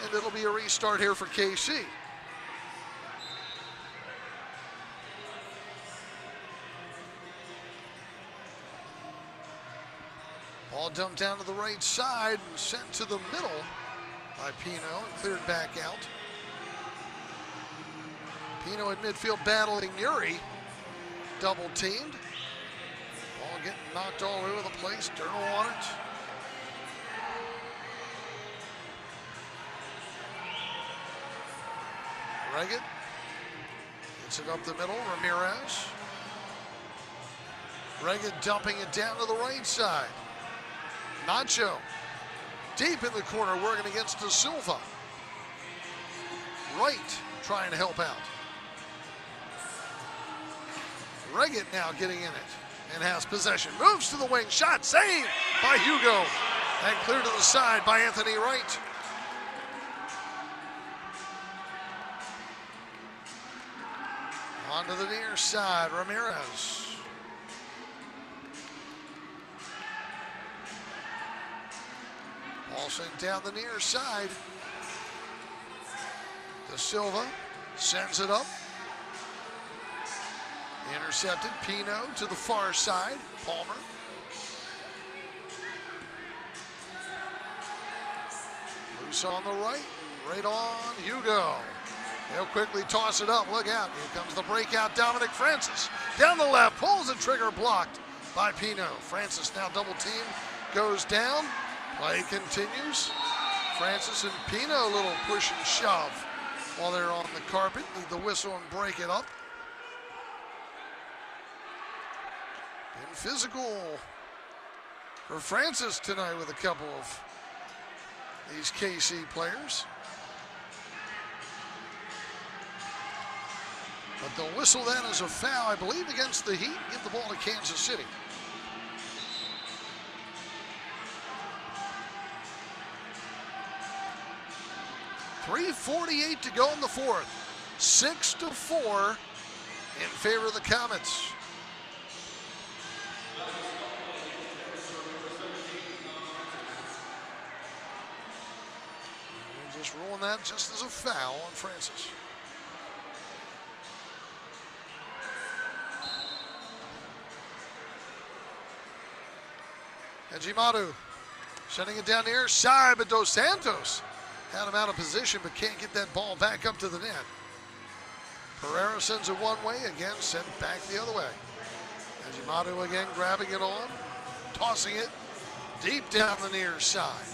And it'll be a restart here for KC. Ball dumped down to the right side and sent to the middle by Pino and cleared back out. Pino in midfield battling Yuri. Double teamed. Ball getting knocked all over the place. Durno on it. Reagan gets it up the middle. Ramirez. Reagan dumping it down to the right side. Nacho deep in the corner working against De Silva. Wright trying to help out. Reagan now getting in it and has possession. Moves to the wing. Shot saved by Hugo. And cleared to the side by Anthony Wright. Onto the near side, Ramirez. Ball sent down the near side. De Silva sends it up. Intercepted. Pino to the far side. Palmer. Loose on the right. Right on Hugo. They'll quickly toss it up. Look out. Here comes the breakout. Dominic Francis. Down the left. Pulls the trigger. Blocked by Pino. Francis now double teamed. Goes down. Play continues. Francis and Pino, a little push and shove while they're on the carpet. Need the whistle and break it up. Been physical for Francis tonight with a couple of these KC players. But they'll whistle that as a foul, I believe, against the Heat. Give the ball to Kansas City. .348 to go in the fourth. 6-4 in favor of the Comets. We're just ruling that just as a foul on Francis. Ejimadu sending it down the air side, but Dos Santos had him out of position, but can't get that ball back up to the net. Pereira sends it one way, again sent back the other way. Ejimadu again grabbing it on, tossing it deep down the near side.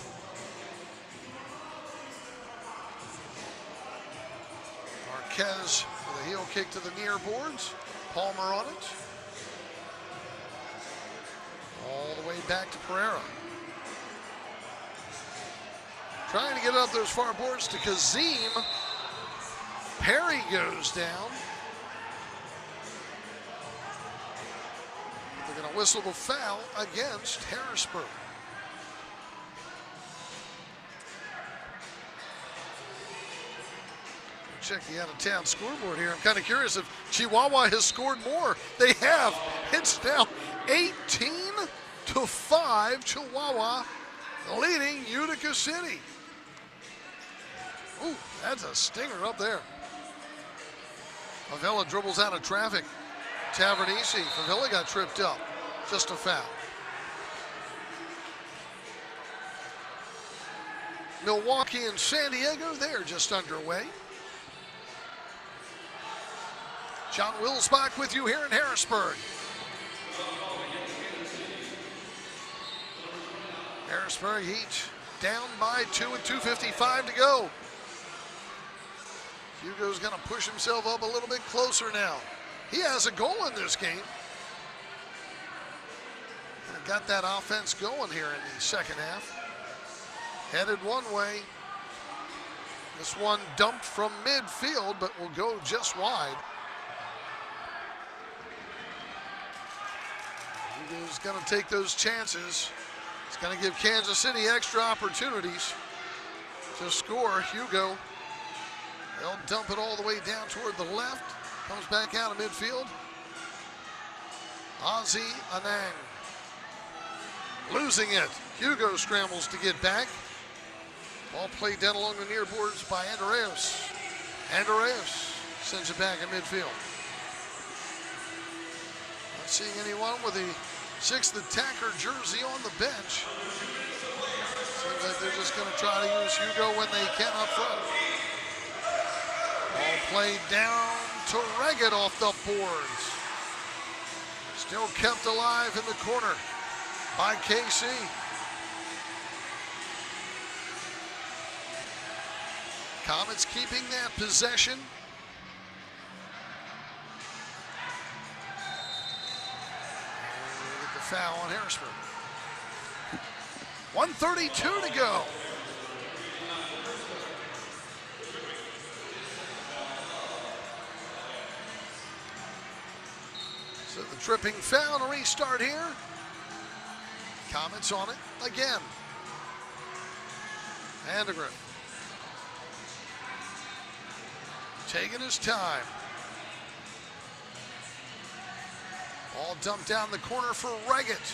Marquez with a heel kick to the near boards. Palmer on it. All the way back to Pereira. Trying to get up those far boards to Kazim. Perry goes down. But they're going to whistle the foul against Harrisburg. Check the out-of-town scoreboard here. I'm kind of curious if Chihuahua has scored more. They have. It's now 18-5, Chihuahua leading Utica City. Ooh, that's a stinger up there. Favela dribbles out of traffic. Tavernisi. Favela got tripped up. Just a foul. Milwaukee and San Diego, they're just underway. John Wilsbach with you here in Harrisburg. Harrisburg Heat down by 2 with 2:55 to go. Hugo's going to push himself up a little bit closer now. He has a goal in this game. And got that offense going here in the second half. Headed one way. This one dumped from midfield, but will go just wide. Hugo's going to take those chances. It's going to give Kansas City extra opportunities to score. Hugo, they'll dump it all the way down toward the left. Comes back out of midfield. Ozzy Anang losing it. Hugo scrambles to get back. Ball played down along the near boards by Andreas. Andreas sends it back in midfield. Not seeing anyone with the 6th attacker jersey on the bench. Seems like they're just going to try to use Hugo when they can up front. Ball played down to Reggett off the boards. Still kept alive in the corner by KC. Comets keeping that possession. Get the foul on Harrisburg. 1:32 to go. So the tripping foul, a restart here. Comets on it again. Vandegrift taking his time. Ball dumped down the corner for Reggett.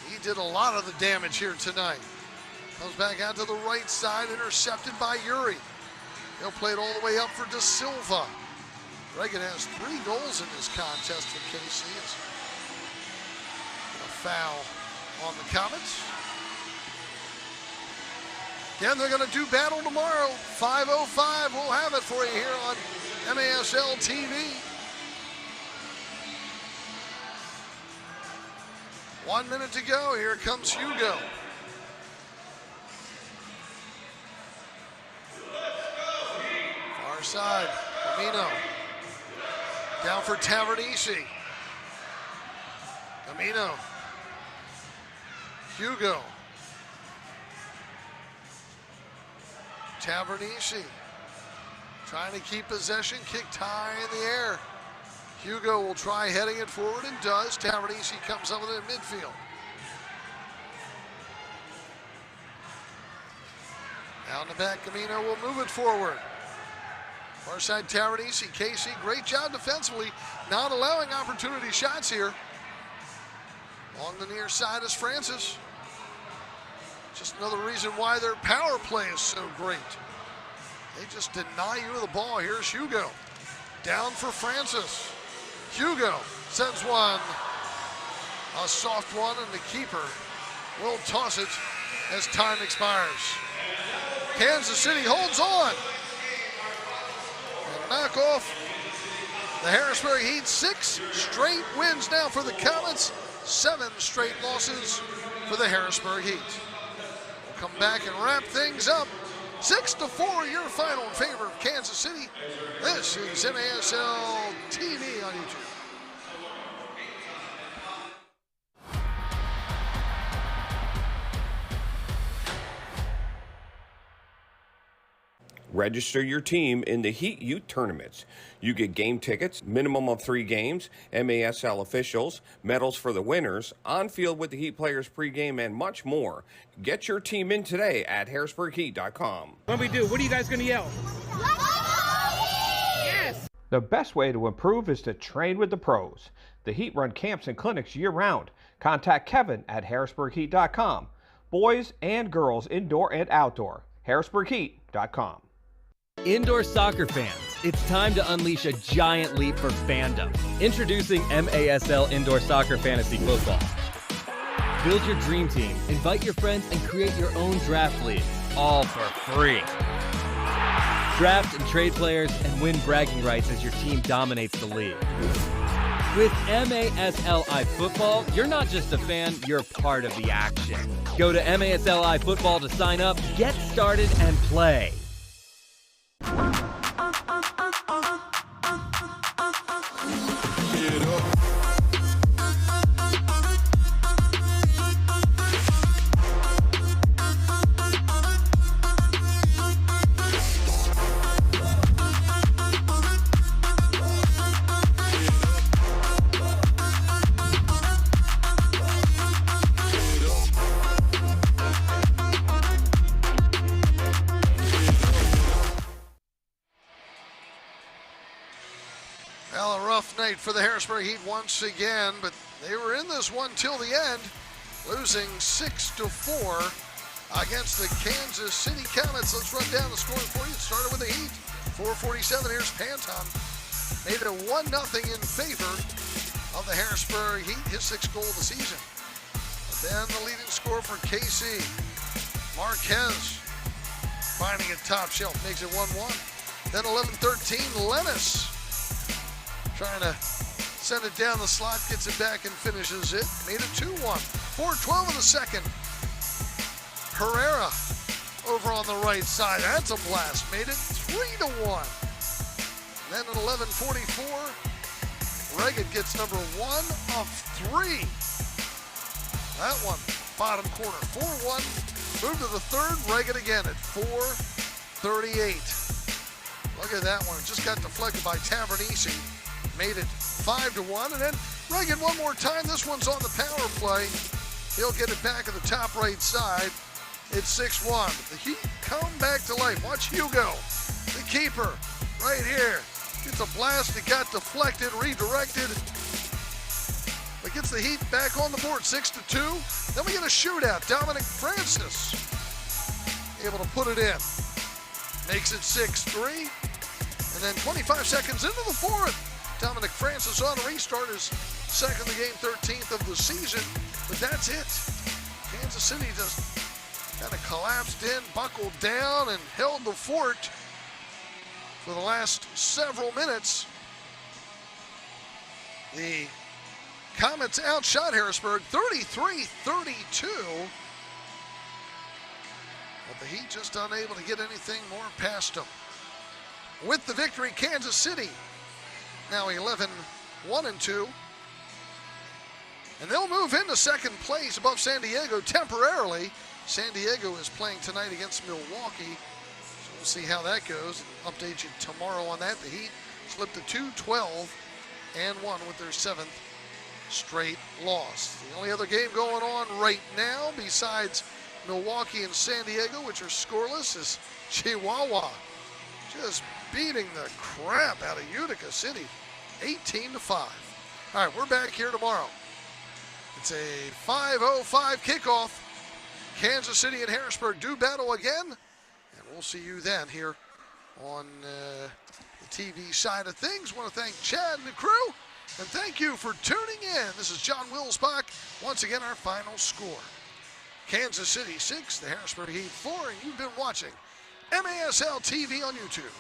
He did a lot of the damage here tonight. Comes back out to the right side, intercepted by Uri. He'll play it all the way up for De Silva. Reggett has 3 goals in this contest for KC. It's a foul on the Comets. Again, they're going to do battle tomorrow. 5:05, we'll have it for you here on MASL TV. 1 minute to go. Here comes Hugo. Far side, Camino. Down for Tavernisi. Camino. Hugo. Tavernisi trying to keep possession, kicked high in the air. Hugo will try heading it forward and does. Tavernisi comes up with it in midfield. Down the back, Camino will move it forward. Far side Tavernisi, KC, great job defensively, not allowing opportunity shots here. Along the near side is Francis. Just another reason why their power play is so great. They just deny you the ball. Here's Hugo. Down for Francis. Hugo sends one. A soft one, and the keeper will toss it as time expires. Kansas City holds on. And knock off the Harrisburg Heat. 6 straight wins now for the Comets. 7 straight losses for the Harrisburg Heat. Come back and wrap things up. 6-4, your final in favor of Kansas City. This is MASL TV on YouTube. Register your team in the Heat Youth Tournaments. You get game tickets, minimum of 3 games, MASL officials, medals for the winners, on field with the Heat players pregame, and much more. Get your team in today at harrisburgheat.com. What we do? What are you guys going to yell? Yes! The best way to improve is to train with the pros. The Heat run camps and clinics year-round. Contact Kevin at harrisburgheat.com. Boys and girls, indoor and outdoor. harrisburgheat.com. Indoor soccer fans, it's time to unleash a giant leap for fandom. Introducing MASL Indoor Soccer Fantasy Football. Build your dream team, invite your friends, and create your own draft league, all for free. Draft and trade players and win bragging rights as your team dominates the league. With MASLI Football, you're not just a fan, you're part of the action. Go to MASLI Football to sign up, get started, and play. Well, a rough night for the Harrisburg Heat once again, but they were in this one till the end, losing 6-4 against the Kansas City Comets. Let's run down the scoring for you. It started with the Heat. 4:47, here's Panton. Made it 1-0 in favor of the Harrisburg Heat, his 6th goal of the season. But then the leading scorer for KC, Marquez, finding it top shelf, makes it 1-1. Then 11-13, Lennis, trying to send it down the slot, gets it back and finishes it. Made it 2-1. 4:12 in the second. Herrera over on the right side. That's a blast. Made it 3-1. Then at 11:44, Reggett gets number 1 of 3. That one, bottom corner. 4-1. Move to the third. Reggett again at 4:38. Look at that one. It just got deflected by Tavernisi. Made it 5-1, and then Reagan one more time. This one's on the power play. He'll get it back at the top right side. It's 6-1. The Heat come back to life. Watch Hugo, the keeper, right here. Gets a blast. It got deflected, redirected. But gets the Heat back on the board, 6-2. Then we get a shootout. Dominic Francis able to put it in. Makes it 6-3. And then 25 seconds into the fourth, Dominic Francis on a restart, his second of the game, 13th of the season. But that's it. Kansas City just kind of collapsed in, buckled down, and held the fort for the last several minutes. The Comets outshot Harrisburg 33-32. But the Heat just unable to get anything more past them. With the victory, Kansas City now 11-1-2. And they'll move into second place above San Diego temporarily. San Diego is playing tonight against Milwaukee. So we'll see how that goes. Update you tomorrow on that. The Heat slipped to 2-12-1 with their 7th straight loss. The only other game going on right now besides Milwaukee and San Diego, which are scoreless, is Chihuahua just beating the crap out of Utica City, 18-5. All right, we're back here tomorrow. It's a 5:05 kickoff. Kansas City and Harrisburg do battle again, and we'll see you then here on the TV side of things. I want to thank Chad and the crew, and thank you for tuning in. This is John Wilsbach. Once again, our final score. Kansas City 6, the Harrisburg Heat 4, and you've been watching MASL TV on YouTube.